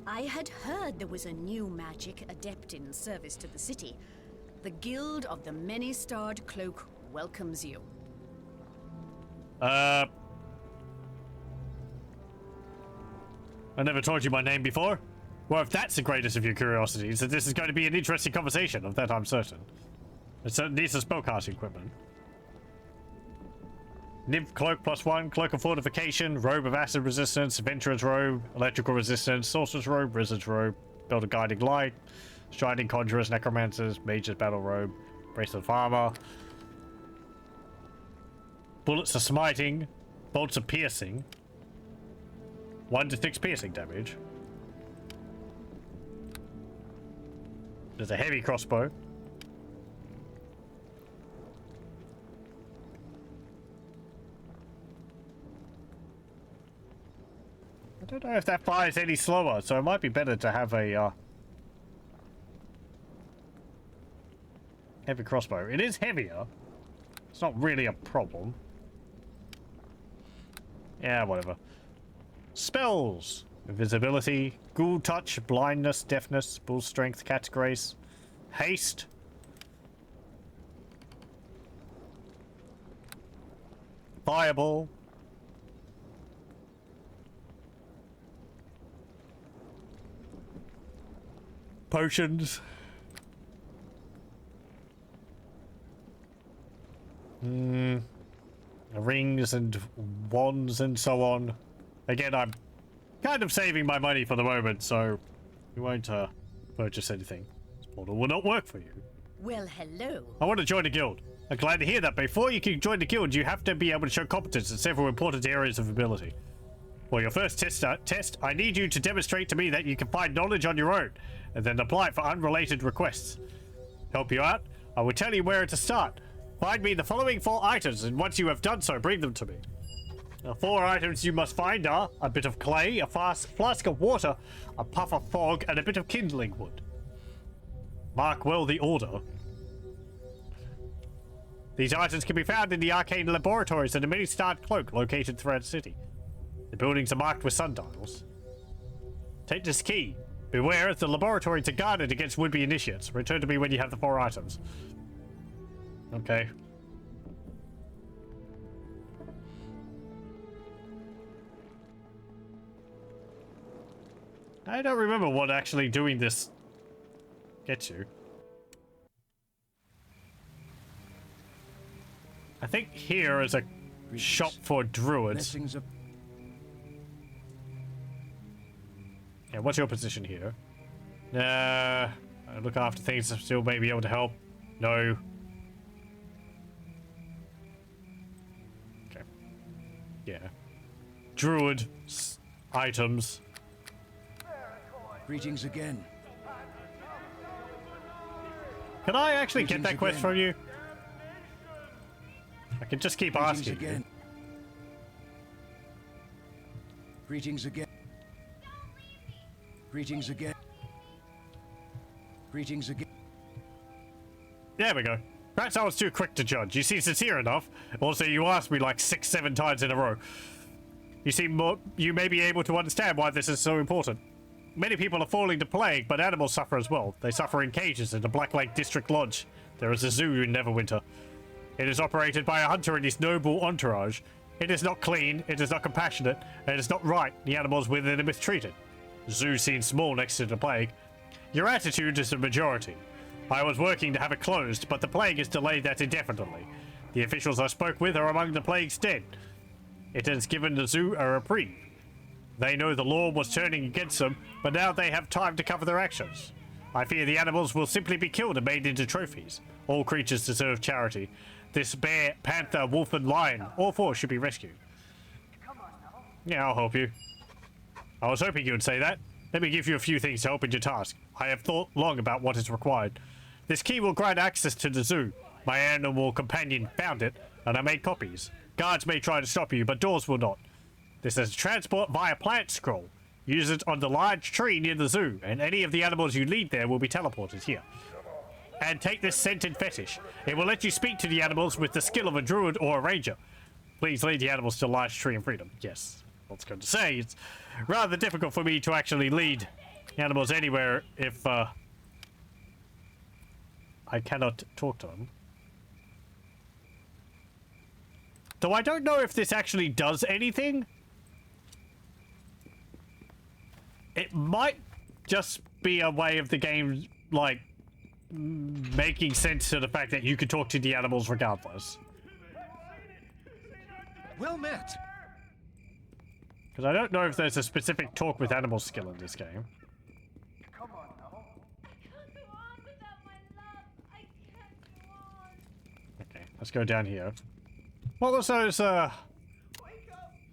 I had heard there was a new magic adept in service to the city. The Guild of the Many-Starred Cloak welcomes you. I never told you my name before. Well, if that's the greatest of your curiosities, then this is going to be an interesting conversation, of that I'm certain. It needs some spellcasting equipment. Nymph Cloak +1, Cloak of Fortification, Robe of Acid Resistance, Adventurer's Robe, Electrical Resistance, Sorcerer's Robe, Wizard's Robe, Belt of Guiding Light, Striding Conjurers, Necromancers, Mage's Battle Robe, Bracelet of Armor, Bullets of Smiting, Bolts of Piercing, 1 to 6 piercing damage. There's a heavy crossbow. I don't know if that fires any slower, so it might be better to have a heavy crossbow. It is heavier. It's not really a problem. Yeah, whatever. Spells. Invisibility, Ghoul Touch, Blindness, Deafness, Bull Strength, Cat's Grace, Haste. Fireball. Potions. Rings and wands and so on. Again, I'm kind of saving my money for the moment, so we won't purchase anything. This portal will not work for you. Well, hello. I want to join a guild. I'm glad to hear that. Before you can join the guild, you have to be able to show competence in several important areas of ability. For your first test, I need you to demonstrate to me that you can find knowledge on your own, and then apply for unrelated requests. Help you out? I will tell you where to start. Find me the following 4 items, and once you have done so, bring them to me. The 4 items you must find are a bit of clay, a flask of water, a puff of fog, and a bit of kindling wood. Mark well the order. These items can be found in the arcane laboratories and the many-starred cloak located throughout the city. The buildings are marked with sundials. Take this key. Beware, as the laboratories are guarded against would-be initiates. Return to me when you have the 4 items. Okay. I don't remember what actually doing this gets you. I think here is a shop for druids. Yeah, what's your position here? I look after things that still may be able to help. No. Okay. Yeah. Druid items. Greetings again. Can I actually get that quest from you? I can just keep asking again. Greetings again. Greetings again. Greetings again. There we go. Perhaps I was too quick to judge. You seem sincere enough. Also, you asked me like 6-7 times in a row. You may be able to understand why this is so important. Many people are falling to plague, but animals suffer as well. They suffer in cages in the Black Lake District Lodge. There is a zoo in Neverwinter. It is operated by a hunter and his noble entourage. It is not clean, it is not compassionate, and it is not right. The animals within are mistreated. The zoo seems small next to the plague. Your attitude is the majority. I was working to have it closed, but the plague has delayed that indefinitely. The officials I spoke with are among the plague's dead. It has given the zoo a reprieve. They know the law was turning against them, but now they have time to cover their actions. I fear the animals will simply be killed and made into trophies. All creatures deserve charity. This bear, panther, wolf, and lion, all 4 should be rescued. Yeah, I'll help you. I was hoping you would say that. Let me give you a few things to help in your task. I have thought long about what is required. This key will grant access to the zoo. My animal companion found it, and I made copies. Guards may try to stop you, but doors will not. This is transport via plant scroll. Use it on the large tree near the zoo, and any of the animals you lead there will be teleported here. And take this scented fetish. It will let you speak to the animals with the skill of a druid or a ranger. Please lead the animals to the large tree in freedom. Yes. was going to say. It's rather difficult for me to actually lead animals anywhere if I cannot talk to them. Though I don't know if this actually does anything. It might just be a way of the game, like, making sense to the fact that you could talk to the animals regardless. Well met. Because I don't know if there's a specific talk with animals skill in this game. Okay, let's go down here. What was those, Wake up!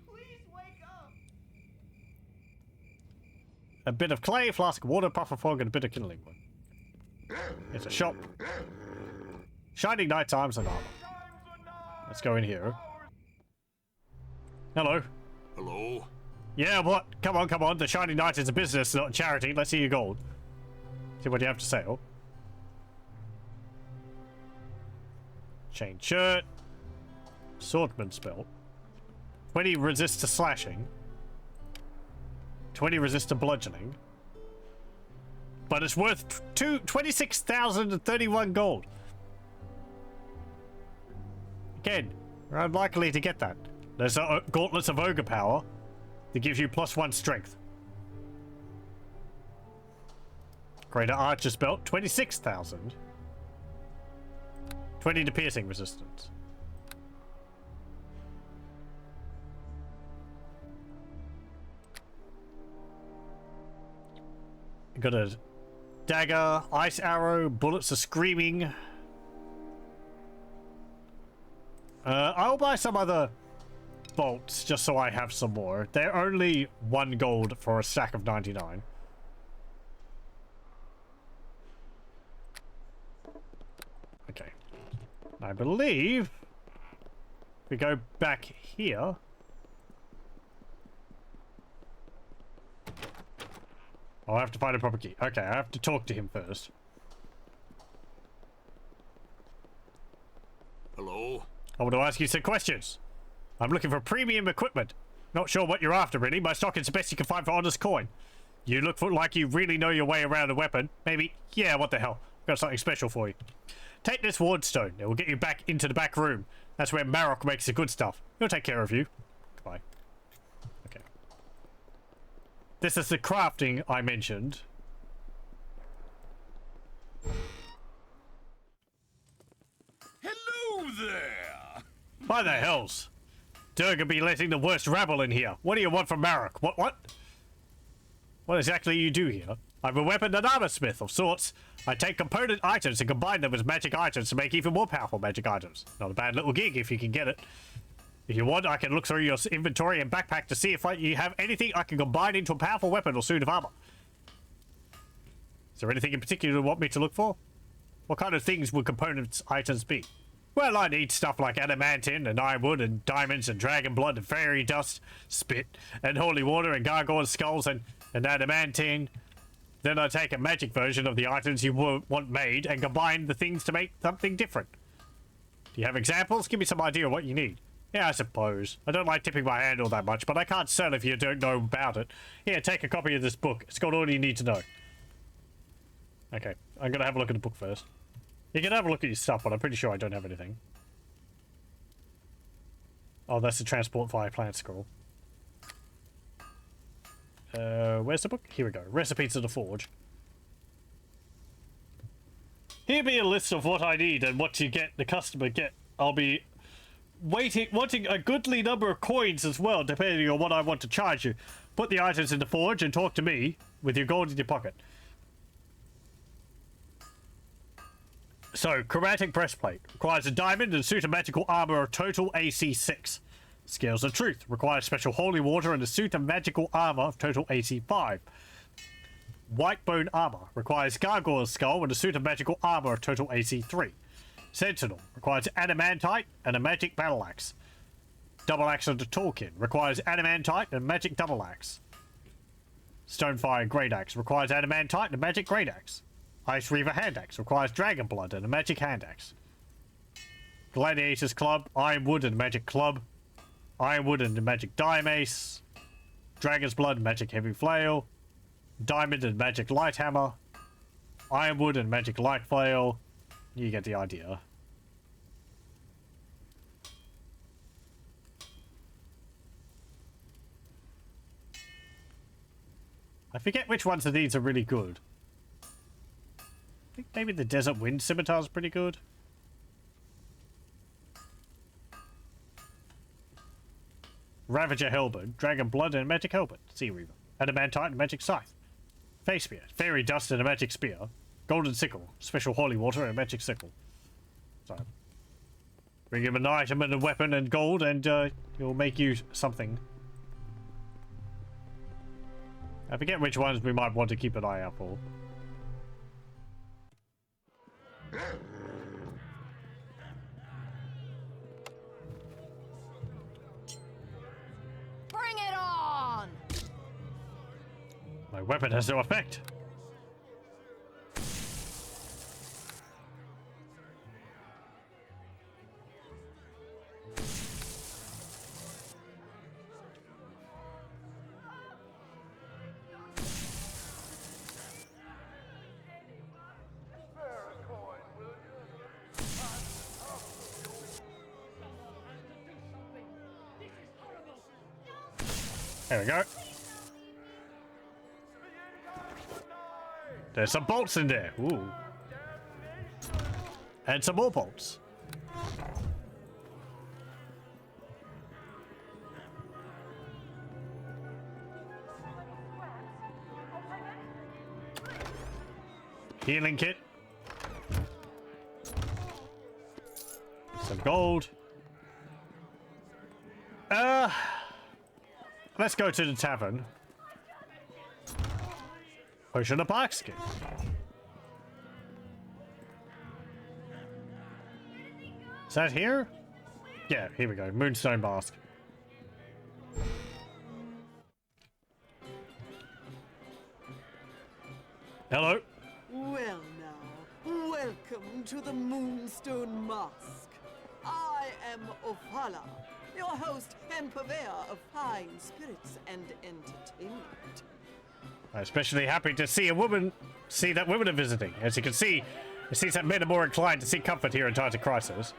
Please wake up! a bit of clay, flask of water, puff of fog, and a bit of kindling wood. It's a shop. Shining knights, arms, and armor. Let's go in here. Hello. Hello? Yeah, what? Come on, come on. The Shining Knight is a business, not a charity. Let's see your gold. See what you have to sell. Chain shirt. Swordman's belt. 20 resist to slashing. 20 resist to bludgeoning. But it's worth 26,031 gold. Again, you're unlikely to get that. There's gauntlets of ogre power that gives you +1 strength. Greater archer's belt, 26,000. 20 to piercing resistance. Got a dagger, ice arrow, bullets are screaming. I'll buy some other bolts just so I have some more. They're only 1 gold for a stack of 99. Okay. I believe if we go back here. I'll have to find a proper key. Okay, I have to talk to him first. Hello? I want to ask you some questions. I'm looking for premium equipment. Not sure what you're after, really. My stock is the best you can find for honest coin. You look like you really know your way around a weapon. Maybe, yeah, what the hell. I've got something special for you. Take this wardstone. It will get you back into the back room. That's where Marok makes the good stuff. He'll take care of you. Goodbye. Okay. This is the crafting I mentioned. Hello there! By the hells. Durga be letting the worst rabble in here. What do you want from Marok? What? What exactly you do here? I'm a weapon and armor smith of sorts. I take component items and combine them with magic items to make even more powerful magic items. Not a bad little gig if you can get it. If you want, I can look through your inventory and backpack to see if you have anything I can combine into a powerful weapon or suit of armor. Is there anything in particular you want me to look for? What kind of things would component items be? Well, I need stuff like adamantine and ironwood and diamonds and dragon blood and fairy dust, spit and holy water and gargoyle skulls and adamantine. Then I take a magic version of the items you want made and combine the things to make something different. Do you have examples? Give me some idea of what you need. Yeah, I suppose. I don't like tipping my hand all that much, but I can't sell if you don't know about it. Here, take a copy of this book. It's got all you need to know. Okay, I'm gonna have a look at the book first. You can have a look at your stuff, but I'm pretty sure I don't have anything. Oh, that's the transport via plant scroll. Where's the book? Here we go. Recipes to the Forge. Here be a list of what I need and what you get, the customer get. I'll be wanting a goodly number of coins as well, depending on what I want to charge you. Put the items in the forge and talk to me with your gold in your pocket. So, chromatic breastplate. Requires a diamond and a suit of magical armor of total AC 6. Scales of Truth. Requires special holy water and a suit of magical armor of total AC 5. White bone armor. Requires gargoyle skull and a suit of magical armor of total AC 3. Sentinel. Requires adamantite and a magic battle axe. Double axe of the Tolkien. Requires adamantite and magic double axe. Stonefire great axe. Requires adamantite and a magic great axe. Ice Reaver hand axe. Requires dragon blood and a magic hand axe. Gladiator's club. Ironwood and a magic club. Ironwood and a magic dime ace. Dragon's Blood, Magic Heavy Flail, Diamond and Magic Light Hammer, Ironwood and Magic Light Flail. You get the idea. I forget which ones of these are really good. I think maybe the Desert Wind Scimitar is pretty good. Ravager Helmet, Dragon Blood and Magic Helmet, Sea Reaver, Adamantite and Magic Scythe, Face Spear, Fairy Dust and a Magic Spear, Golden Sickle, Special Holy Water and Magic Sickle. So, bring him an item and a weapon and gold and he'll make you something. I forget which ones we might want to keep an eye out for. Bring it on! My weapon has no effect. There we go. There's some bolts in there. Ooh. And some more bolts. Healing kit. Some gold. Let's go to the tavern. Potion of bark skin. Is that here? Yeah, here we go. Moonstone mask. Hello. Well now, welcome to the Moonstone Mask. I am Ophala, your host and purveyor of fine spirits and entertainment. I'm especially happy to see that women are visiting. As you can see, it seems that men are more inclined to seek comfort here in times of crisis.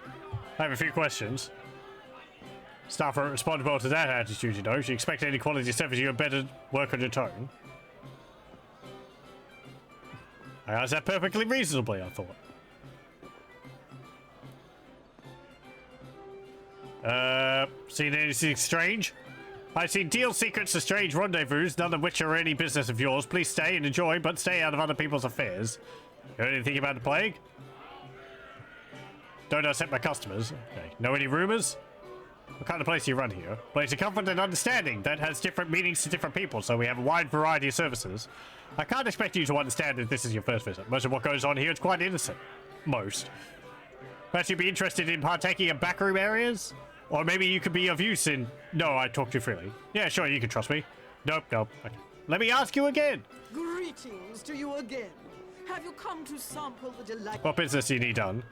I have a few questions. Staff won't respond well to that attitude, you know. She expected any quality service, you had better work on your tone. I asked that perfectly reasonably, I thought. Seen anything strange? I've seen deal secrets to strange rendezvous, none of which are any business of yours. Please stay and enjoy, but stay out of other people's affairs. You heard anything about the plague? Don't upset my customers. Okay. Know any rumors? What kind of place do you run here? Place of comfort and understanding that has different meanings to different people, so we have a wide variety of services. I can't expect you to understand if this is your first visit. Most of what goes on here is quite innocent. Most. Perhaps you'd be interested in partaking in backroom areas? Or maybe you could be of use in... No, I talk too freely. Yeah, sure, you can trust me. Nope. Okay. Let me ask you again. Greetings to you again. Have you come to sample the delight... What business do you need done?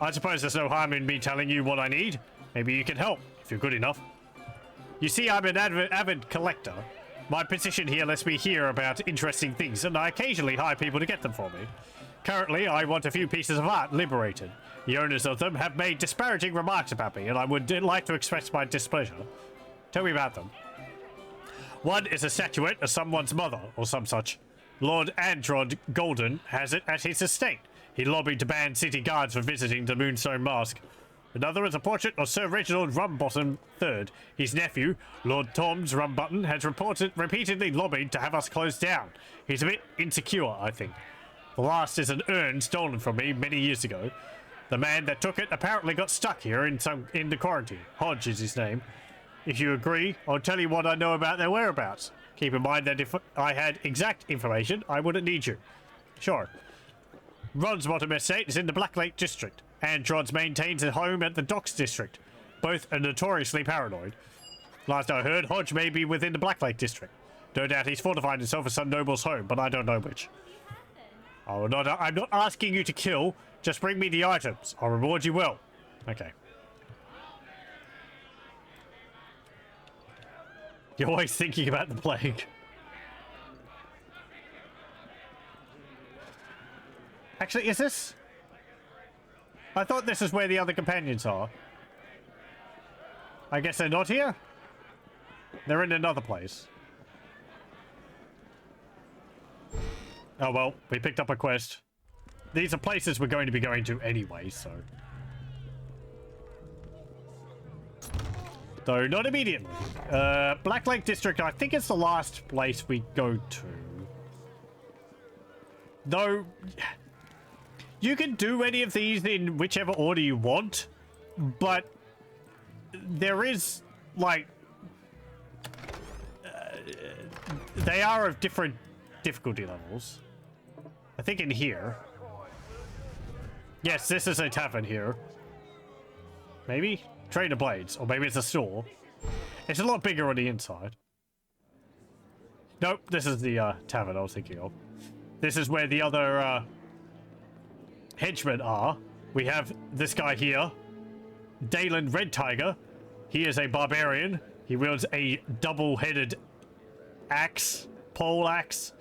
I suppose there's no harm in me telling you what I need. Maybe you can help, if you're good enough. You see, I'm an avid collector. My position here lets me hear about interesting things, and I occasionally hire people to get them for me. Currently, I want a few pieces of art liberated. The owners of them have made disparaging remarks about me, and I would like to express my displeasure. Tell me about them. One is a statuette of someone's mother, or some such. Lord Androd Golden has it at his estate. He lobbied to ban city guards from visiting the Moonstone Mask. Another is a portrait of Sir Reginald Rumbottom III. His nephew, Lord Tom's Rumbutton, has repeatedly lobbied to have us closed down. He's a bit insecure, I think. The last is an urn stolen from me many years ago. The man that took it apparently got stuck here in the quarantine. Hodge is his name. If you agree, I'll tell you what I know about their whereabouts. Keep in mind that if I had exact information, I wouldn't need you. Sure. Ronsbottom Estate is in the Black Lake District. Androds maintains a home at the Docks District. Both are notoriously paranoid. Last I heard, Hodge may be within the Black Lake District. No doubt he's fortified himself at some noble's home, but I don't know which. I'm not asking you to kill. Just bring me the items. I'll reward you well. Okay. You're always thinking about the plague. Actually, is this? I thought this is where the other companions are. I guess they're not here? They're in another place. Oh well, we picked up a quest. These are places we're going to be going to anyway, so... Though not immediately. Black Lake District, I think it's the last place we go to. Though... You can do any of these in whichever order you want, but there is, like... they are of different difficulty levels. I think in here. Yes, this is a tavern here. Maybe? Trader Blades, or maybe it's a store. It's a lot bigger on the inside. Nope, this is the tavern I was thinking of. This is where the other henchmen are. We have this guy here, Dalen Red Tiger. He is a barbarian. He wields a double-headed axe, pole axe.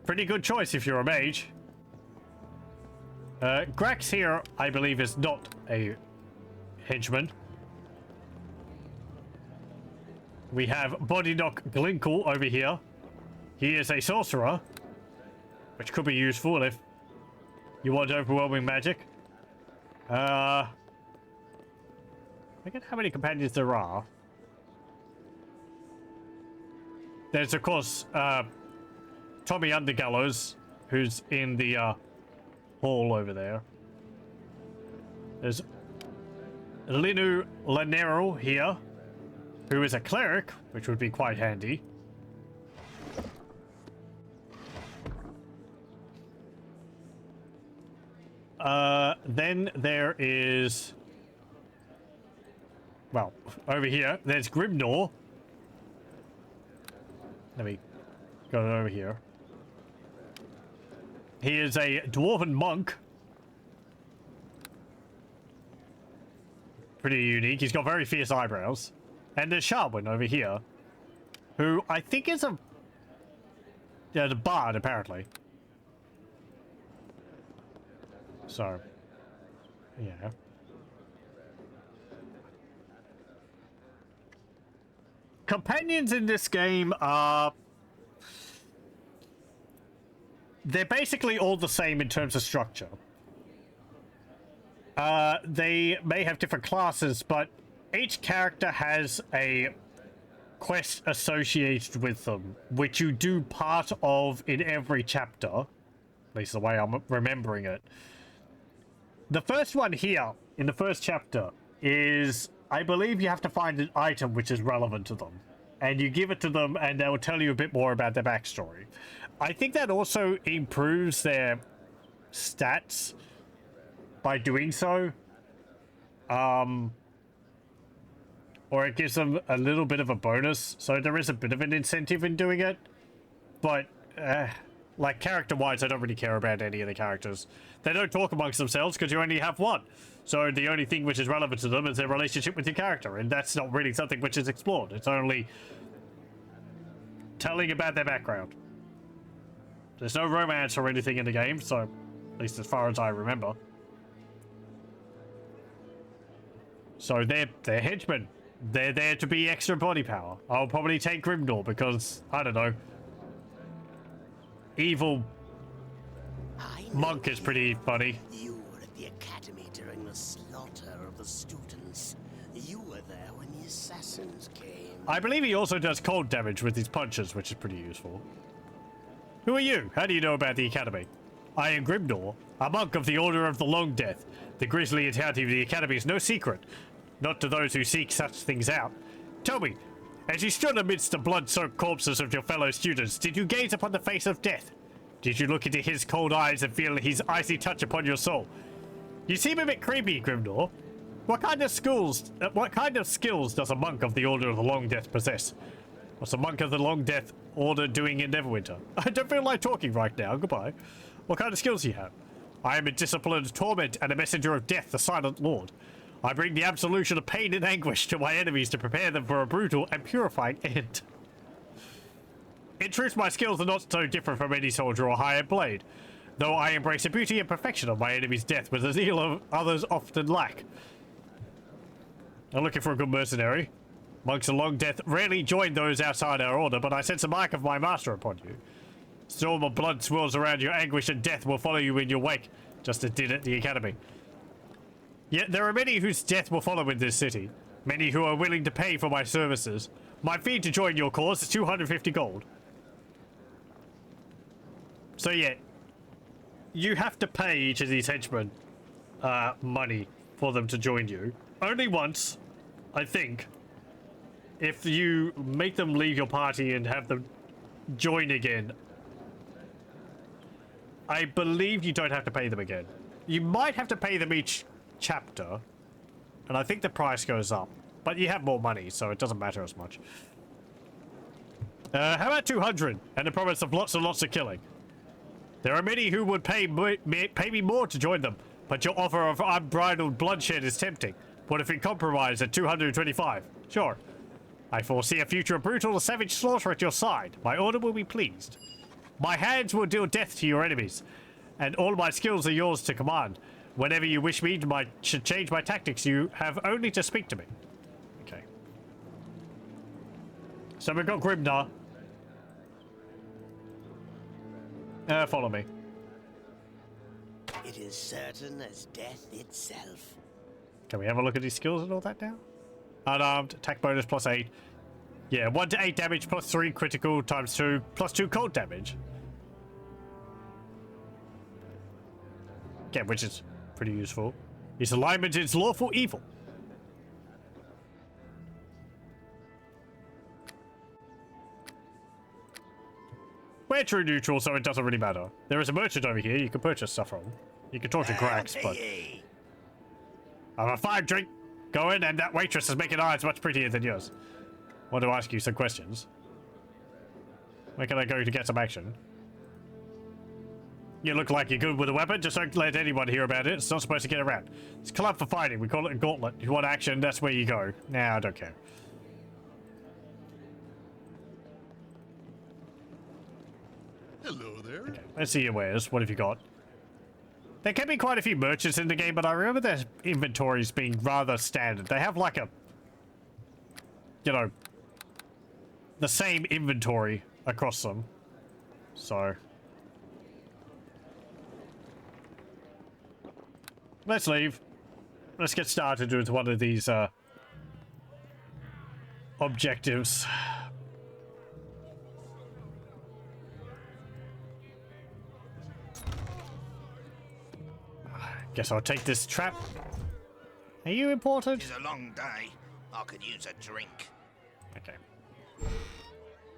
Pretty good choice if you're a mage. Grax here, I believe, is not a henchman. We have Bodyknock Glinkle over here. He is a sorcerer, which could be useful if you want overwhelming magic. I forget how many companions there are. There's, of course, Tommy Undergallows, who's in the hall over there. There's Linu Lanero here, who is a cleric, which would be quite handy. Then there is... Well, over here, there's Grimnor. Let me go over here. He is a dwarven monk. Pretty unique. He's got very fierce eyebrows. And there's Sharwin over here, who I think is a... Yeah, the bard, apparently. So, yeah. Companions in this game are... They're basically all the same in terms of structure. They may have different classes, but each character has a quest associated with them, which you do part of in every chapter. At least the way I'm remembering it. The first one here, in the first chapter, is... I believe you have to find an item which is relevant to them. And you give it to them, and they will tell you a bit more about their backstory. I think that also improves their stats by doing so. Or it gives them a little bit of a bonus. So there is a bit of an incentive in doing it. But, like, character-wise, I don't really care about any of the characters. They don't talk amongst themselves because you only have one. So the only thing which is relevant to them is their relationship with your character. And that's not really something which is explored. It's only telling about their background. There's no romance or anything in the game, so at least as far as I remember. So they're henchmen. They're there to be extra body power. I'll probably take Grimnor because, I don't know, evil monk is pretty funny. You were at the academy during the slaughter of the students. You were there when the assassins came. I believe he also does cold damage with his punches, which is pretty useful. Who are you? How do you know about the academy? I am Grimnor, a monk of the Order of the Long Death. The grisly entirety of the academy is no secret, not to those who seek such things out. Tell me, as you stood amidst the blood-soaked corpses of your fellow students, did you gaze upon the face of death? Did you look into his cold eyes and feel his icy touch upon your soul? You seem a bit creepy, Grimnor. What kind of skills does a monk of the Order of the Long Death possess? What's a monk of the Long Death Order doing in Neverwinter? I don't feel like talking right now. Goodbye. What kind of skills do you have? I am a disciplined torment and a messenger of death, the Silent Lord. I bring the absolution of pain and anguish to my enemies to prepare them for a brutal and purifying end. In truth, my skills are not so different from any soldier or hired blade, though I embrace the beauty and perfection of my enemy's death with the zeal of others often lack. I'm looking for a good mercenary. Monks of long death rarely join those outside our order, but I sense the mark of my master upon you. Storm of blood swirls around your anguish, and death will follow you in your wake, just as it did at the academy. Yet there are many whose death will follow in this city, many who are willing to pay for my services. My fee to join your cause is 250 gold. So yeah, you have to pay each of these henchmen money for them to join you. Only once, I think. If you make them leave your party and have them join again, I believe you don't have to pay them again. You might have to pay them each chapter, and I think the price goes up. But you have more money, so it doesn't matter as much. How about 200 and a promise of lots and lots of killing? There are many who would pay me more to join them, but your offer of unbridled bloodshed is tempting. What if we compromise at 225? Sure. I foresee a future of brutal and savage slaughter at your side. My order will be pleased. My hands will deal death to your enemies, and all my skills are yours to command. Whenever you wish me to change my tactics, you have only to speak to me. Okay. So we've got Grimnar. Follow me. It is certain as death itself. Can we have a look at his skills and all that now? Unarmed, attack bonus +8. Yeah, 1 to 8 damage +3 critical times 2 +2 cold damage. Yeah, which is pretty useful. His alignment is lawful evil. We're true neutral, so it doesn't really matter. There is a merchant over here you can purchase stuff from. You can talk to Grax, but... I have a fine drink. Go in, and that waitress is making eyes much prettier than yours. Want to ask you some questions. Where can I go to get some action? You look like you're good with a weapon. Just don't let anyone hear about it. It's not supposed to get around. It's a club for fighting. We call it a gauntlet. If you want action, that's where you go. Nah, I don't care. Hello there. Okay, let's see your wares. What have you got? There can be quite a few merchants in the game, but I remember their inventories being rather standard. They have like a, you know, the same inventory across them. So let's leave. Let's get started with one of these objectives. Guess I'll take this trap. Are you important? It's a long day. I could use a drink. Okay.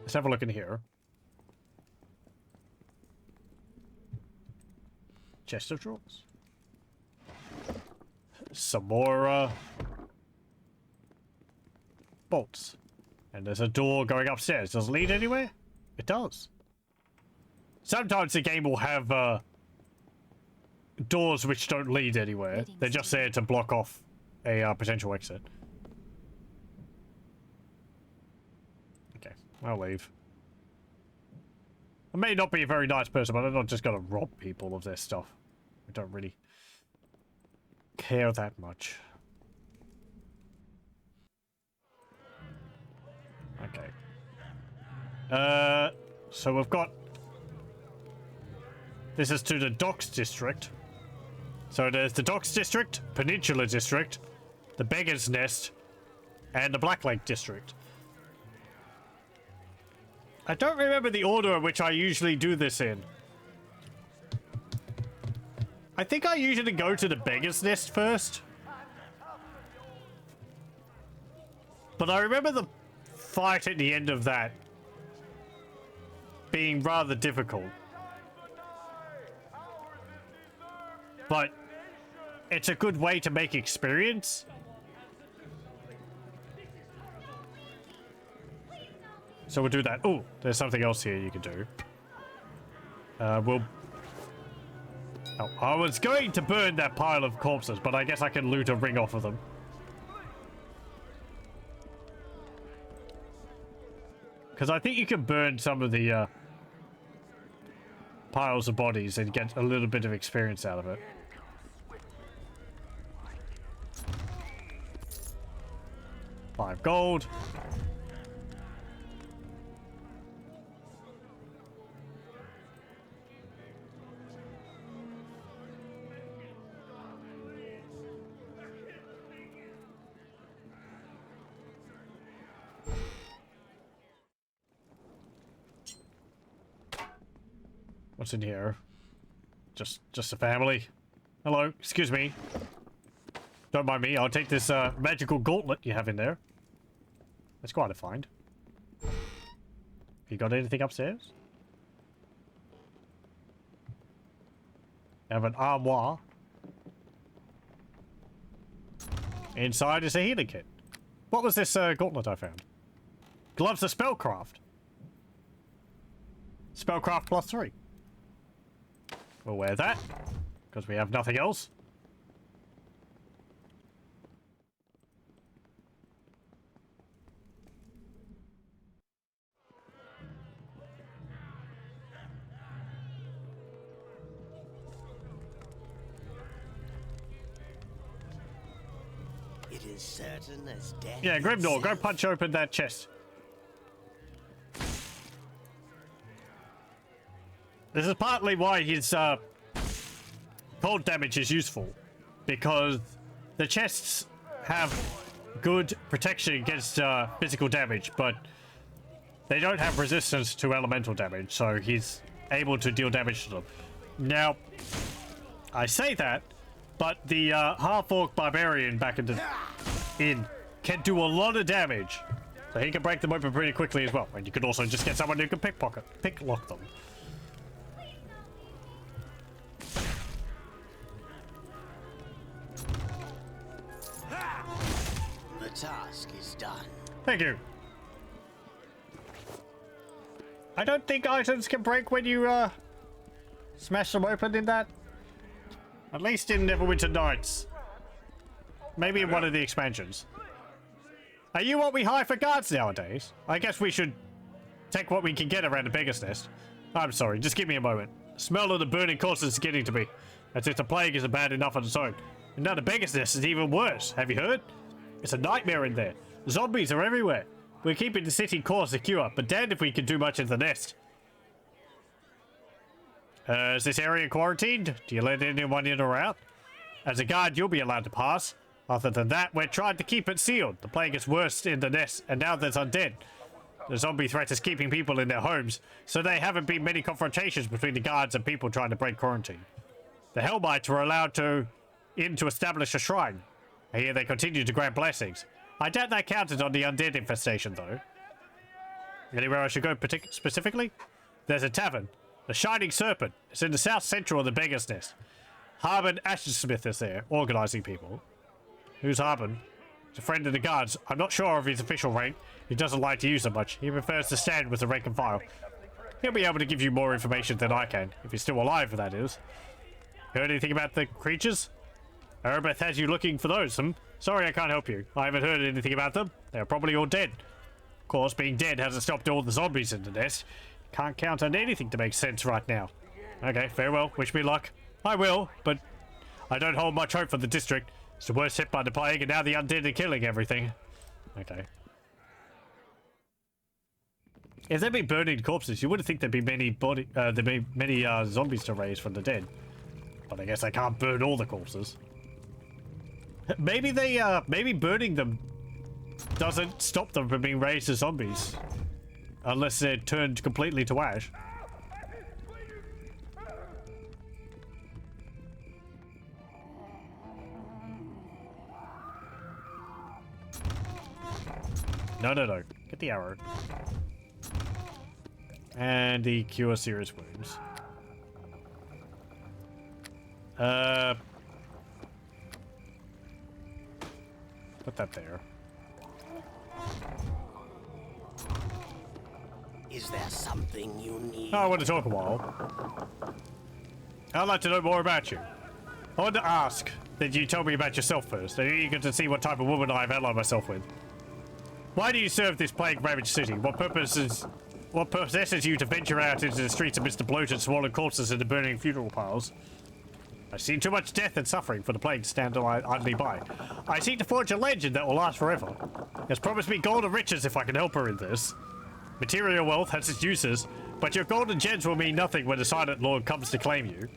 Let's have a look in here. Chest of drawers. Some more bolts. And there's a door going upstairs. Does it lead anywhere? It does. Sometimes the game will have doors which don't lead anywhere. They're just there to block off a potential exit. Okay, I'll leave. I may not be a very nice person, but I'm not just gonna rob people of their stuff. I don't really care that much. Okay. So we've got... This is to the Docks District. So there's the Docks District, Peninsula District, the Beggar's Nest, and the Black Lake District. I don't remember the order in which I usually do this in. I think I usually go to the Beggar's Nest first. But I remember the fight at the end of that being rather difficult. But it's a good way to make experience. So we'll do that. Oh, there's something else here you can do. Oh, I was going to burn that pile of corpses, but I guess I can loot a ring off of them. Because I think you can burn some of the piles of bodies and get a little bit of experience out of it. $5 gold. What's in here? Just a family. Hello, excuse me. Don't mind me, I'll take this magical gauntlet you have in there. That's quite a find. You got anything upstairs? Have an armoire. Inside is a healing kit. What was this gauntlet I found? Gloves of spellcraft. Spellcraft +3. We'll wear that, because we have nothing else. It is certain as death. Yeah, Grimnor, go punch open that chest. This is partly why his cold damage is useful, because the chests have good protection against physical damage, but they don't have resistance to elemental damage, so he's able to deal damage to them. Now, I say that, but the half-orc barbarian back in the inn can do a lot of damage, so he can break them open pretty quickly as well. And you could also just get someone who can picklock them. The task is done. Thank you. I don't think items can break when you smash them open in that. At least in Neverwinter Nights. Maybe in one of the expansions. Are you what we hire for guards nowadays? I guess we should take what we can get around the beggar's nest. I'm sorry, just give me a moment. The smell of the burning corpses is getting to me. As if the plague isn't bad enough on its own. And now the beggar's nest is even worse. Have you heard? It's a nightmare in there. Zombies are everywhere. We're keeping the city core secure, but damned if we can do much in the nest. Is this area quarantined? Do you let anyone in or out? As a guard, you'll be allowed to pass. Other than that, we're trying to keep it sealed. The plague is worse in the nest, and now there's undead. The zombie threat is keeping people in their homes, so there haven't been many confrontations between the guards and people trying to break quarantine. The Hellmites were allowed in to establish a shrine. I hear they continue to grant blessings. I doubt that counted on the undead infestation, though. Anywhere I should go specifically? There's a tavern. The Shining Serpent. It's in the south central of the Beggar's Nest. Harbin Ashensmith is there, organizing people. Who's Harbin? He's a friend of the guards. I'm not sure of his official rank. He doesn't like to use them much. He prefers to stand with the rank and file. He'll be able to give you more information than I can, if he's still alive, that is. Heard anything about the creatures? Erebeth has you looking for those, Sorry I can't help you. I haven't heard anything about them. They're probably all dead. Of course, being dead hasn't stopped all the zombies in the nest. Can't count on anything to make sense right now. Okay, farewell. Wish me luck. I will, but I don't hold much hope for the district. It's the worst hit by the plague, and now the undead are killing everything. Okay. If there'd be burning corpses, you wouldn't think there'd be many zombies to raise from the dead. But I guess I can't burn all the corpses. Maybe maybe burning them doesn't stop them from being raised as zombies. Unless they're turned completely to ash. No. Get the arrow. And the cure serious wounds. Put that there. Is there something you need? Oh, I want to talk a while. I'd like to know more about you. I want to ask that you tell me about yourself first. I'm eager to see what type of woman I've allied myself with. Why do you serve this plague-ravaged city? What possesses you to venture out into the streets amidst the bloated, swollen corpses and the burning funeral piles? I've seen too much death and suffering for the plague to stand idly by. I seek to forge a legend that will last forever. Has promised me gold and riches if I can help her in this. Material wealth has its uses, but your gold and gems will mean nothing when the Silent Lord comes to claim you.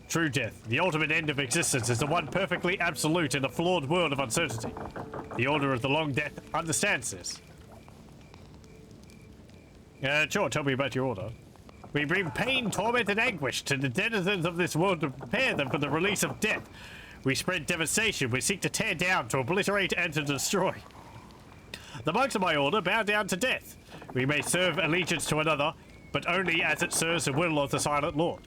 True death, the ultimate end of existence, is the one perfectly absolute in a flawed world of uncertainty. The Order of the Long Death understands this. Sure, tell me about your order. We bring pain, torment, and anguish to the denizens of this world to prepare them for the release of death. We spread devastation. We seek to tear down, to obliterate, and to destroy. The monks of my order bow down to death. We may serve allegiance to another, but only as it serves the will of the Silent Lord.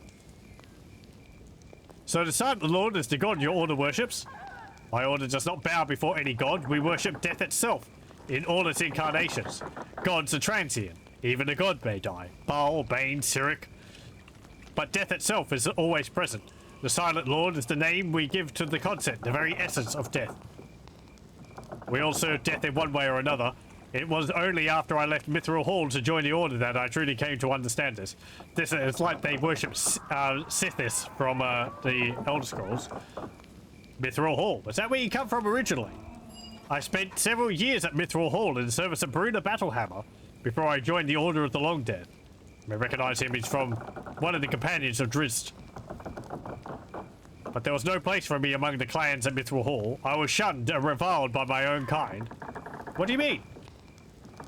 So the Silent Lord is the god your order worships? My order does not bow before any god. We worship death itself, in all its incarnations. Gods are transient. Even a god may die. Baal, Bane, Sirik. But death itself is always present. The Silent Lord is the name we give to the concept, the very essence of death. We all serve death in one way or another. It was only after I left Mithril Hall to join the Order that I truly came to understand this. This is like they worship Sithis from the Elder Scrolls. Mithril Hall. Is that where you come from originally? I spent several years at Mithril Hall in the service of Bruna Battlehammer before I joined the Order of the Long Death. I recognize him. He's from one of the companions of Drizzt. But there was no place for me among the clans at Mithril Hall. I was shunned and reviled by my own kind. What do you mean?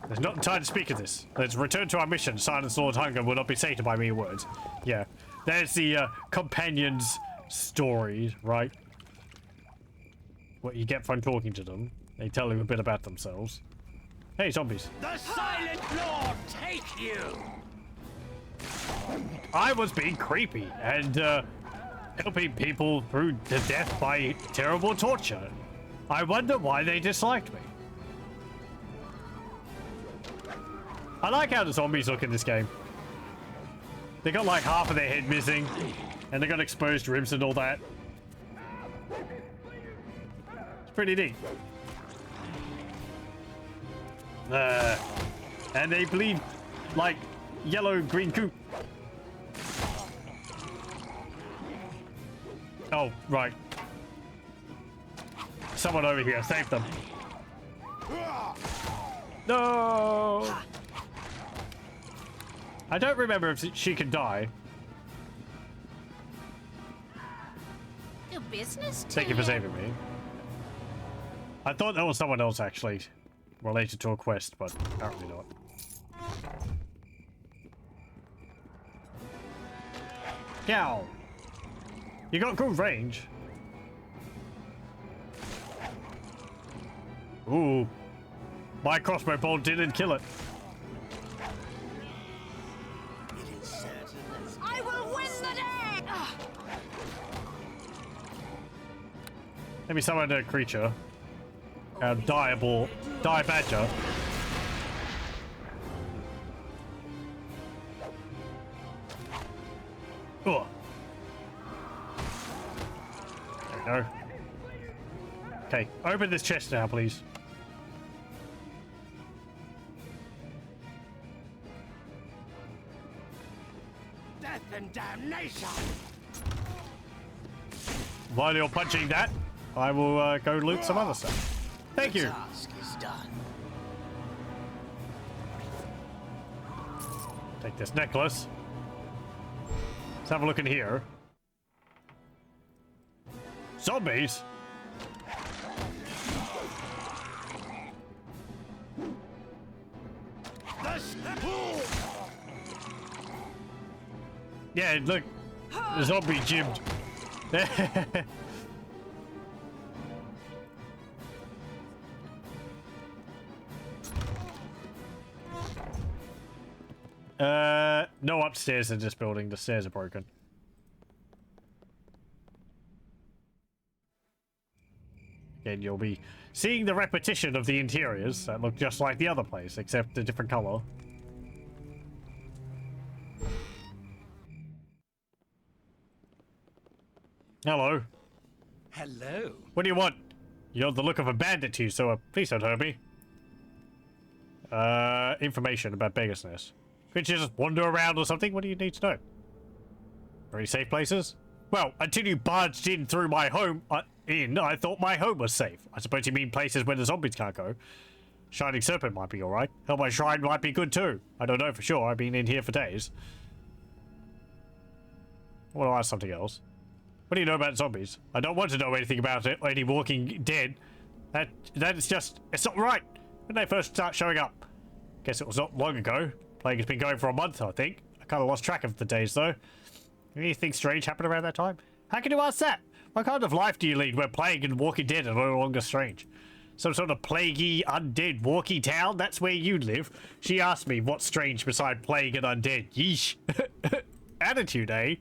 There's not time to speak of this. Let's return to our mission. Silent Lord's hunger will not be sated by mere words. Yeah, there's the companion's story, right? What you get from talking to them. They tell you a bit about themselves. Hey, zombies. The Silent Lord take you! I was being creepy and helping people through to death by terrible torture. I wonder why they disliked me. I like how the zombies look in this game. They got like half of their head missing, and they got exposed ribs and all that. It's pretty neat. And they bleed like yellow green goo. Oh, right. Someone over here, save them. No! I don't remember if she can die. Do business. Thank you for saving me. I thought that was someone else actually related to a quest, but apparently not. Yow! You got good range. Ooh. My crossbow bolt didn't kill it. It is certain. I will win the day! Let me summon a creature. Die badger. Ugh. There we go. Okay, open this chest now, please. Death and damnation! While you're punching that, I will go loot some other stuff. Thank you. The task is done. Take this necklace. Let's have a look in here. Zombies? Yeah, look. The zombie gymmed. No upstairs in this building. The stairs are broken. Again, you'll be seeing the repetition of the interiors that look just like the other place, except a different color. Hello. Hello. What do you want? You have the look of a bandit to you, so please don't hurt me. Information about Beggar's Nest. Could you just wander around or something? What do you need to know? Any safe places? Well, until you barged in through my home, I thought my home was safe. I suppose you mean places where the zombies can't go. Shining Serpent might be alright. Hell, my shrine might be good too. I don't know for sure. I've been in here for days. I want to ask something else. What do you know about zombies? I don't want to know anything about it, any Walking Dead. It's not right. When they first start showing up. Guess it was not long ago. Plague has been going for a month, I think. I kind of lost track of the days though. Anything strange happened around that time? How can you ask that? What kind of life do you lead where Plague and Walking Dead are no longer strange? Some sort of plaguey, undead, walkie town? That's where you live. She asked me what's strange beside Plague and undead. Yeesh. Attitude, eh?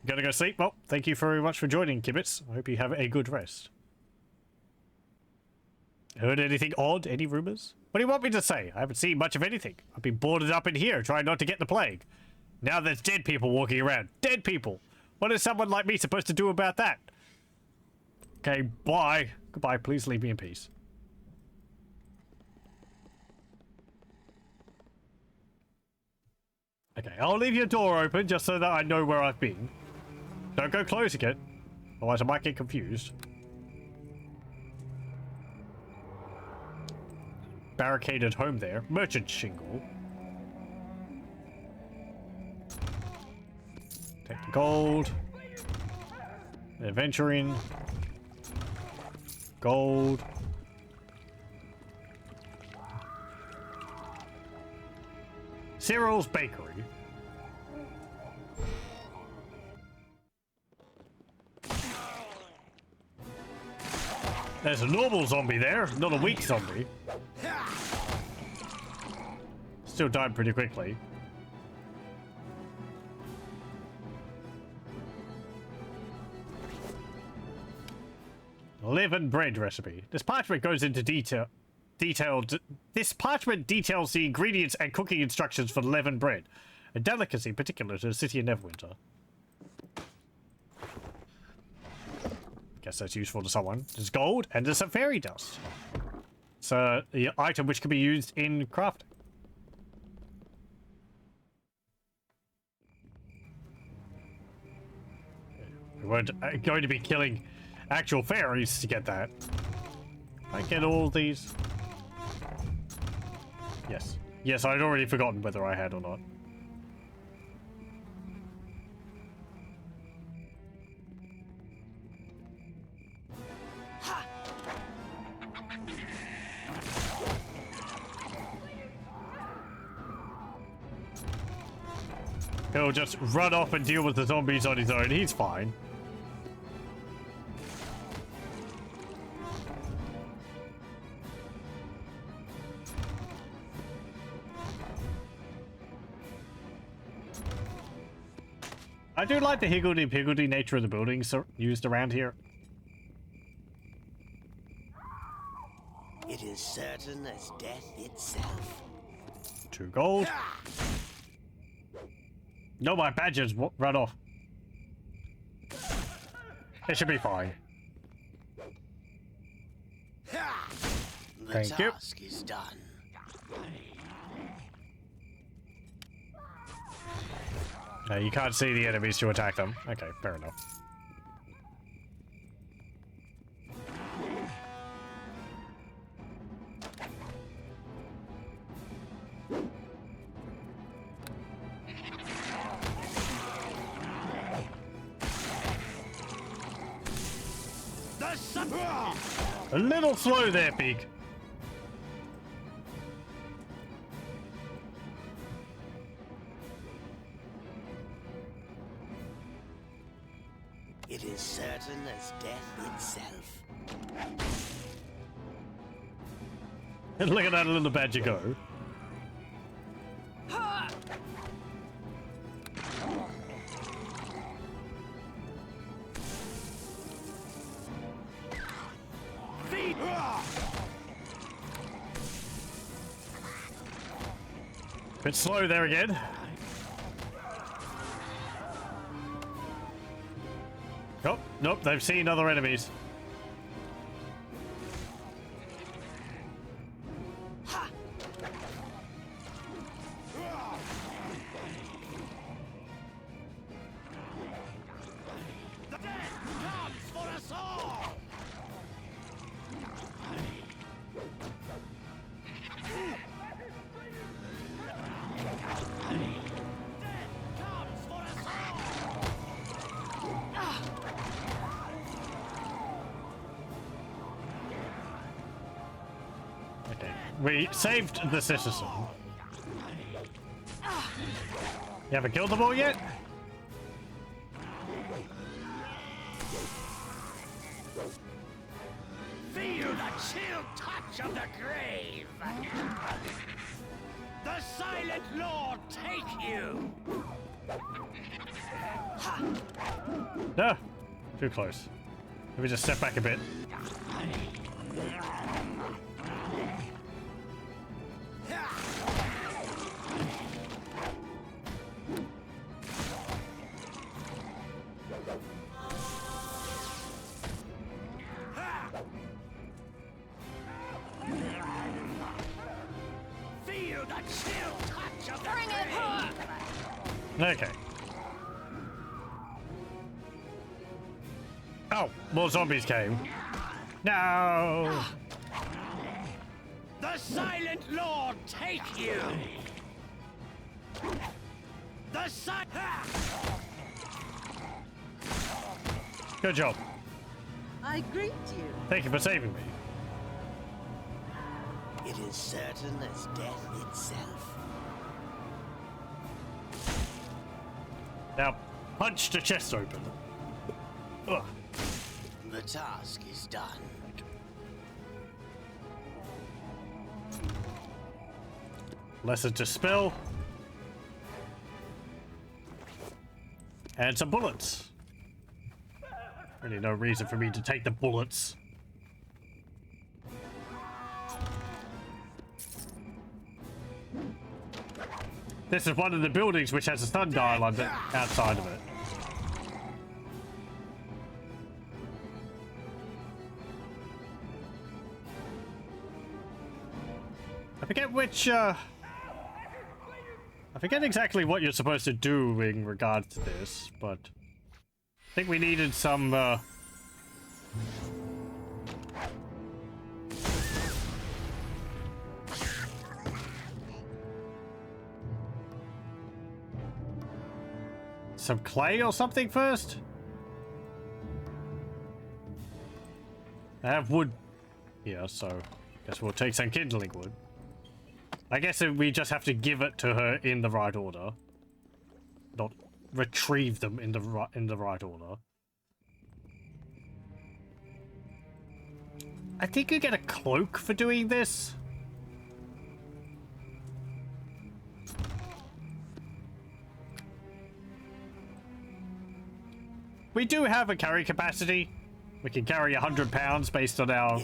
Gonna go sleep? Well, thank you very much for joining, Kibbits. I hope you have a good rest. Heard anything odd? Any rumors? What do you want me to say? I haven't seen much of anything. I've been boarded up in here trying not to get the plague. Now there's dead people walking around. Dead people! What is someone like me supposed to do about that? Okay, bye. Goodbye, please leave me in peace. Okay, I'll leave your door open just so that I know where I've been. Don't go closing it, otherwise I might get confused. Barricaded home there. Merchant shingle. Take the gold. Adventuring. Gold. Cyril's Bakery. There's a normal zombie there, not a weak zombie. Still died pretty quickly. Leavened bread recipe. This parchment goes into This parchment details the ingredients and cooking instructions for leavened bread, a delicacy particular to the city of Neverwinter. Guess that's useful to someone. There's gold and there's some fairy dust. It's the item which can be used in crafting. We weren't going to be killing actual fairies to get that. I get all these. Yes. Yes, I'd already forgotten whether I had or not. He'll just run off and deal with the zombies on his own. He's fine. I do like the higgledy-piggledy nature of the buildings used around here. It is certain as death itself. 2 gold. No, my badges run off. It should be fine. The Thank you. task is done. You can't see the enemies to attack them. Okay, fair enough. A little slow there, Pig. It is certain as death itself. Look at that little badger go. Bit slow there again. Nope, they've seen other enemies. we saved the citizen. You haven't killed them all yet? Feel the chill touch of the grave. The Silent Lord take you. No, too close. Let me just step back a bit. Feel the chill touch of the grave. Okay. Oh, more zombies came. No! The Silent Lord take you. The Good job. I greet you. Thank you for saving me. It is certain as death itself. Now, punch the chest open. Ugh. The task is done. Lesser to spill. And some bullets. Really no reason for me to take the bullets. This is one of the buildings which has a sundial outside of it. I forget which, I forget exactly what you're supposed to do in regards to this, but I think we needed some, some clay or something first? I have wood here, so guess we'll take some kindling wood. I guess we just have to give it to her in the right order, not retrieve them in the right order. I think you get a cloak for doing this. We do have a carry capacity. We can carry 100 pounds based on our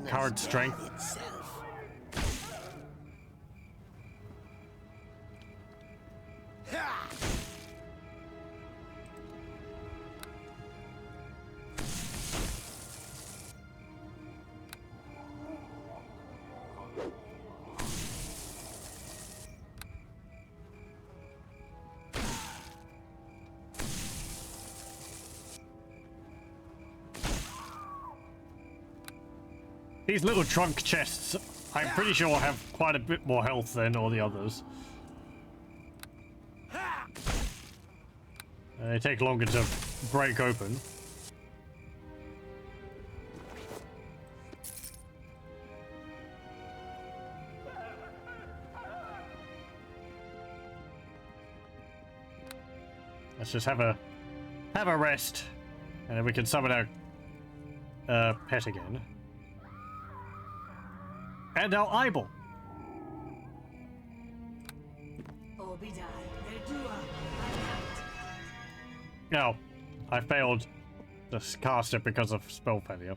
current strength. These little trunk chests, I'm pretty sure have quite a bit more health than all the others. They take longer to break open. Let's just have a rest, and then we can summon our pet again. And our eyeball. No, I failed to cast it because of spell failure.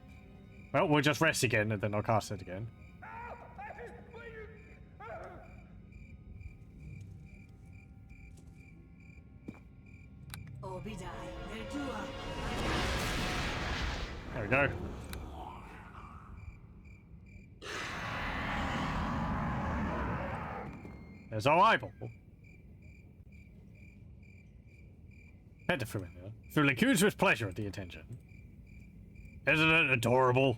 Well, we'll just rest again and then I'll cast it again. There we go. There's our eyeball. Pet familiar. Feeling huge with pleasure at the attention. Isn't it adorable?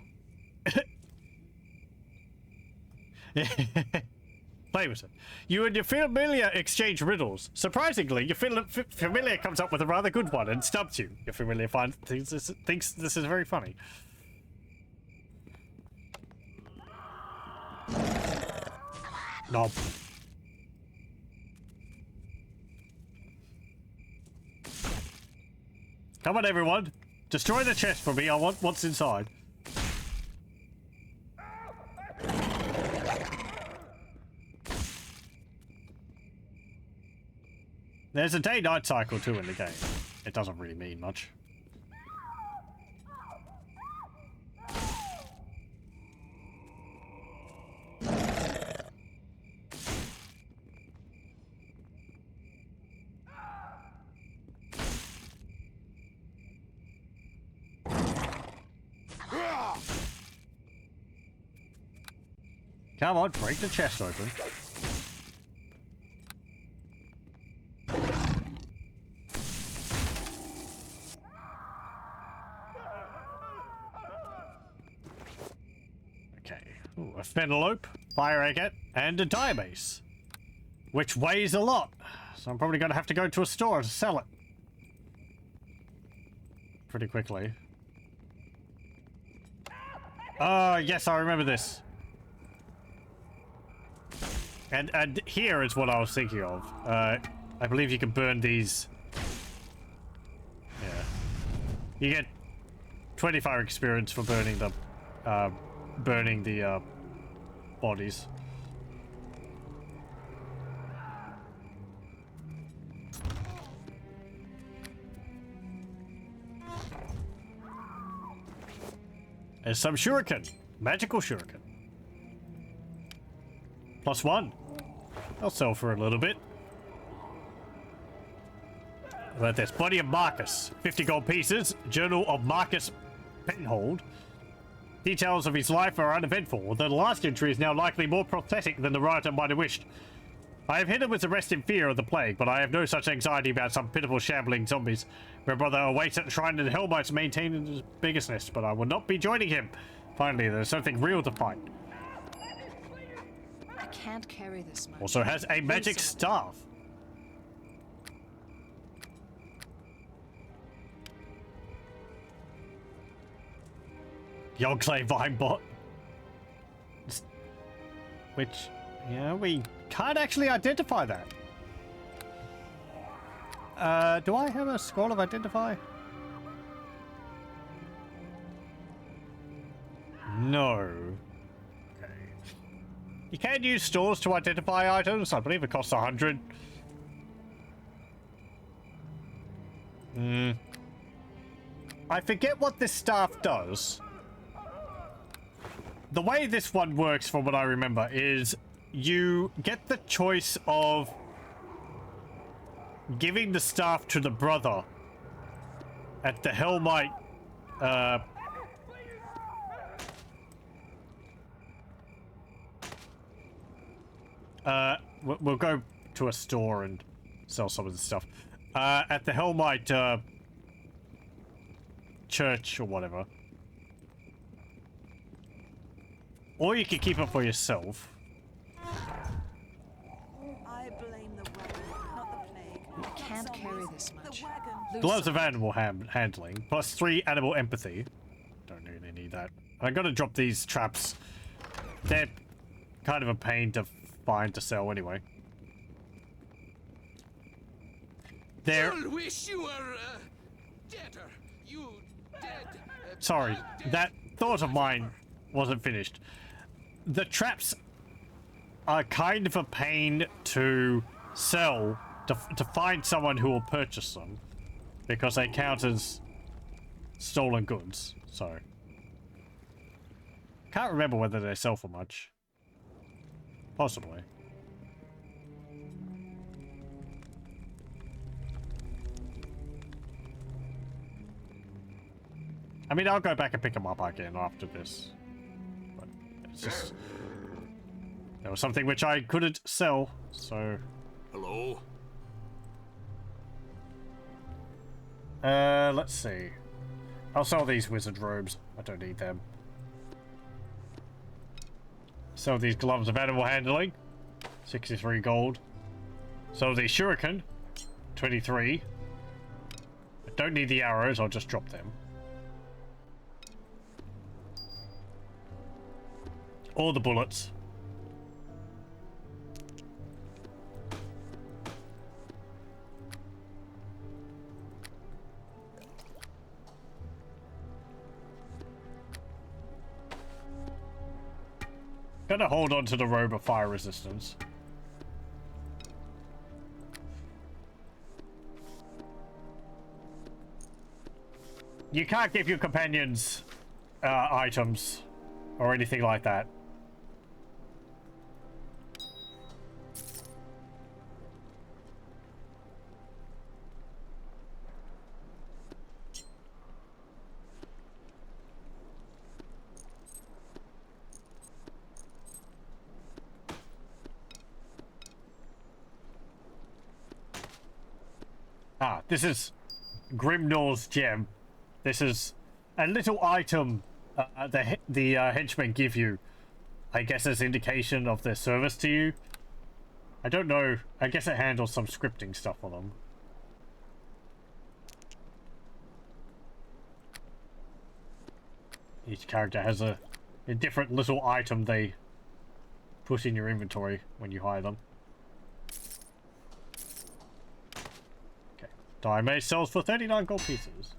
Play with it. You and your familiar exchange riddles. Surprisingly, your familiar comes up with a rather good one and stumps you. Your familiar thinks this is very funny. No. Come on, everyone. Destroy the chest for me. I want what's inside. There's a day-night cycle too in the game. It doesn't really mean much. Come on, break the chest open. Okay. Ooh, a Fennelope, fire agate, and a diabase. Which weighs a lot. So I'm probably going to have to go to a store to sell it. Pretty quickly. Yes, I remember this. And here is what I was thinking of. I believe you can burn these. Yeah. You get 25 experience for burning the bodies. There's some shuriken. Magical shuriken. +1. I'll sell for a little bit. How about this? Body of Marcus. 50 gold pieces. Journal of Marcus Penhold. Details of his life are uneventful, although the last entry is now likely more prophetic than the writer might have wished. I have hidden with the rest in fear of the plague, but I have no such anxiety about some pitiful shambling zombies. My brother awaits at the shrine in the Hellmites maintaining his biggest nest, but I will not be joining him. Finally, there's something real to fight. I can't carry this much. Also has a magic staff. Yogsley Vinebot. Which, yeah, we can't actually identify that. Do I have a scroll of identify? No. Okay. You can use stores to identify items. I believe it costs 100. I forget what this staff does. The way this one works, from what I remember, is you get the choice of giving the staff to the brother at the Hellmite, we'll go to a store and sell some of the stuff. At the Hellmite, church or whatever. Or you can keep it for yourself. I blame the weapon, not the plague. I can't carry this much. Gloves of animal handling, +3 animal empathy. Don't really need that. I gotta drop these traps. They're kind of a pain to find to sell anyway. They're... You'll wish you were deader. You dead. Sorry, that thought of mine wasn't finished. The traps are kind of a pain to sell, to find someone who will purchase them, because they count as stolen goods, so. Can't remember whether they sell for much. Possibly. I mean, I'll go back and pick them up again after this. But it's just... There was something which I couldn't sell, so... Hello? Let's see. I'll sell these wizard robes. I don't need them. Sell these gloves of animal handling. 63 gold. Sell these shuriken. 23. I don't need the arrows, I'll just drop them. Or the bullets. Gonna hold on to the robe of fire resistance. You can't give your companions items or anything like that. Ah, this is Grimnor's gem. This is a little item the henchmen give you, I guess, as indication of their service to you. I don't know. I guess it handles some scripting stuff for them. Each character has a different little item they put in your inventory when you hire them. Diamond sells for 39 gold pieces.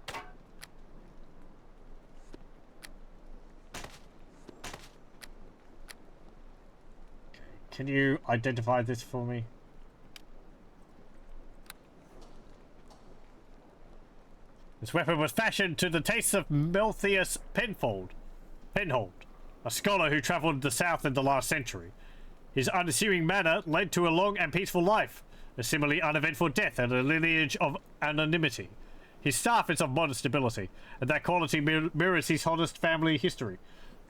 Okay. Can you identify this for me? This weapon was fashioned to the taste of Melthius Penhold, a scholar who travelled the south in the last century. His unassuming manner led to a long and peaceful life, a similarly uneventful death, and a lineage of anonymity. His staff is of modest ability, and that quality mirrors his honest family history.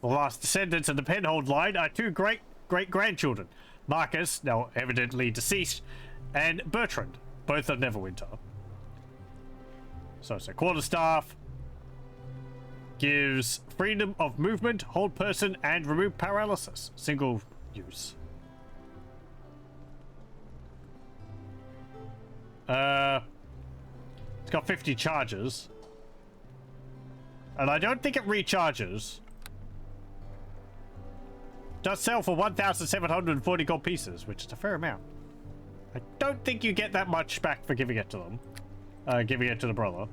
The last descendants of the Penhold line are two great-grandchildren, Marcus, now evidently deceased, and Bertrand, both of Neverwinter. So it's a quarterstaff. Gives freedom of movement, hold person, and remove paralysis. Single use. It's got 50 charges. And I don't think it recharges. Does sell for 1,740 gold pieces, which is a fair amount. I don't think you get that much back for giving it to them. Giving it to the brother.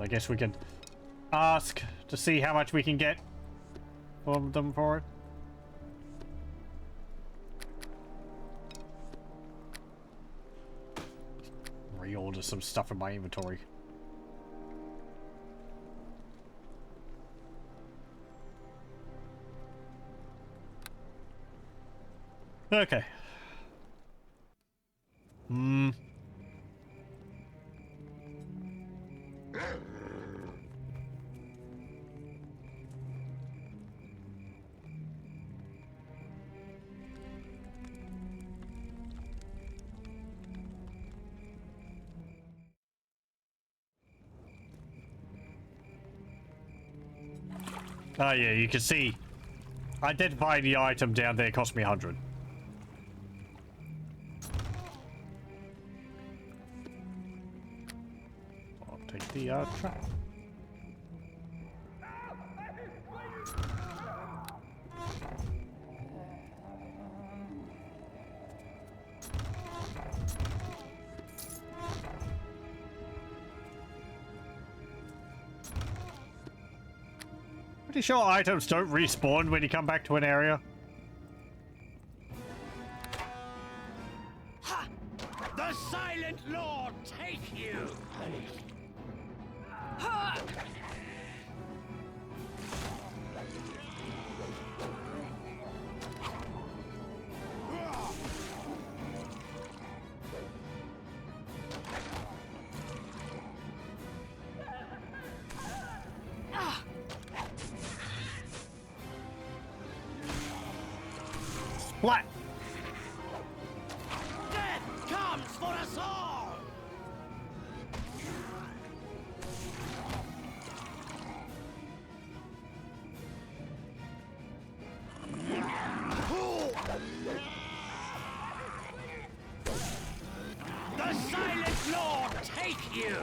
I guess we can ask to see how much we can get from them for it. Reorder some stuff in my inventory. Okay. Oh yeah, you can see identifying the item down there cost me 100. I'll take the trap. Pretty sure items don't respawn when you come back to an area. Ha! The Silent Lord take you! Ha! What? Death comes for us all! The Silent Lord take you!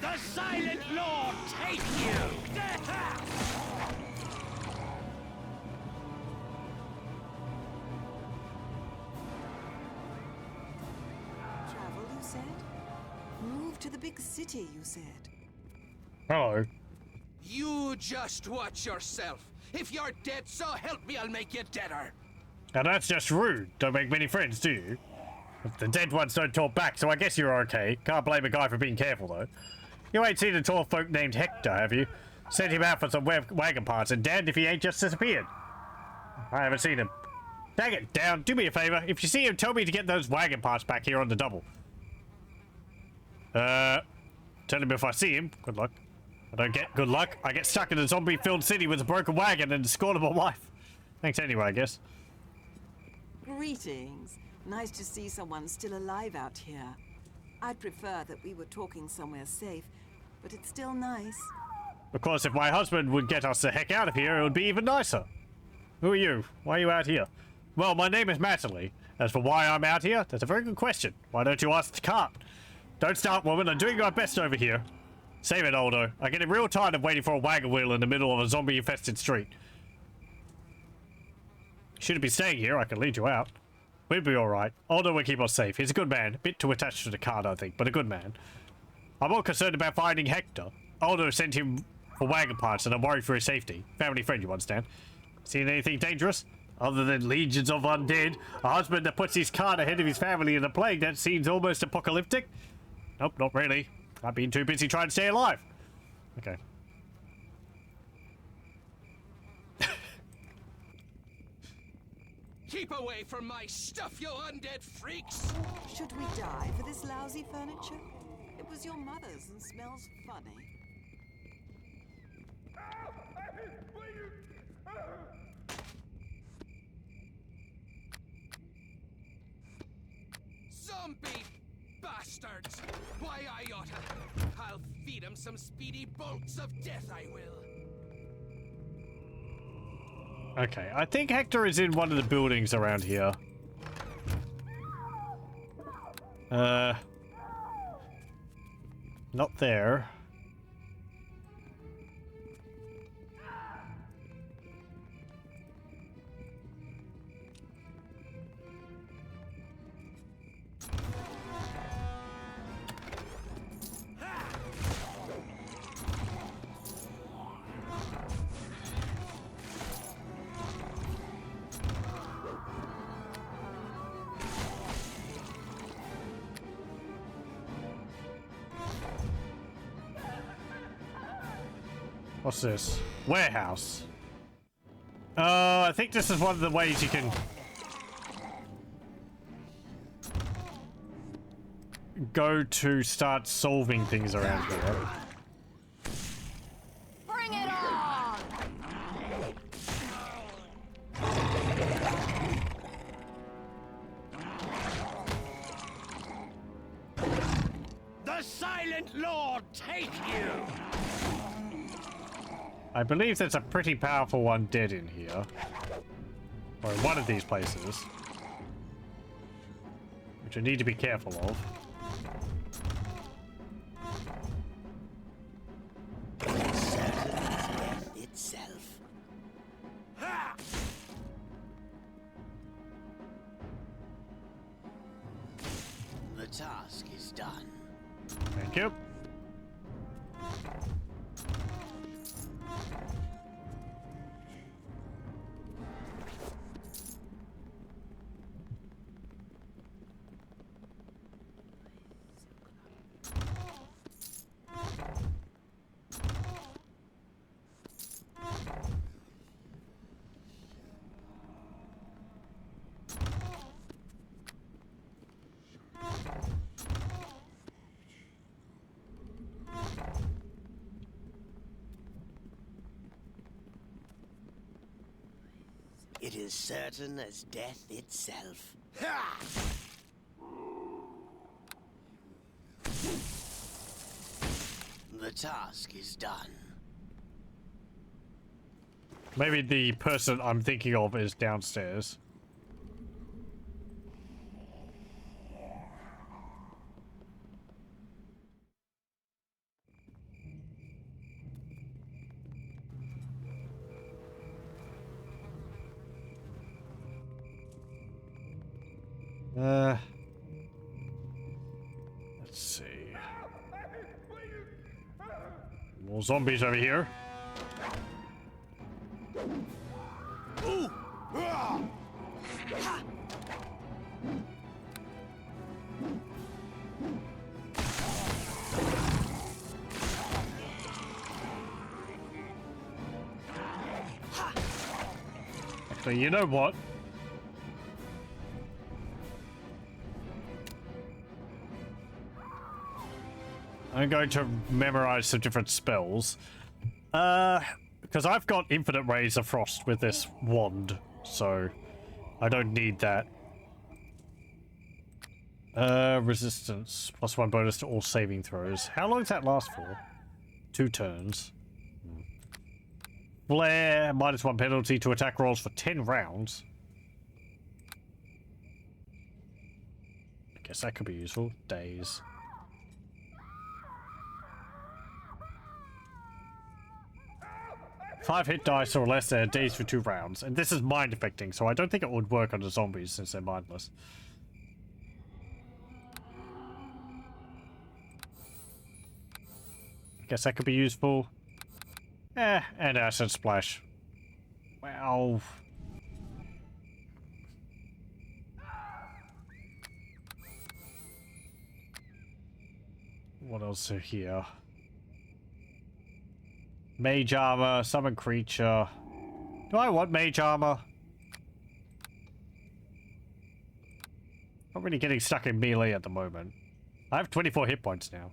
The Silent Lord take you! said? Move to the big city, you said. Hello. You just watch yourself. If you're dead, so help me, I'll make you deader. Now that's just rude. Don't make many friends, do you? The dead ones don't talk back, so I guess you're okay. Can't blame a guy for being careful, though. You ain't seen a tall folk named Hector, have you? Sent him out for some wagon parts, and damned if he ain't just disappeared. I haven't seen him. Dang it, down. Do me a favor. If you see him, tell me to get those wagon parts back here on the double. Tell him if I see him. Good luck. I don't get good luck. I get stuck in a zombie-filled city with a broken wagon and a scornable wife. Thanks anyway, I guess. Greetings. Nice to see someone still alive out here. I'd prefer that we were talking somewhere safe, but it's still nice. Of course, if my husband would get us the heck out of here, it would be even nicer. Who are you? Why are you out here? Well, my name is Matterly. As for why I'm out here, that's a very good question. Why don't you ask the cart? Don't start, woman. I'm doing my best over here. Save it, Aldo. I get real tired of waiting for a wagon wheel in the middle of a zombie-infested street. Shouldn't be staying here. I can lead you out. We'll be alright. Aldo will keep us safe. He's a good man. A bit too attached to the cart, I think, but a good man. I'm more concerned about finding Hector. Aldo sent him for wagon parts, and I'm worried for his safety. Family friend, you understand? Seen anything dangerous? Other than legions of undead? A husband that puts his cart ahead of his family in a plague that seems almost apocalyptic? Nope, not really. I've been too busy trying to stay alive. Okay. Keep away from my stuff, you undead freaks! Should we die for this lousy furniture? It was your mother's and smells funny. Zombie bastards! Why, I oughta. I'll feed them some speedy bolts of death, I will. Okay, I think Hector is in one of the buildings around here. Not there. What's this? Warehouse. I think this is one of the ways you can go to start solving things around here. Bring it on! The Silent Lord take you! I believe there's a pretty powerful one dead in here. Or in one of these places. Which I need to be careful of. Itself. The task is done. Thank you. It is certain as death itself. The task is done. Maybe the person I'm thinking of is downstairs. Let's see. More zombies over here. Ooh! Actually, you know what? I'm going to memorize some different spells. Because I've got infinite rays of frost with this wand, so I don't need that. Resistance, +1 bonus to all saving throws. How long does that last for? 2 turns. Flare, -1 penalty to attack rolls for 10 rounds. I guess that could be useful. Days. Five hit dice or less, they're dazed for 2 rounds. And this is mind affecting, so I don't think it would work on the zombies since they're mindless. I guess that could be useful. And acid splash. Wow. What else are here? Mage armor, summon creature. Do I want mage armor? Not really getting stuck in melee at the moment. I have 24 hit points now.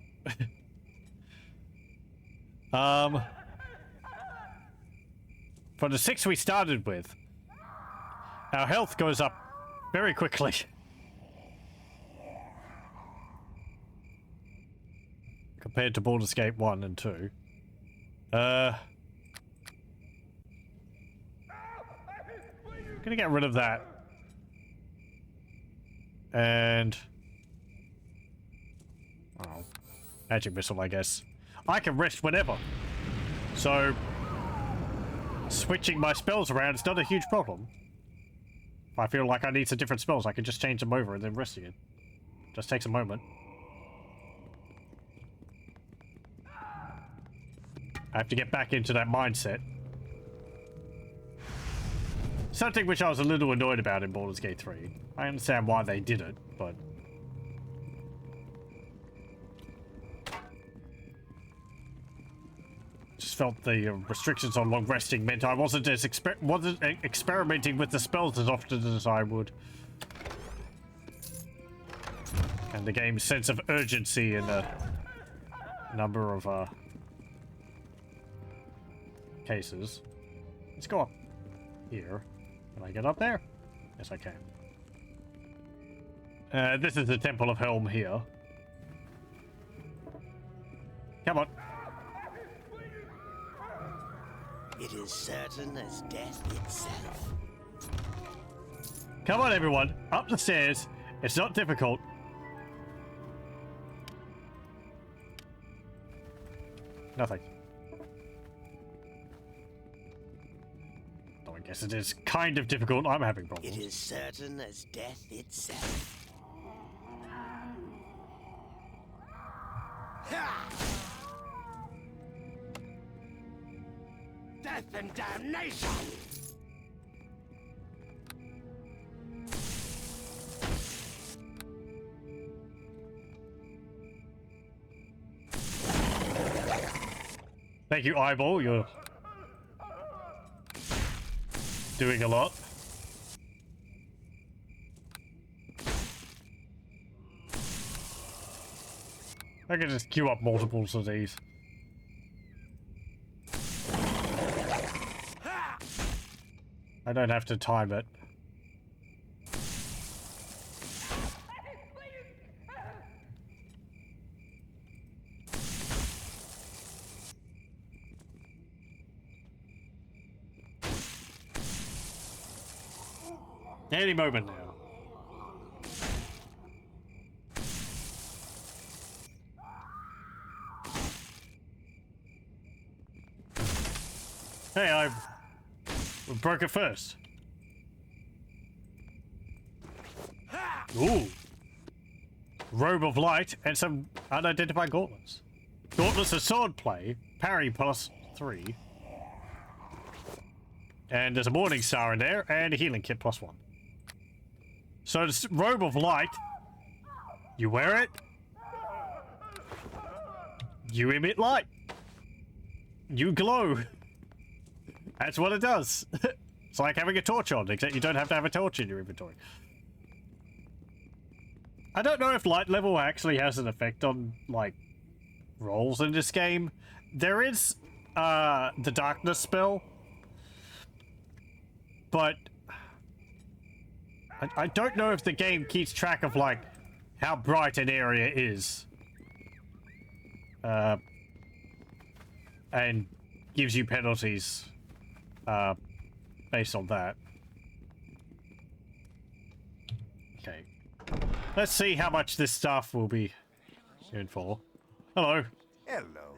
For the 6 we started with, our health goes up very quickly. Compared to Baldur's Gate 1 and 2. Gonna get rid of that. And... oh. Magic missile, I guess. I can rest whenever. So... switching my spells around is not a huge problem. If I feel like I need some different spells, I can just change them over and then rest again. Just takes a moment. I have to get back into that mindset. Something which I was a little annoyed about in Baldur's Gate 3. I understand why they did it, but... just felt the restrictions on long resting meant I wasn't experimenting with the spells as often as I would. And the game's sense of urgency in a number of cases. Let's go up here. Can I get up there? Yes, I can. This is the Temple of Helm here. Come on. It is certain as death itself. Come on, everyone. Up the stairs. It's not difficult. Nothing. Oh, I guess it is kind of difficult. I'm having problems. It is certain as death itself. Death and damnation! Thank you, Eyeball. You're doing a lot. I can just queue up multiples of these. I don't have to time it. Any moment now. Hey, we broke it first. Robe of Light, and some unidentified gauntlets. Gauntlets of swordplay, parry +3. And there's a Morning Star in there, and a healing kit +1. So this Robe of Light, you wear it, you emit light. You glow. That's what it does. It's like having a torch on, except you don't have to have a torch in your inventory. I don't know if light level actually has an effect on, like, rolls in this game. There is, the darkness spell. But I don't know if the game keeps track of, like, how bright an area is. And gives you penalties, based on that. Okay. Let's see how much this stuff will be in for. Hello. Hello.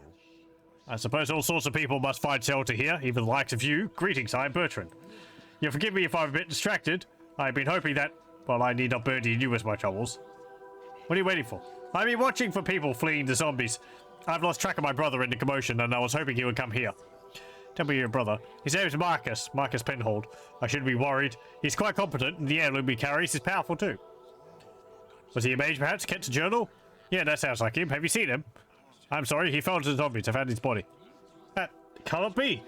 I suppose all sorts of people must find shelter here, even the likes of you. Greetings, I am Bertrand. You'll forgive me if I'm a bit distracted. I've been hoping that, well, I need not burden you with my troubles. What are you waiting for? I've been watching for people fleeing the zombies. I've lost track of my brother in the commotion, and I was hoping he would come here. Tell me your brother. His name is Marcus Penhold. I shouldn't be worried. He's quite competent, and the heirloom he carries is powerful too. Was he a mage, perhaps? Kept a journal? Yeah, that sounds like him. Have you seen him? I'm sorry, he fell into the zombies. I found his body. That cannot be.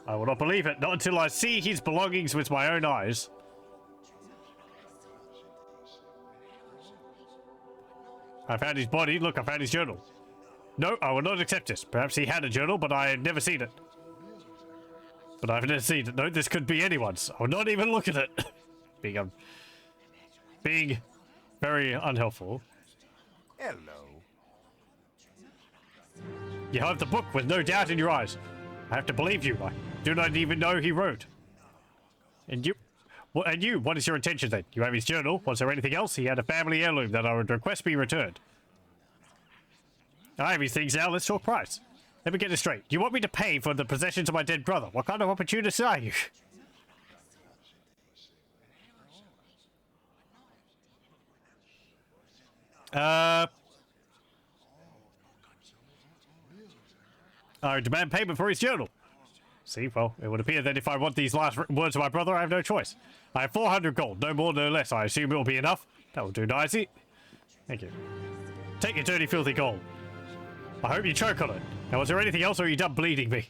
I will not believe it, not until I see his belongings with my own eyes. I found his body. Look, I found his journal. No, I will not accept this. Perhaps he had a journal, but I have never seen it. But I've never seen it. No, this could be anyone's. I will not even look at it. being very unhelpful. Hello. You have the book with no doubt in your eyes. I have to believe you. I do not even know he wrote. And you... Well, and you, what is your intention then? You have his journal. Was there anything else? He had a family heirloom that I would request be returned. I have these things now. Let's talk price. Let me get this straight. You want me to pay for the possessions of my dead brother? What kind of opportunist are you? I demand payment for his journal. See, well, it would appear that if I want these last words of my brother, I have no choice. I have 400 gold, no more, no less. I assume it will be enough. That will do nicely. Thank you. Take your dirty, filthy gold. I hope you choke on it. Now, was there anything else, or are you done bleeding me?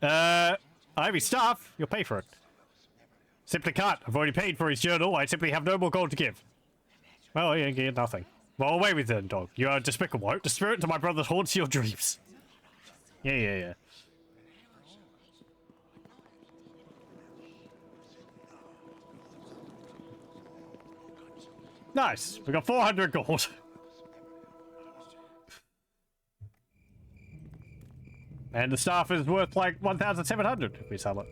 I have his staff. You'll pay for it. Simply can't. I've already paid for his journal. I simply have no more gold to give. Well, you get nothing. Well, away with it, dog. You are despicable. I hope the spirit of my brother haunts your dreams. Yeah. Nice. We got 400 gold. And the staff is worth like 1,700 if we sell it.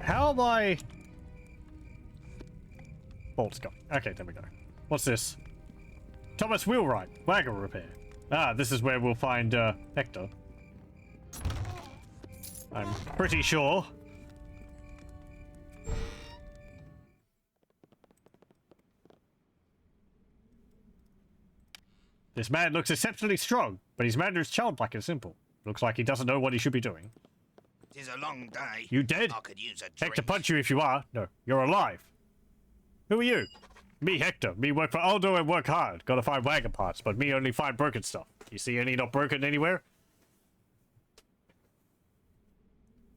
How am I... Bolt's gone. Okay, there we go. What's this? Thomas Wheelwright, wagon repair. Ah, this is where we'll find, Hector. I'm pretty sure. This man looks exceptionally strong, but his manner is childlike and simple. Looks like he doesn't know what he should be doing. Tis a long day. You dead? I could use a drink. Hector punch you if you are. No, you're alive. Who are you? Me, Hector. Me work for Aldo and work hard. Gotta find wagon parts, but me only find broken stuff. You see any not broken anywhere?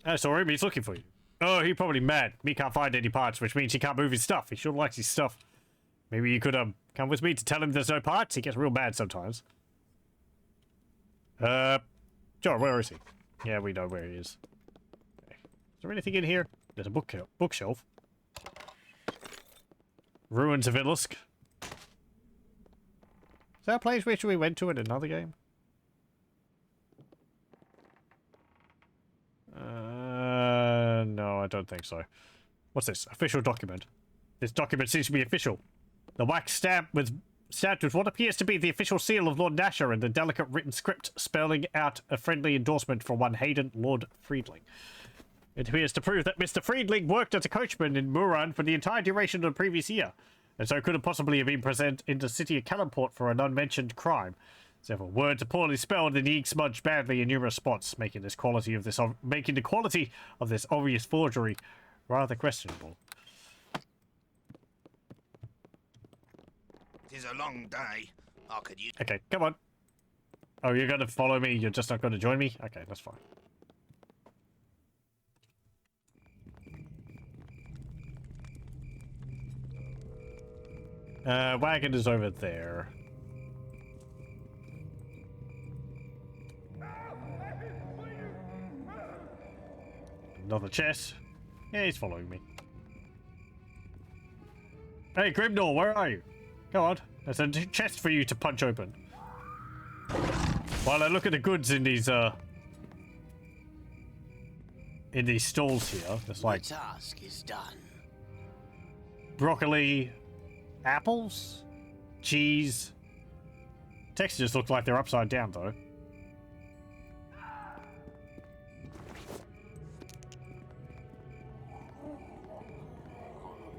I saw him. He's looking for you. Oh, he probably mad. Me can't find any parts, which means he can't move his stuff. He sure likes his stuff. Maybe you could, come with me to tell him there's no parts? He gets real mad sometimes. John, where is he? Yeah, we know where he is. Is there anything in here? There's a bookshelf. Ruins of Illusk. Is that a place which we went to in another game? don't think so. What's this? Official document. This document seems to be official. The wax stamped with what appears to be the official seal of Lord Nasher and the delicate written script spelling out a friendly endorsement from one Hayden Lord Friedling. It appears to prove that Mr. Friedling worked as a coachman in Muran for the entire duration of the previous year, and so couldn't possibly have been present in the city of Kellenport for an unmentioned crime. Several words are poorly spelled and the ink smudged badly in numerous spots, making the quality of this obvious forgery rather questionable. It is a long day. I could use. Okay, come on. Oh, you're going to follow me? You're just not going to join me? Okay, that's fine. Wagon is over there. Another chest. Yeah, he's following me. Hey, Grimnor, where are you? Go on. There's a chest for you to punch open. While I look at the goods in these stalls here, there's like the task is done. Broccoli, apples, cheese. Textures look like they're upside down though.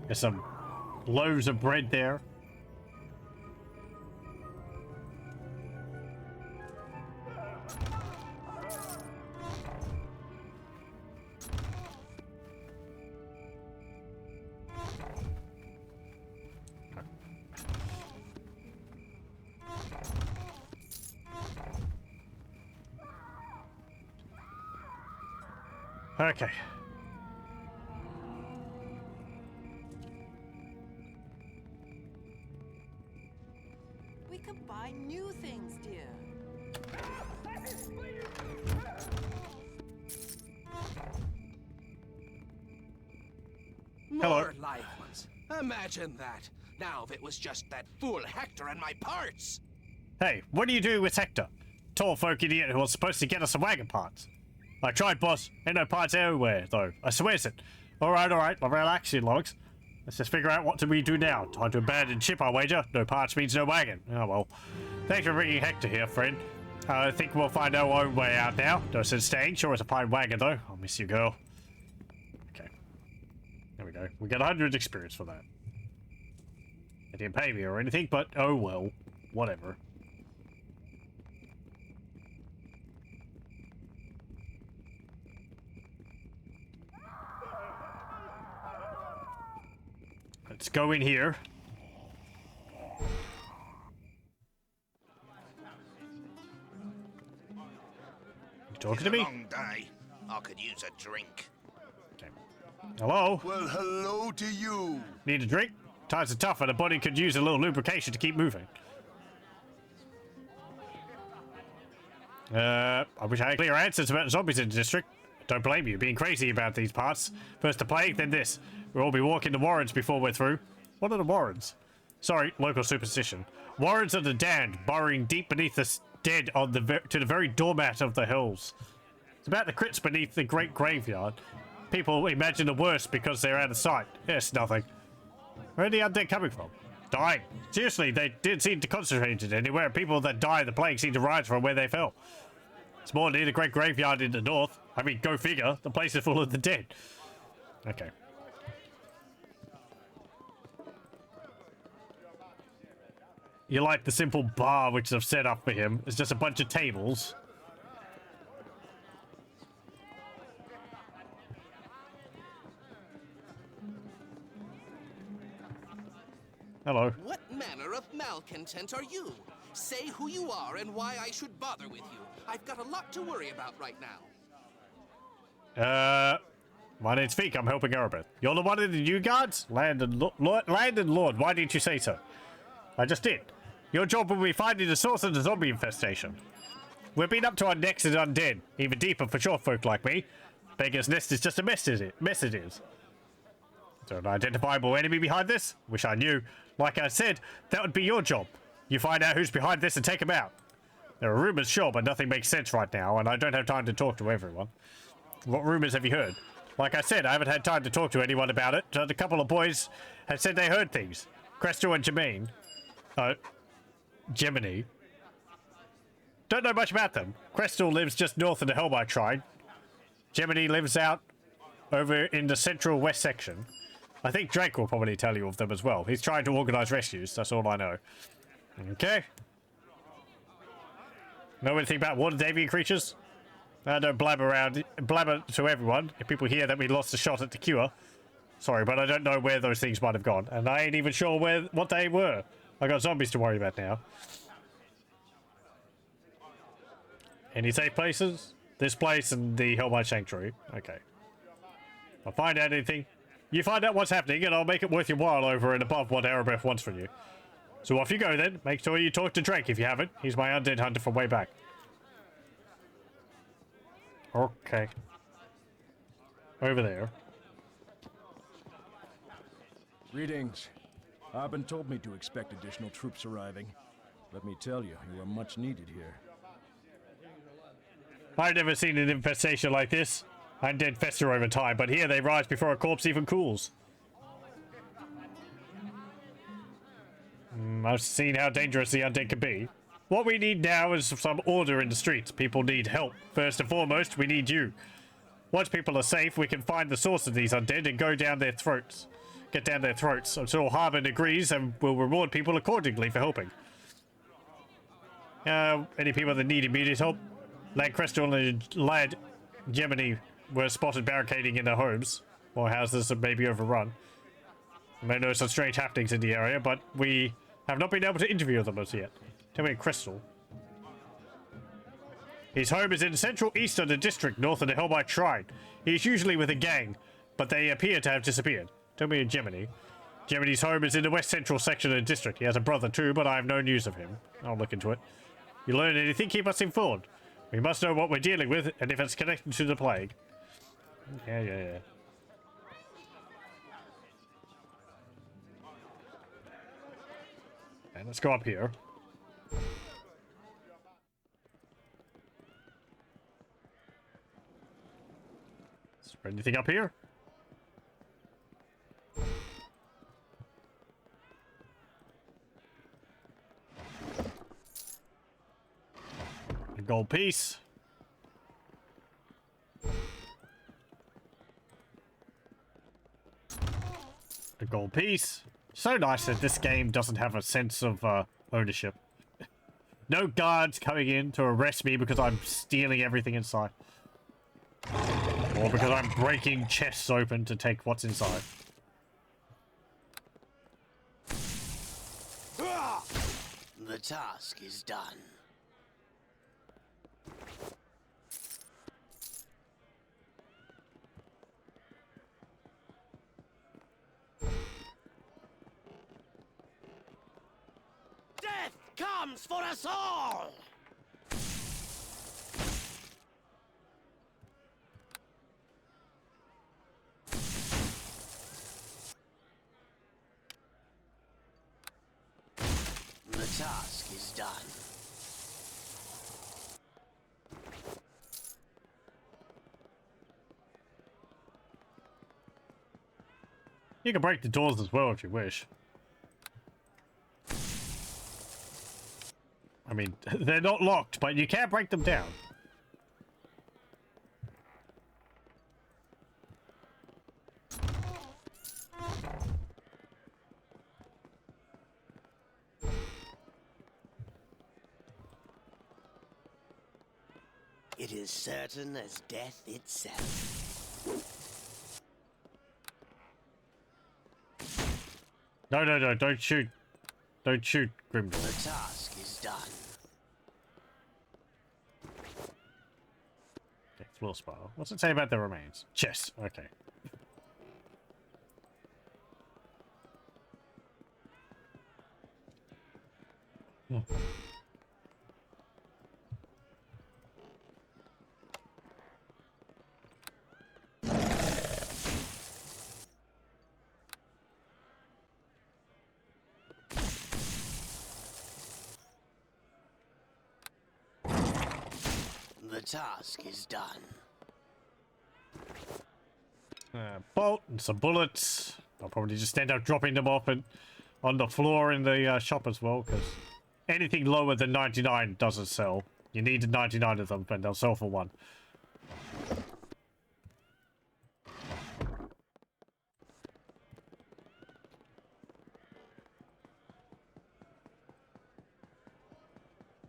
There's some loaves of bread there. Okay. We can buy new things, dear. More live ones. Imagine that. Now if it was just that fool Hector and my parts. Hey, what do you do with Hector? Tall folk idiot who was supposed to get us some wagon parts. I tried, boss. Ain't no parts everywhere, though. I swears it. Alright. Relax, you logs. Let's just figure out what do we do now. Time to abandon ship, I wager. No parts means no wagon. Oh, well. Thanks for bringing Hector here, friend. I think we'll find our own way out now. No sense staying. Sure as a fine wagon, though. I'll miss you, girl. Okay. There we go. We got 100 experience for that. They didn't pay me or anything, but oh well. Whatever. Let's go in here. You talking to me? It's a long day. I could use a drink. Okay. Hello? Well, hello to you. Need a drink? Times are tough and the body could use a little lubrication to keep moving. I wish I had clear answers about zombies in the district. Don't blame you, being crazy about these parts. First the plague, then this. We'll all be walking the warrens before we're through. What are the warrens? Sorry, local superstition. Warrens are the damned, burrowing deep beneath the dead on to the very doormat of the hills. It's about the crits beneath the great graveyard. People imagine the worst because they're out of sight. It's nothing. Where are the undead coming from? Dying. Seriously, they didn't seem to concentrate it anywhere. People that die of the plague seem to rise from where they fell. It's more near the great graveyard in the north. I mean, go figure. The place is full of the dead. Okay. You like the simple bar which I've set up for him. It's just a bunch of tables. Hello. What manner of malcontent are you? Say who you are and why I should bother with you. I've got a lot to worry about right now. My name's Feek. I'm helping Erebeth. You're the one in the new guards? Land and Lord. Why didn't you say so? I just did. Your job will be finding the source of the zombie infestation. We've been up to our necks in undead, even deeper for short folk like me. Beggar's Nest is just a mess it is. Is there an identifiable enemy behind this? Wish I knew. Like I said, that would be your job. You find out who's behind this and take him out. There are rumors, sure, but nothing makes sense right now, and I don't have time to talk to everyone. What rumors have you heard? Like I said, I haven't had time to talk to anyone about it. A couple of boys had said they heard things. Crystal and Jermaine. Gemini. Don't know much about them. Crystal lives just north of the Hellbite Shrine. Gemini lives out over in the central west section. I think Drake will probably tell you of them as well. He's trying to organize rescues, that's all I know. Okay. Know anything about water-avian creatures? I don't blabber to everyone. If people hear that we lost a shot at the cure. Sorry, but I don't know where those things might have gone. And I ain't even sure what they were. I got zombies to worry about now. Any safe places? This place and the Hellmine Sanctuary. Okay. I'll find out anything. You find out what's happening and I'll make it worth your while over and above what Erebeth wants from you. So off you go then. Make sure you talk to Drake if you haven't. He's my undead hunter from way back. Okay. Over there. Greetings. Harbin told me to expect additional troops arriving. Let me tell you, you are much needed here. I've never seen an infestation like this. Undead fester over time, but here they rise before a corpse even cools. I've seen how dangerous the undead can be. What we need now is some order in the streets. People need help. First and foremost, we need you. Once people are safe, we can find the source of these undead and go down their throats. Get down their throats. I'm sure Harbin agrees and will reward people accordingly for helping. Any people that need immediate help? Lad Crystal and Lad Gemini were spotted barricading in their homes or houses that may be overrun. You may know some strange happenings in the area, but we have not been able to interview them as yet. Tell me, Crystal. His home is in the central east of the district, north of the Hellbite Shrine. He is usually with a gang, but they appear to have disappeared. Tell me, Gemini. Gemini's home is in the west central section of the district. He has a brother too, but I have no news of him. I'll look into it. You learn anything, keep us informed. We must know what we're dealing with, and if it's connected to the plague. Yeah. And let's go up here. Is there anything up here? A gold piece. A gold piece. So nice that this game doesn't have a sense of ownership. No guards coming in to arrest me because I'm stealing everything inside. Or because I'm breaking chests open to take what's inside. The task is done. Death comes for us all! The task is done. You can break the doors as well if you wish. I mean, they're not locked, but you can break them down. It is certain as death itself. No, don't shoot. Don't shoot, Grimdor. The task is done. Okay, floor spiral. What's it say about the remains? Chest, okay. The task is done. Bolt and some bullets. I'll probably just end up dropping them off on the floor in the shop as well, because anything lower than 99 doesn't sell. You need 99 of them, and they'll sell for 1.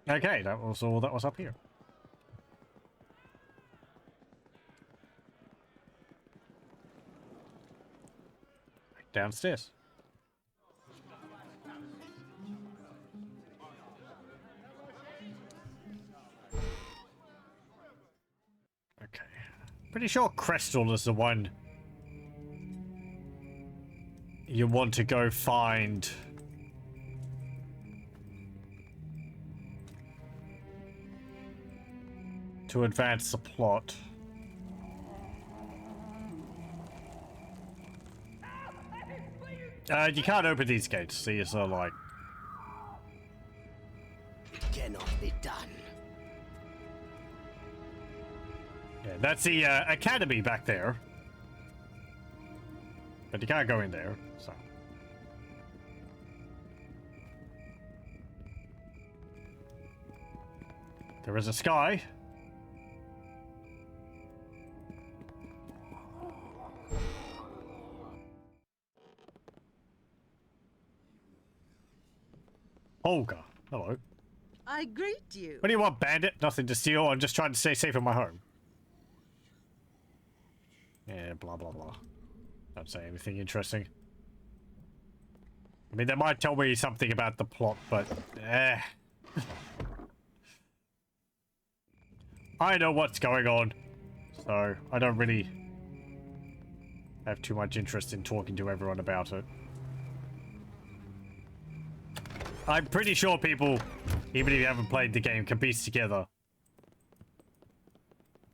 Okay, that was all that was up here. Downstairs. Okay. Pretty sure Crystal is the one you want to go find. To advance the plot. You can't open these gates, so you're sort of like... It cannot be done. Yeah, that's the academy back there. But you can't go in there, so... There is a sky. Olga, hello. I greet you. What do you want, bandit? Nothing to steal. I'm just trying to stay safe in my home. Yeah, blah, blah, blah. Don't say anything interesting. I mean, they might tell me something about the plot, but... I know what's going on, so I don't really have too much interest in talking to everyone about it. I'm pretty sure people, even if you haven't played the game, can piece together,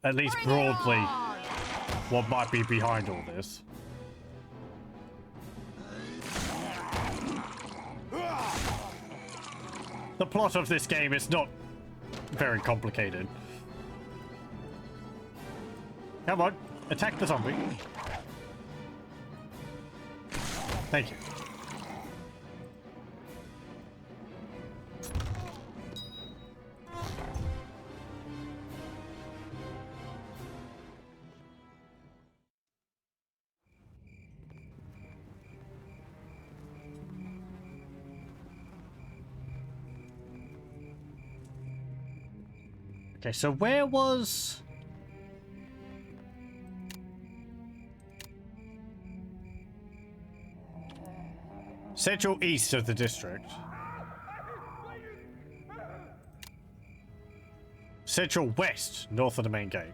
at least broadly, what might be behind all this. The plot of this game is not very complicated. Come on, attack the zombie. Thank you. Okay, so where was... Central east of the district. Central west, north of the main gate.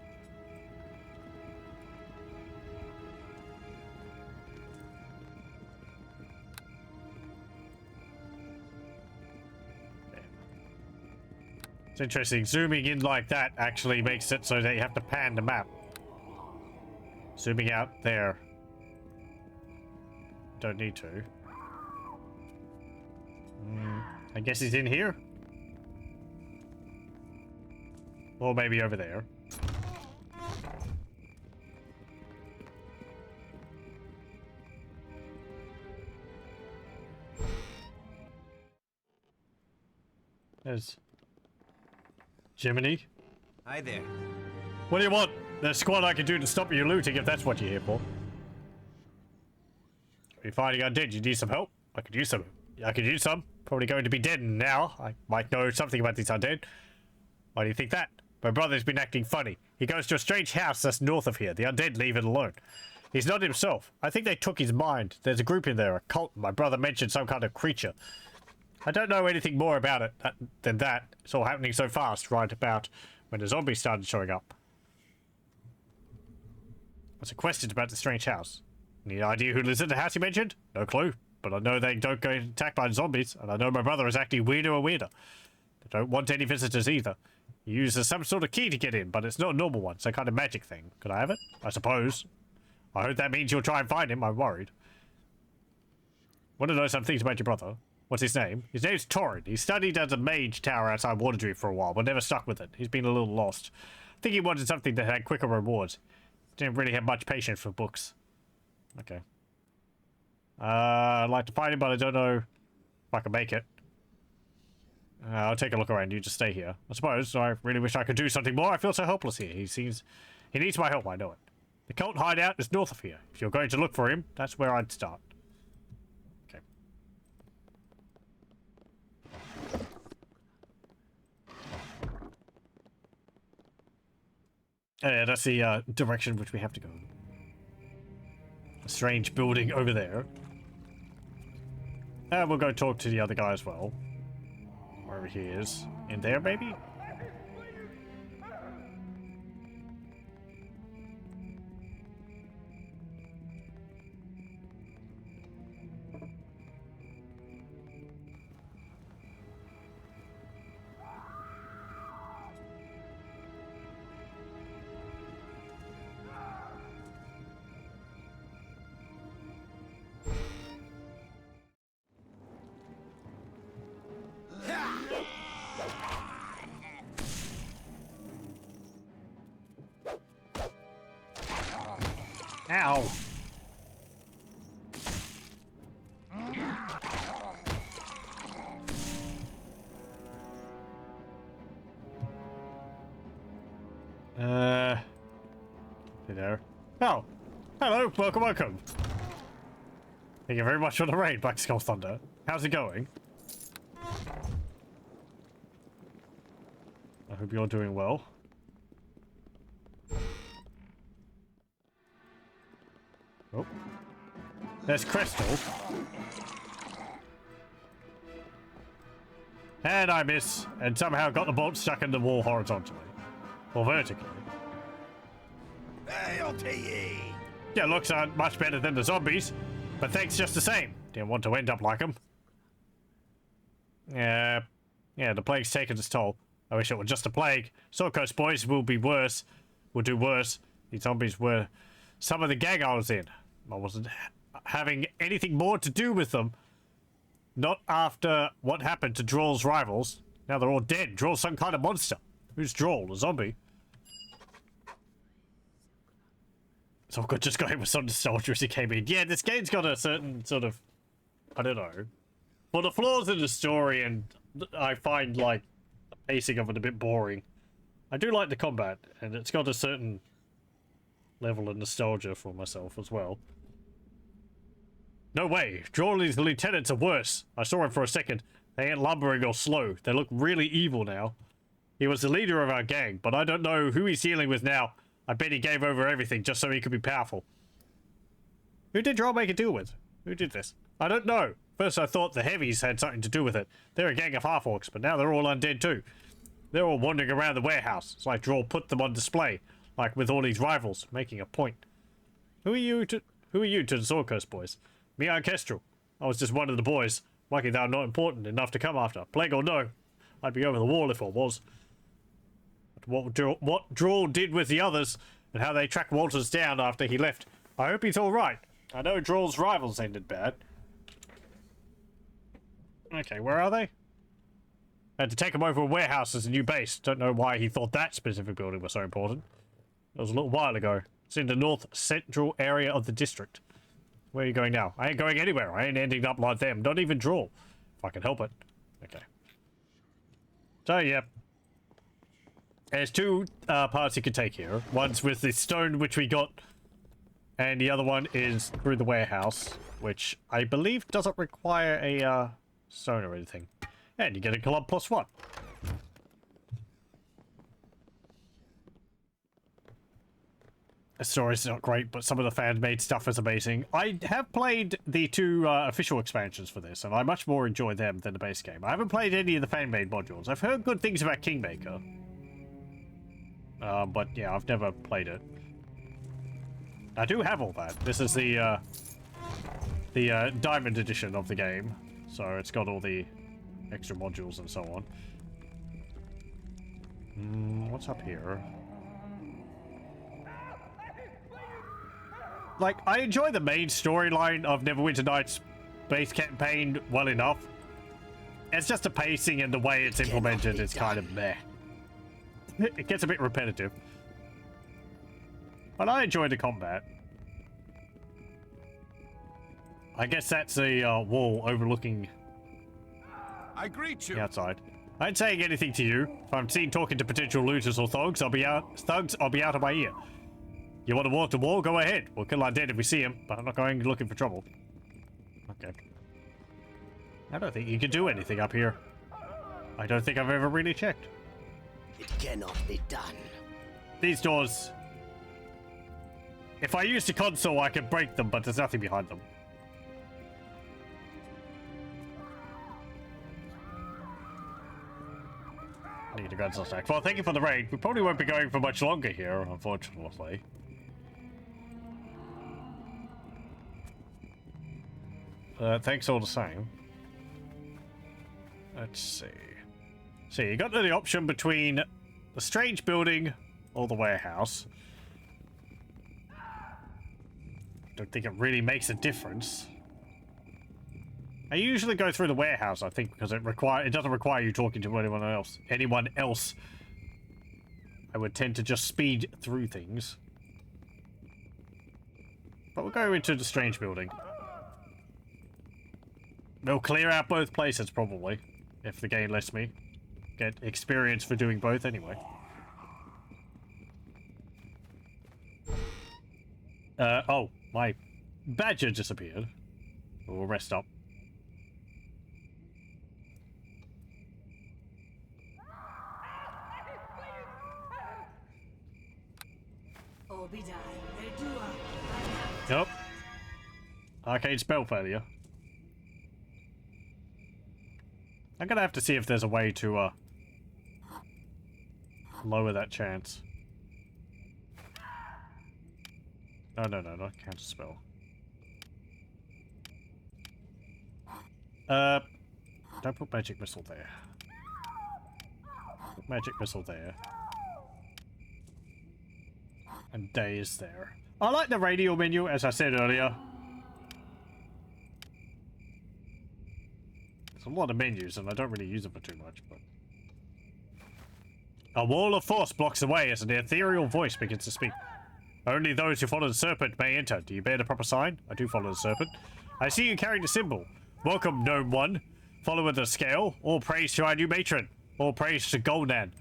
It's interesting, zooming in like that actually makes it so that you have to pan the map. Zooming out there. Don't need to. I guess he's in here? Or maybe over there. There's... Jiminy? Hi there. What do you want? There's a squad I can do to stop you looting if that's what you're here for. Are you finding undead? You need some help? I could use some. I could use some. Probably going to be dead now. I might know something about these undead. Why do you think that? My brother's been acting funny. He goes to a strange house that's north of here. The undead leave it alone. He's not himself. I think they took his mind. There's a group in there, a cult. My brother mentioned some kind of creature. I don't know anything more about it than that. It's all happening so fast, right about when the zombies started showing up. What's the question about the strange house? Any idea who lives in the house you mentioned? No clue. But I know they don't get attacked by zombies, and I know my brother is acting weirder and weirder. They don't want any visitors either. He uses some sort of key to get in, but it's not a normal one. It's a kind of magic thing. Could I have it? I suppose. I hope that means you'll try and find him. I'm worried. Want to know some things about your brother? What's his name? His name's Torrin. He studied as a mage tower outside Waterdeep for a while, but never stuck with it. He's been a little lost. I think he wanted something that had quicker rewards. Didn't really have much patience for books. Okay. I'd like to find him, but I don't know if I can make it. I'll take a look around. You just stay here. I suppose I really wish I could do something more. I feel so helpless here. He needs my help, I know it. The cult hideout is north of here. If you're going to look for him, that's where I'd start. Okay. Yeah, that's the direction which we have to go. A strange building over there. And we'll go talk to the other guy as well. Wherever he is. In there, maybe? Ow. Hey there. Oh, hello, welcome. Thank you very much for the raid, Black Skull Thunder. How's it going? I hope you're doing well. Oh. There's Crystal. And I miss, and somehow got the bolt stuck in the wall horizontally. Or vertically. Your looks aren't much better than the zombies, but thanks just the same. Didn't want to end up like them. Yeah, the plague's taken its toll. I wish it were just a plague. Sword Coast boys will do worse. These zombies were some of the gang I was in. I wasn't having anything more to do with them. Not after what happened to Droll's rivals. Now they're all dead. Droll's some kind of monster. Who's Droll? A zombie? So I could just go in with some nostalgia as he came in. Yeah, this game's got a certain sort of... I don't know. Well, the flaws in the story, and I find, like, the pacing of it a bit boring. I do like the combat, and it's got a certain level of nostalgia for myself as well. No way. Drawley's lieutenants are worse. I saw him for a second. They ain't lumbering or slow. They look really evil now. He was the leader of our gang, but I don't know who he's dealing with now. I bet he gave over everything just so he could be powerful. Who did Droll make a deal with? Who did this? I don't know. First I thought the heavies had something to do with it. They're a gang of half-orcs, but now they're all undead too. They're all wandering around the warehouse. It's like Droll put them on display, like with all these rivals, making a point. Who are you to the Sword Coast boys? Me, I'm Kestrel. I was just one of the boys. Lucky that I'm not important enough to come after. Plague or no, I'd be over the wall if I was. What Droll did with the others, and how they tracked Walters down after he left. I hope he's alright. I know Droll's rivals ended bad. Okay, where are they? I had to take him over a warehouse as a new base. Don't know why he thought that specific building was so important. That was a little while ago. It's in the north central area of the district. Where are you going now? I ain't going anywhere. I ain't ending up like them. Not even Droll. If I can help it. Okay. So, yeah. There's two parts you can take here. One's with the stone which we got, and the other one is through the warehouse, which I believe doesn't require a stone or anything. And you get a club +1. The story's not great, but some of the fan-made stuff is amazing. I have played the two official expansions for this, and I much more enjoy them than the base game. I haven't played any of the fan-made modules. I've heard good things about Kingmaker. But yeah, I've never played it. I do have all that. This is the Diamond Edition of the game, so it's got all the extra modules and so on. What's up here? Like, I enjoy the main storyline of Neverwinter Nights base campaign well enough. It's just the pacing and the way it's implemented is kind of meh. It gets a bit repetitive. But I enjoy the combat. I guess that's a wall overlooking I greet you. the outside. I ain't saying anything to you. If I'm seen talking to potential looters or thugs, I'll be out of my ear. You want to walk the wall? Go ahead. We'll kill our dead if we see him, but I'm not going looking for trouble. Okay. I don't think you can do anything up here. I don't think I've ever really checked. It cannot be done. These doors... If I used a console, I could break them, but there's nothing behind them. Need a gun stack. Well, thank you for the raid. We probably won't be going for much longer here, unfortunately. Thanks all the same. Let's see. So you got the option between the strange building or the warehouse. Don't think it really makes a difference. I usually go through the warehouse, I think, because it doesn't require you talking to anyone else. I would tend to just speed through things. But we'll go into the strange building. They'll clear out both places, probably, if the game lets me get experience for doing both anyway. Oh, my badger disappeared. We'll rest up. Yep. Arcade spell failure. I'm gonna have to see if there's a way to lower that chance. No, not counter spell. Don't put magic missile there. Put magic missile there. And daze there. I like the radio menu, as I said earlier. There's a lot of menus, and I don't really use them for too much, but... A wall of force blocks the way as an ethereal voice begins to speak. Only those who follow the serpent may enter. Do you bear the proper sign? I do follow the serpent. I see you carrying the symbol. Welcome, Gnome One. Follower the scale. All praise to our new matron. All praise to Goldan.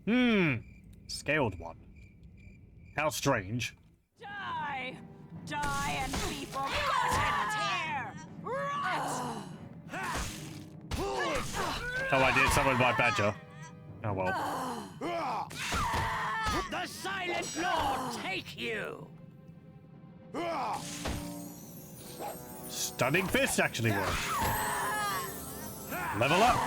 Okay. Scaled one. How strange. Die! Die and be forgotten, tear! Rot! Oh, I did summon my badger. Oh well. The Silent Lord take you! Stunning fist actually works. Level up.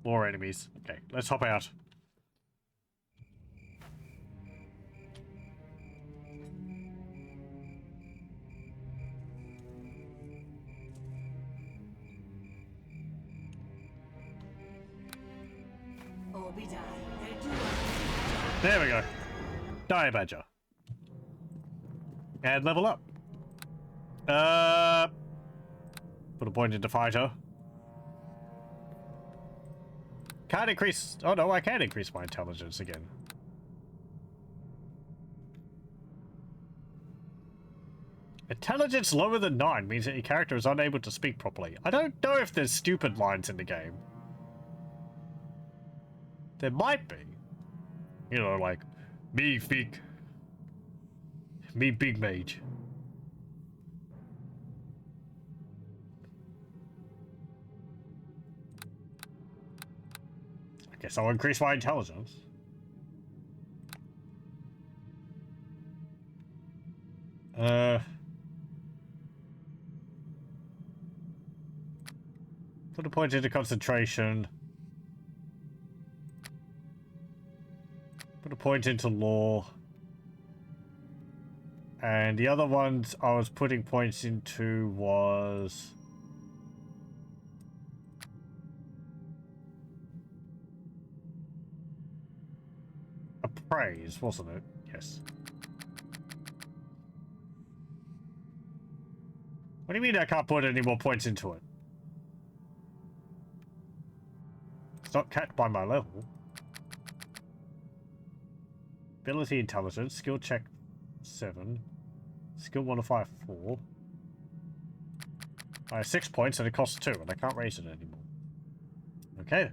More enemies. Okay, let's hop out. There we go. Die Badger. And level up. Put a point into fighter. Can't increase... Oh no, I can increase my intelligence again. Intelligence lower than 9 means that your character is unable to speak properly. I don't know if there's stupid lines in the game. There might be. You know, like, me big mage. I guess I'll increase my intelligence. Put a point into concentration. Put a point into law. And the other ones I was putting points into was... appraise, wasn't it? Yes. What do you mean I can't put any more points into it? not capped by my level. Ability intelligence, skill check 7. Skill modifier 4. I have 6 points and it costs 2 and I can't raise it anymore. Okay.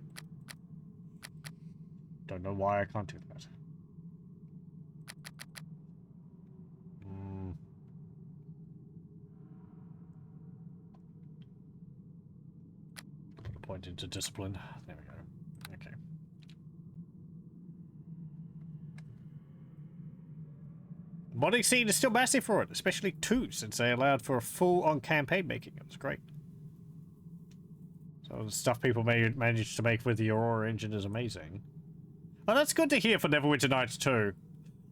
Don't know why I can't do that. Put a point into discipline. There we go. Okay. Modding scene is still massive for it, especially 2, since they allowed for a full-on campaign making. It was great. So the stuff people managed to make with the Aurora engine is amazing. Oh, that's good to hear for Neverwinter Nights 2.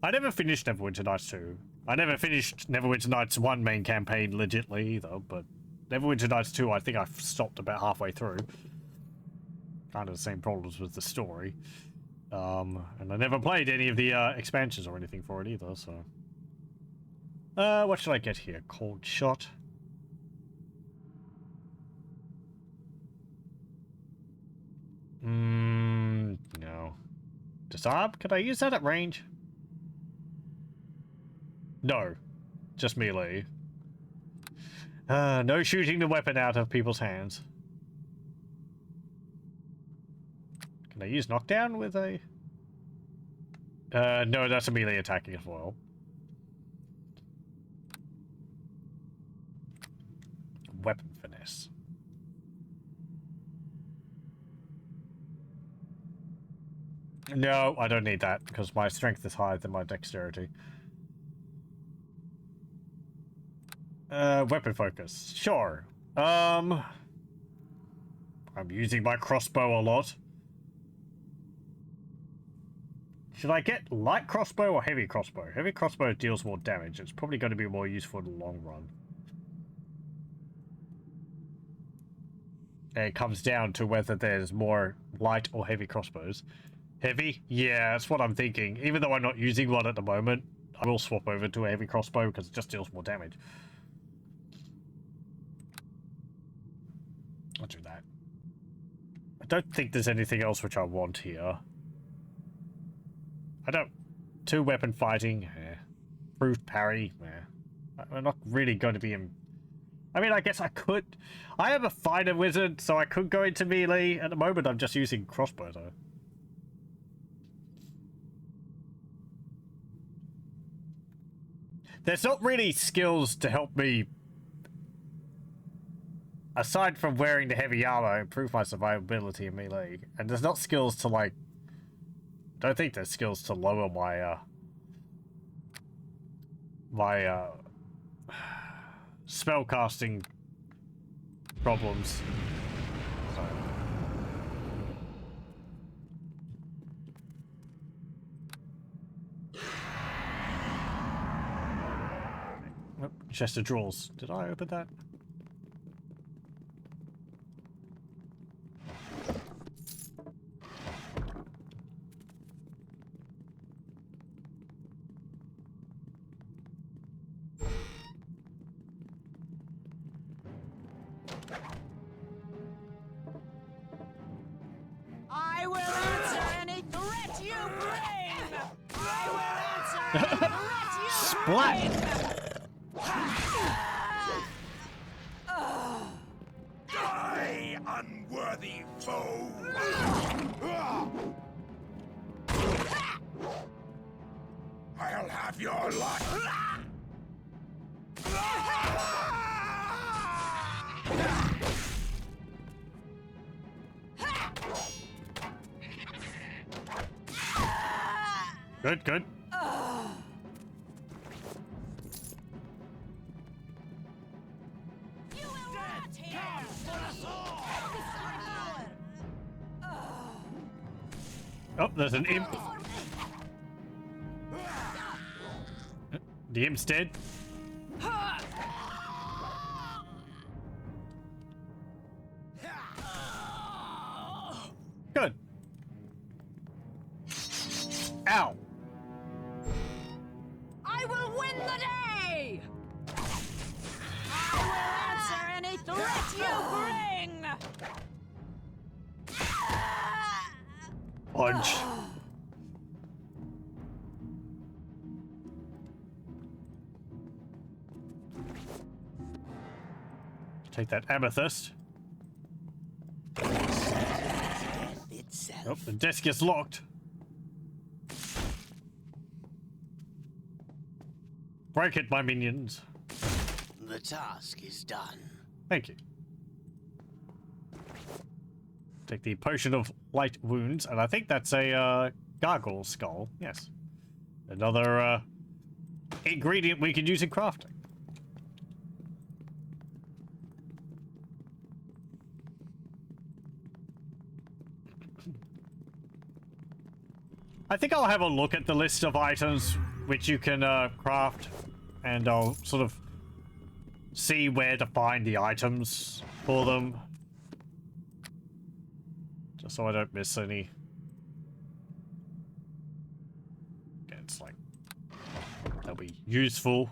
I never finished Neverwinter Nights 2. I never finished Neverwinter Nights 1 main campaign legitly either, but Neverwinter Nights 2 I think I stopped about halfway through. Kind of the same problems with the story. And I never played any of the expansions or anything for it either, so... what should I get here? Cold shot. No. Disarm? Could I use that at range? No. Just melee. No shooting the weapon out of people's hands. Can I use knockdown with a... no, that's a melee attacking as well. Weapon finesse. No, I don't need that, because my strength is higher than my dexterity. Weapon focus. Sure. I'm using my crossbow a lot. Should I get light crossbow or heavy crossbow? Heavy crossbow deals more damage. It's probably going to be more useful in the long run. And it comes down to whether there's more light or heavy crossbows. Heavy? Yeah, that's what I'm thinking. Even though I'm not using one at the moment, I will swap over to a heavy crossbow because it just deals more damage. I'll do that. I don't think there's anything else which I want here. I don't... 2 weapon fighting. Proved parry. I'm not really going to be in... I mean, I guess I could... I am a fighter wizard, so I could go into melee. At the moment, I'm just using crossbow, though. There's not really skills to help me... Aside from wearing the heavy armor, improve my survivability in melee. And there's not skills to, like... I don't think there's skills to lower my, spellcasting problems. So. Oh, chest of drawers. Did I open that? I will answer any threat you bring! I will answer any threat you Splat! Die, unworthy foe! I'll have your life! Good, good. Oh, there's an imp. The imp's dead. Good. Ow. I will win the day! I will answer any threat you bring! Punch. Take that amethyst. Oh, the desk is locked. Break it, my minions. The task is done. Thank you. Take the potion of light wounds, and I think that's a gargoyle skull. Yes. Another ingredient we can use in crafting. I think I'll have a look at the list of items which you can craft, and I'll sort of see where to find the items for them. Just so I don't miss any. Okay, it's like, they'll be useful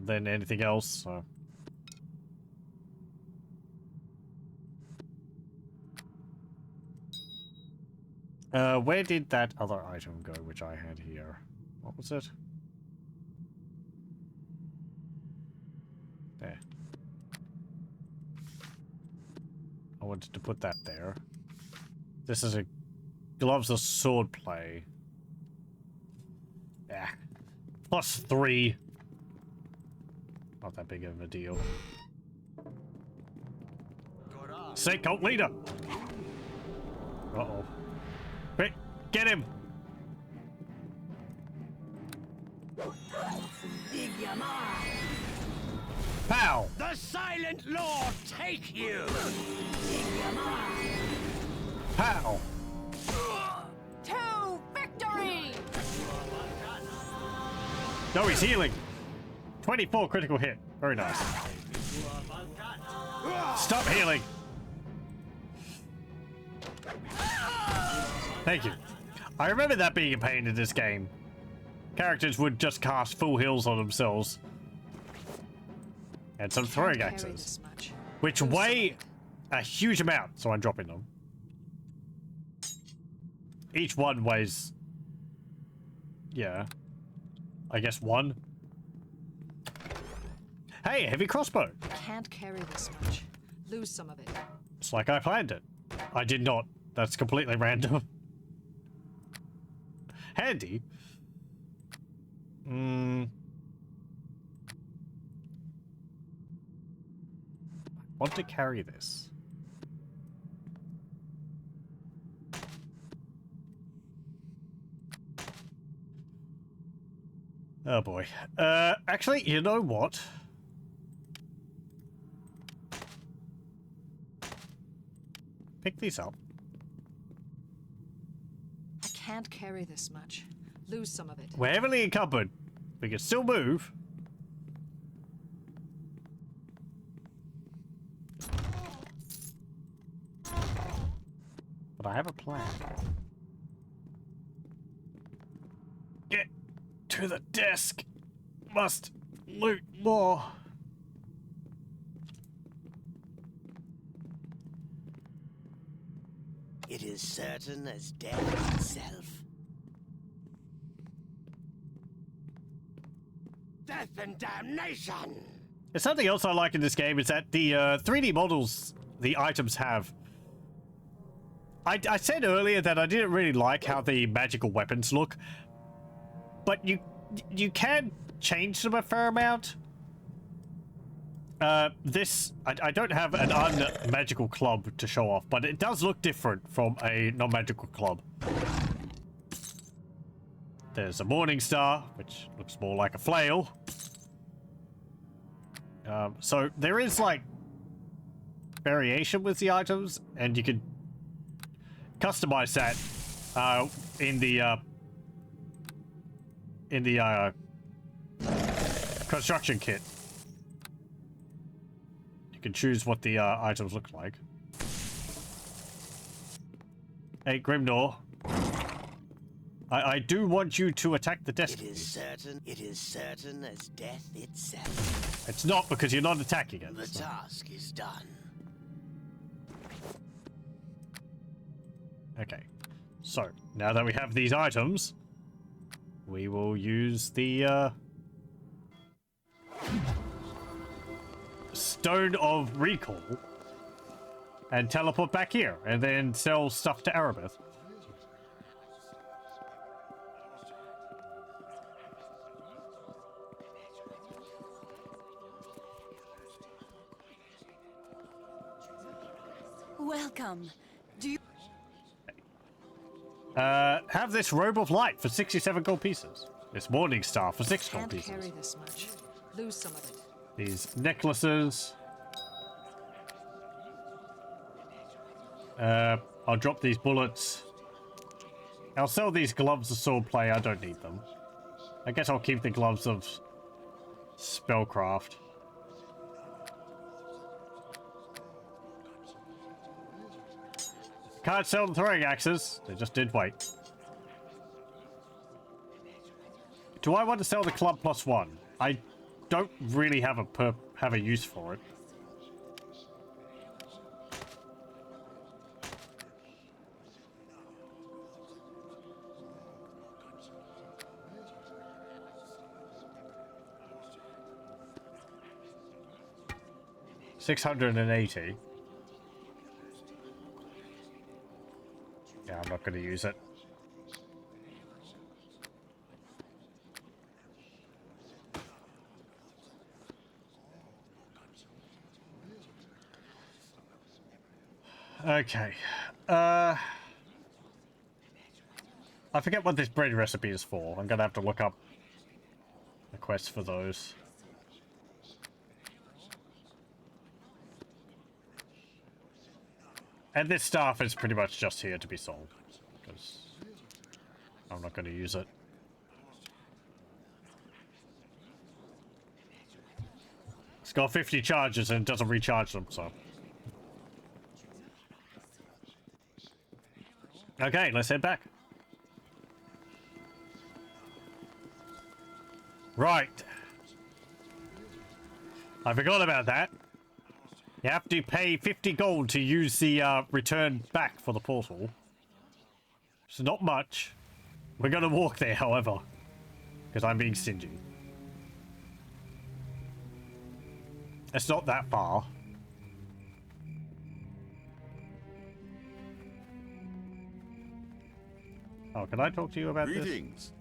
than anything else, so. Where did that other item go, which I had here? What was it? There. I wanted to put that there. This is a gloves of sword play. Yeah. +3. Not that big of a deal. Say cult leader. Uh-oh. Quick, get him! Pow! The Silent Lord take you! Pow! To victory! No, he's healing. 24 critical hit. Very nice. Stop healing. Thank you. I remember that being a pain in this game. Characters would just cast full heals on themselves. And some throwing axes. Which weigh a huge amount, so I'm dropping them. Each one weighs... yeah. I guess 1. Hey, heavy crossbow! Can't carry this much. Lose some of it. It's like I planned it. I did not. That's completely random. Handy. Want to carry this. Oh boy. Actually, you know what? Pick these up. I can't carry this much. Lose some of it. We're heavily encumbered. We can still move. But I have a plan. Get to the desk. Must loot more. It is certain as death itself. Death and damnation! There's something else I like in this game is that the 3D models the items have. I said earlier that I didn't really like how the magical weapons look, but you can change them a fair amount. I don't have an un-magical club to show off, but it does look different from a non-magical club. There's a Morning Star, which looks more like a flail. So there is like variation with the items, and you can customize that in the construction kit. You can choose what the items look like. Hey, Grimnor. I do want you to attack the desk. It is certain as death itself. It's not, because you're not attacking it. The task is done. Okay. So, now that we have these items, we will use the Stone of Recall and teleport back here, and then sell stuff to Erebeth. Welcome. Do you Have this Robe of Light for 67 gold pieces. This Morning Star for 6 gold Can't pieces. carry this much. Lose some of it. These necklaces. I'll drop these bullets. I'll sell these gloves of swordplay. I don't need them. I guess I'll keep the gloves of spellcraft. Can't sell the throwing axes. They just did wait. Do I want to sell the club +1? I don't really have a use for it. $680. Yeah, I'm not going to use it. Okay. I forget what this bread recipe is for. I'm going to have to look up the quest for those. And this staff is pretty much just here to be sold, because I'm not going to use it. It's got 50 charges and it doesn't recharge them, so. Okay, let's head back. Right. I forgot about that. You have to pay 50 gold to use the return back for the portal. It's not much. We're gonna walk there, however, because I'm being stingy. It's not that far. Oh, can I talk to you about Greetings.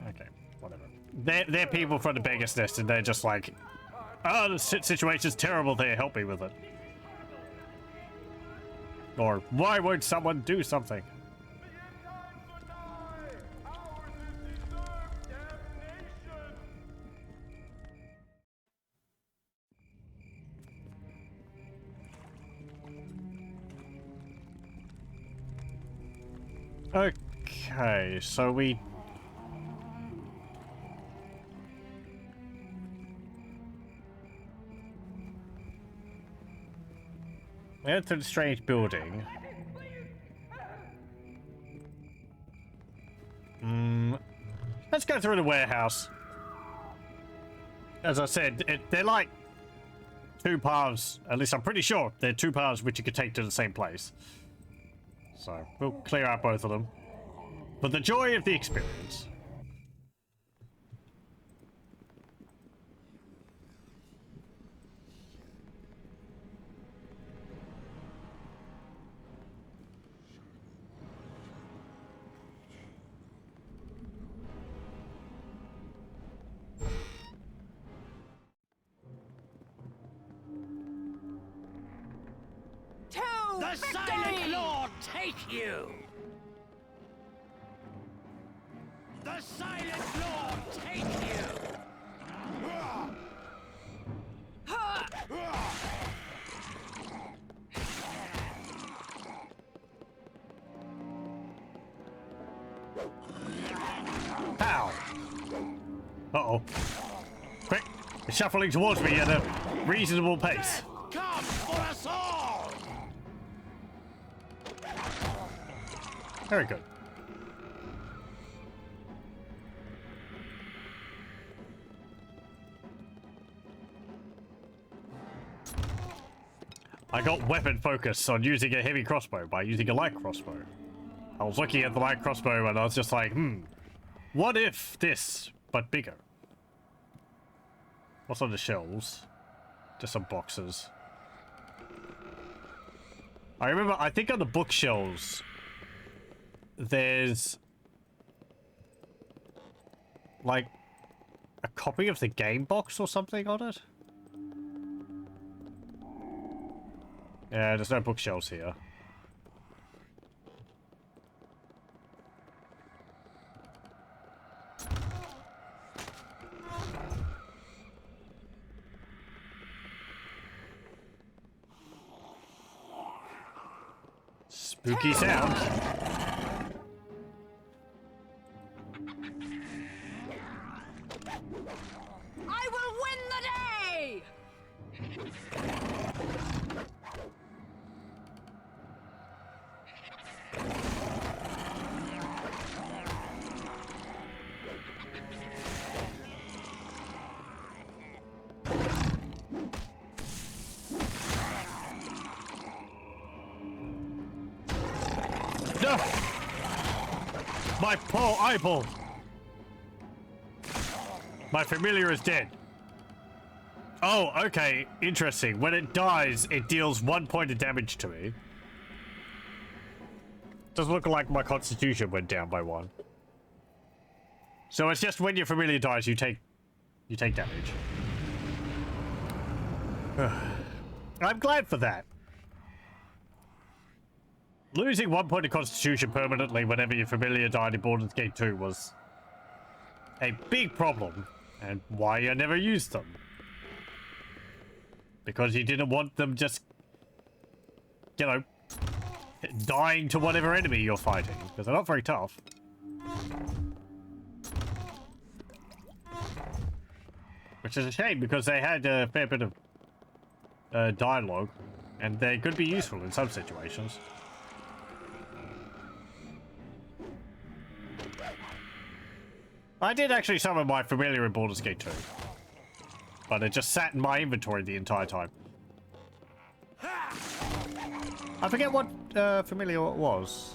this? Okay, whatever. They're people from the Beggar's Nest, and they're just like, oh, the situation's terrible there, help me with it. Or, why won't someone do something? Okay, so we... We entered a strange building. Let's go through the warehouse. As I said, they're like two paths. At least I'm pretty sure they're two paths which you could take to the same place. So we'll clear out both of them. But the joy of the experience. The Silent Lord take you! The Silent Lord take you! Pow! Uh-oh. Quick! It's shuffling towards me at a reasonable pace. Come for us all! Very good. I got weapon focus on using a heavy crossbow by using a light crossbow. I was looking at the light crossbow and I was just like, what if this, but bigger? What's on the shelves? Just some boxes. I remember, I think on the bookshelves, there's like a copy of the game box or something on it. Yeah, there's no bookshelves here. Spooky sound. I will win the day! No! My poor eyeball! My familiar is dead. Oh, okay. Interesting. When it dies, it deals 1 point of damage to me. Does look like my constitution went down by 1. So it's just when your familiar dies, you take damage. I'm glad for that. Losing 1 point of constitution permanently whenever your familiar died in Baldur's Gate 2 was a big problem, and why I never used them. Because you didn't want them just, you know, dying to whatever enemy you're fighting, because they're not very tough. Which is a shame, because they had a fair bit of dialogue, and they could be useful in some situations. I did actually summon my familiar in Baldur's Gate 2. But it just sat in my inventory the entire time. I forget what familiar it was.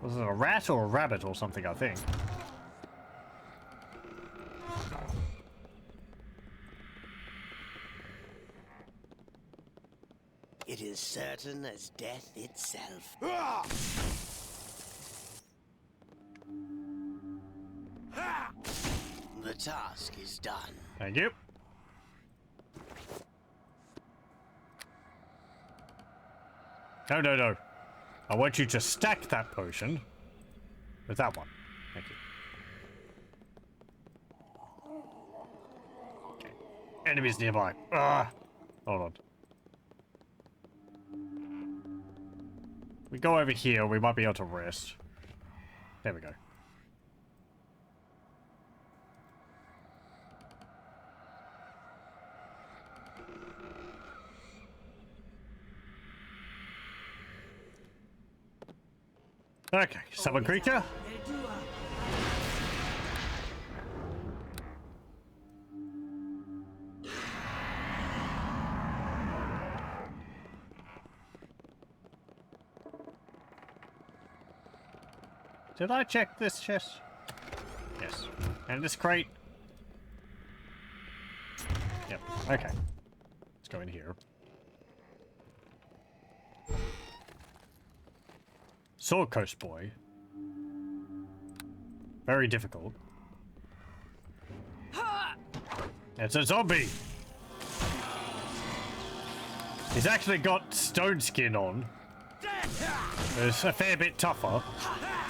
Was it a rat or a rabbit or something, I think? It is certain as death itself. The task is done. Thank you. No, no, no. I want you to stack that potion with that one. Thank you. Okay. Enemies nearby. Ah! Hold on. We go over here, we might be able to rest. There we go. Okay, summon creature. Did I check this chest? Yes. And this crate? Yep. Okay. Let's go in here. Sword Coast Boy. Very difficult. It's a zombie! He's actually got stone skin on. It's a fair bit tougher.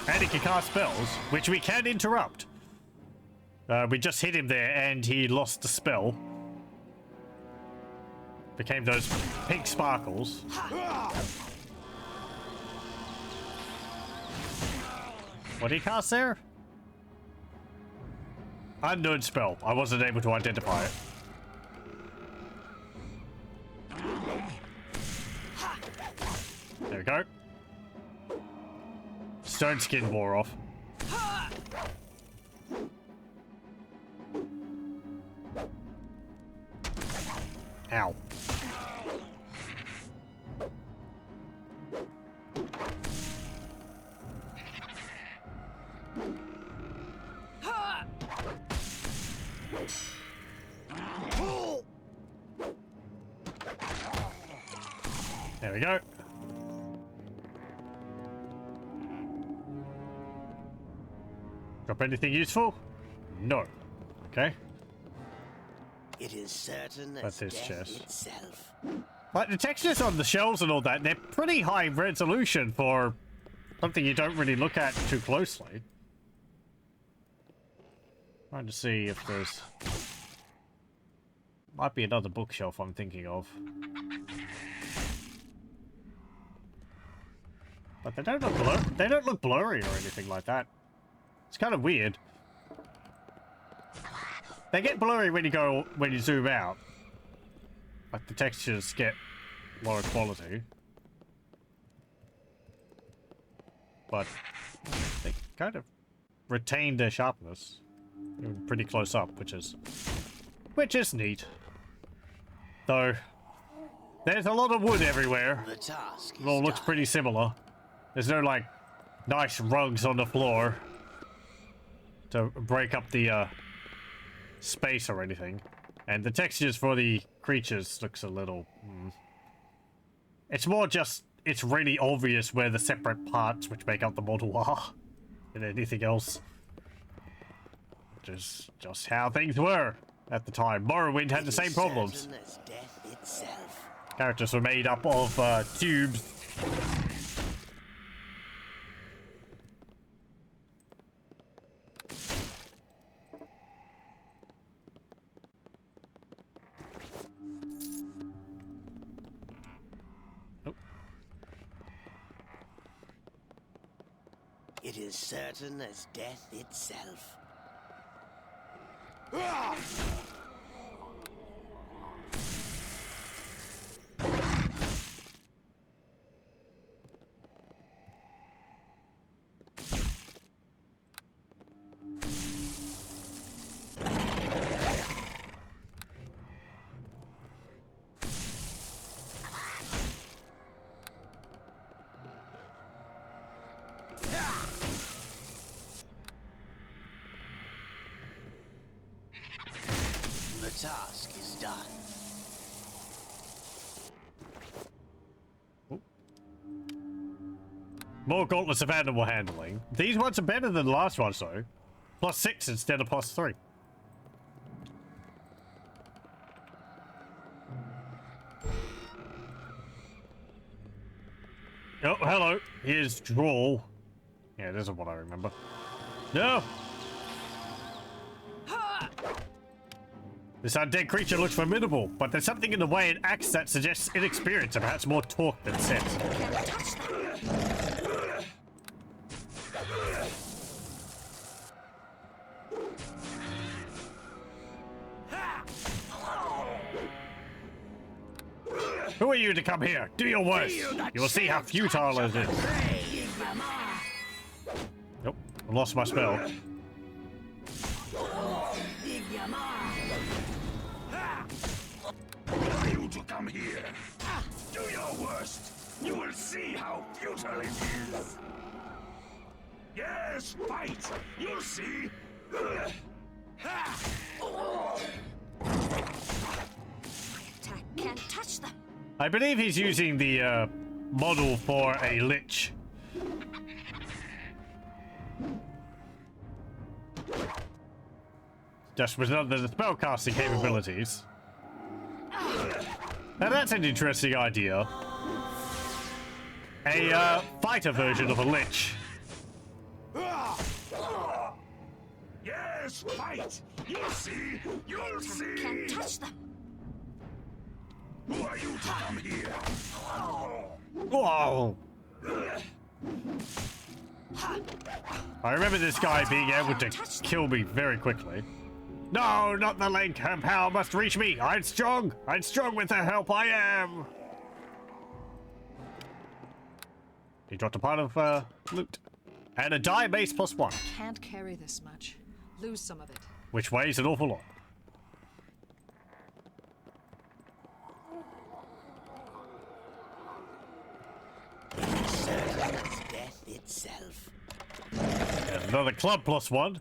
And he can cast spells, which we can interrupt. We just hit him there and he lost the spell. Became those pink sparkles. What did he cast there? Unknown spell. I wasn't able to identify it. There we go. Stone skin wore off. Ow. There we go. Drop anything useful? No. Okay. It is certain That's as his death chest. itself. Like, the textures on the shells and all that, they're pretty high resolution for something you don't really look at too closely. Trying to see if there's... Might be another bookshelf I'm thinking of. But they don't look blurry or anything like that. It's kind of weird. They get blurry when you zoom out. Like the textures get lower quality. But they kind of retain their sharpness. Even pretty close up, which is neat. Though there's a lot of wood everywhere. The task It all looks pretty similar. There's no like nice rugs on the floor to break up the space or anything. And the textures for the creatures looks a little... It's more just, it's really obvious where the separate parts which make up the model are than anything else. Just how things were at the time. Morrowind had the same problems. As death itself. Characters were made up of tubes. It is certain as death itself. The task is done. More gauntlets of animal handling. These ones are better than the last ones though. +6 instead of +3. Oh, hello. Here's Drawl. Yeah, this is what I remember. No! This undead creature looks formidable, but there's something in the way it acts that suggests inexperience and perhaps more talk than sense. Who are you to come here? Do your worst. You will see how futile it is. Nope, I lost my spell. For you to come here. Do your worst. You will see how futile it is. Yes, fight. You'll see. Can't touch them. I believe he's using the model for a lich. Just with none of the spellcasting capabilities. Now that's an interesting idea. A fighter version of a lich. Yes, fight. You'll see. You'll see. Can't touch them. Who are you to come here? Whoa! I remember this guy being able to kill me very quickly. No, not the link. Her power must reach me. I'm strong. I'm strong with her help. I am. He dropped a pile of loot. And a die base +1. Can't carry this much. Lose some of it. Which weighs an awful lot. itself. And another club +1.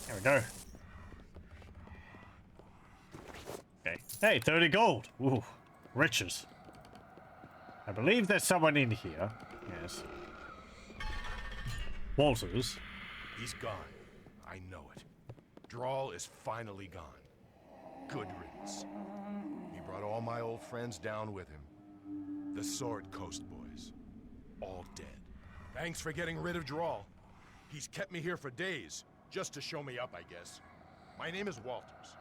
There we go. Okay. Hey, 30 gold. Ooh, riches. I believe there's someone in here. Yes. Walters. He's gone. I know it. Drawl is finally gone. Good riddance. He brought all my old friends down with him. The Sword Coast boys. All dead. Thanks for getting rid of Drawl. He's kept me here for days, just to show me up, I guess. My name is Walters.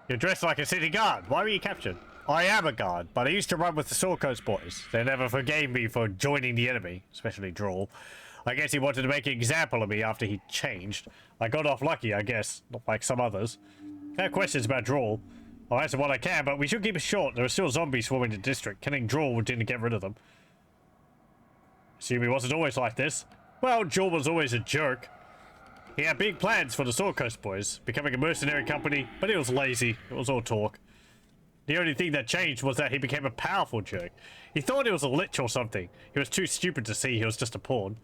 You're dressed like a city guard. Why were you captured? I am a guard, but I used to run with the Sword Coast boys. They never forgave me for joining the enemy, especially Drawl. I guess he wanted to make an example of me after he changed. I got off lucky, I guess, not like some others. I have questions about Drawl. I'll answer what I can, but we should keep it short. There are still zombies swarming the district. Killing Drawl didn't get rid of them. Assume he wasn't always like this. Well, Drawl was always a jerk. He had big plans for the Sword Coast boys, becoming a mercenary company, but he was lazy. It was all talk. The only thing that changed was that he became a powerful jerk. He thought he was a lich or something. He was too stupid to see he was just a pawn.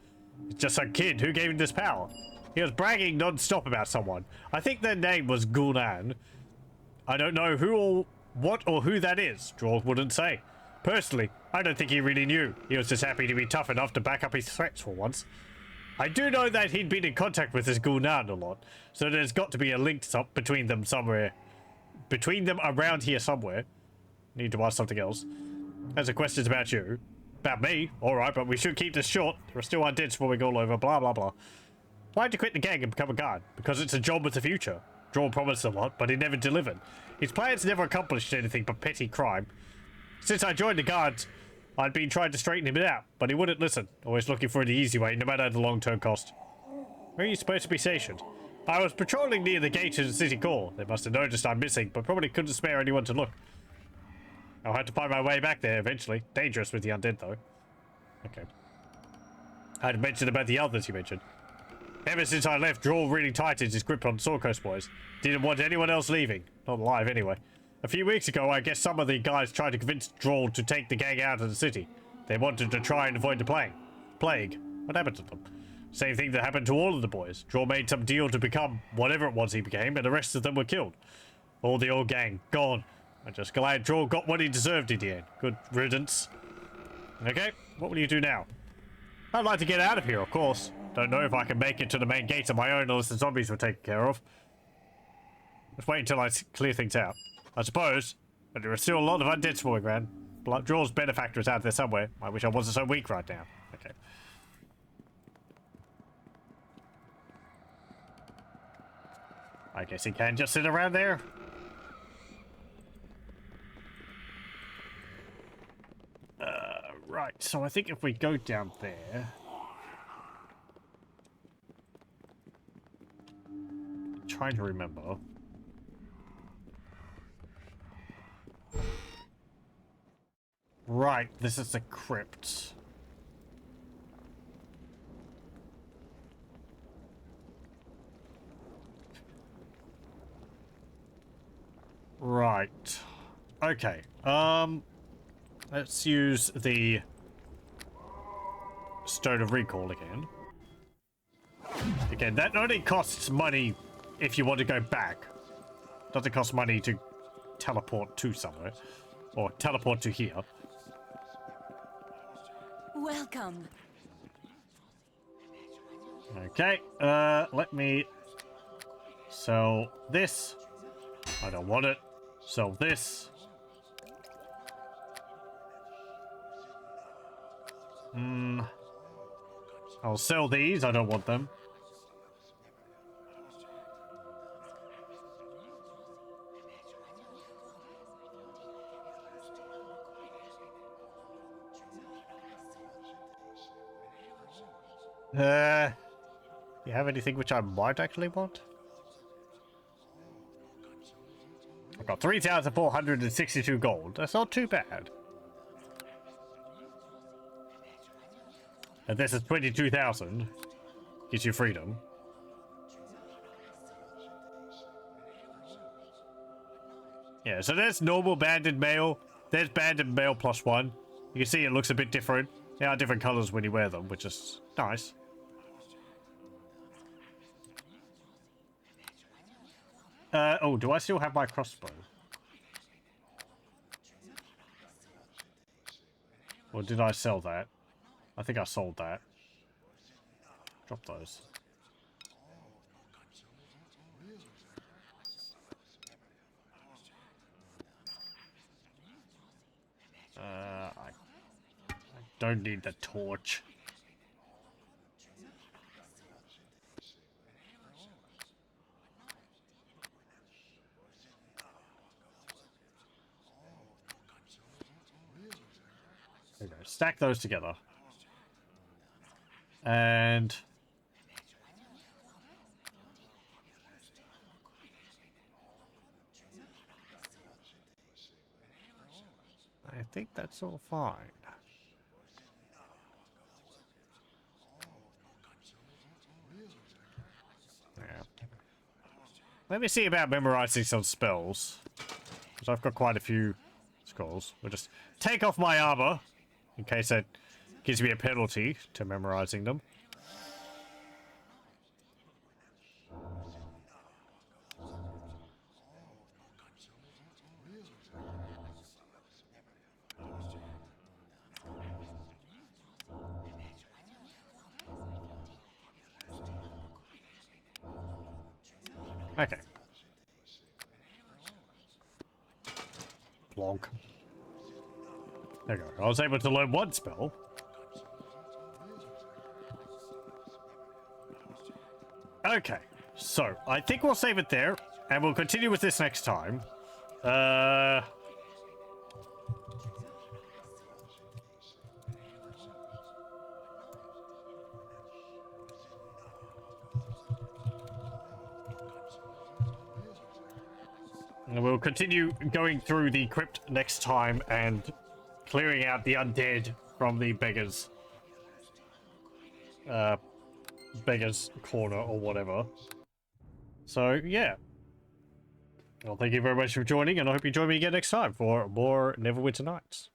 He's just a kid. Who gave him this power? He was bragging non-stop about someone. I think their name was Gul'an. I don't know who or what or who that is. Drawl wouldn't say. Personally, I don't think he really knew. He was just happy to be tough enough to back up his threats for once. I do know that he'd been in contact with this Gul'an a lot, so there's got to be a link between them somewhere. Between them around here somewhere. Need to ask something else. There's a questions about you. About me? Alright, but we should keep this short. There are still undead swarming all over, blah blah blah. Why'd you quit the gang and become a guard? Because it's a job with the future. Drawl promised a lot, but he never delivered. His plans never accomplished anything but petty crime. Since I joined the guards, I'd been trying to straighten him out, but he wouldn't listen. Always looking for the easy way, no matter the long-term cost. Where are you supposed to be stationed? I was patrolling near the gate to the city core. They must have noticed I'm missing, but probably couldn't spare anyone to look. I'll have to find my way back there eventually. Dangerous with the undead, though. Okay. I had mentioned about the others you mentioned. Ever since I left, Drawl really tightened his grip on Sword Coast boys. Didn't want anyone else leaving. Not alive, anyway. A few weeks ago, I guess some of the guys tried to convince Drawl to take the gang out of the city. They wanted to try and avoid the plague. What happened to them? Same thing that happened to all of the boys. Drawl made some deal to become whatever it was he became, and the rest of them were killed. All the old gang, gone. I'm just glad Drawl got what he deserved in the end. Good riddance. Okay, what will you do now? I'd like to get out of here, of course. Don't know if I can make it to the main gate on my own unless the zombies were taken care of. Let's wait until I clear things out. I suppose, but there are still a lot of undead swarming around. Drawl's benefactor is out there somewhere. I wish I wasn't so weak right now. Okay. I guess he can just sit around there. Right, so I think if we go down there... I'm trying to remember. Right, this is the crypt. Right. Okay. Let's use the Stone of Recall again. Again, that only costs money if you want to go back. Doesn't cost money to teleport to somewhere. Or teleport to here. Welcome. Okay, let me sell this. I don't want it. Sell this. I'll sell these. I don't want them. You have anything which I might actually want? I've got 3,462 gold. That's not too bad. And this is 22,000. Gives you freedom. Yeah, so there's normal banded mail. There's banded mail +1. You can see it looks a bit different. They are different colors when you wear them, which is nice. Oh, do I still have my crossbow? Or did I sell that? I think I sold that. Drop those. I don't need the torch. Okay, stack those together. And I think that's all fine. Yeah. Let me see about memorizing some spells. Because I've got quite a few scrolls. We'll just take off my armor. In case that gives me a penalty to memorizing them. Okay. Plonk. There you go. I was able to learn one spell. Okay. So, I think we'll save it there. And we'll continue with this next time. And we'll continue going through the crypt next time and clearing out the undead from the beggars. Beggars corner or whatever. So, yeah. Well, thank you very much for joining, and I hope you join me again next time for more Neverwinter Nights.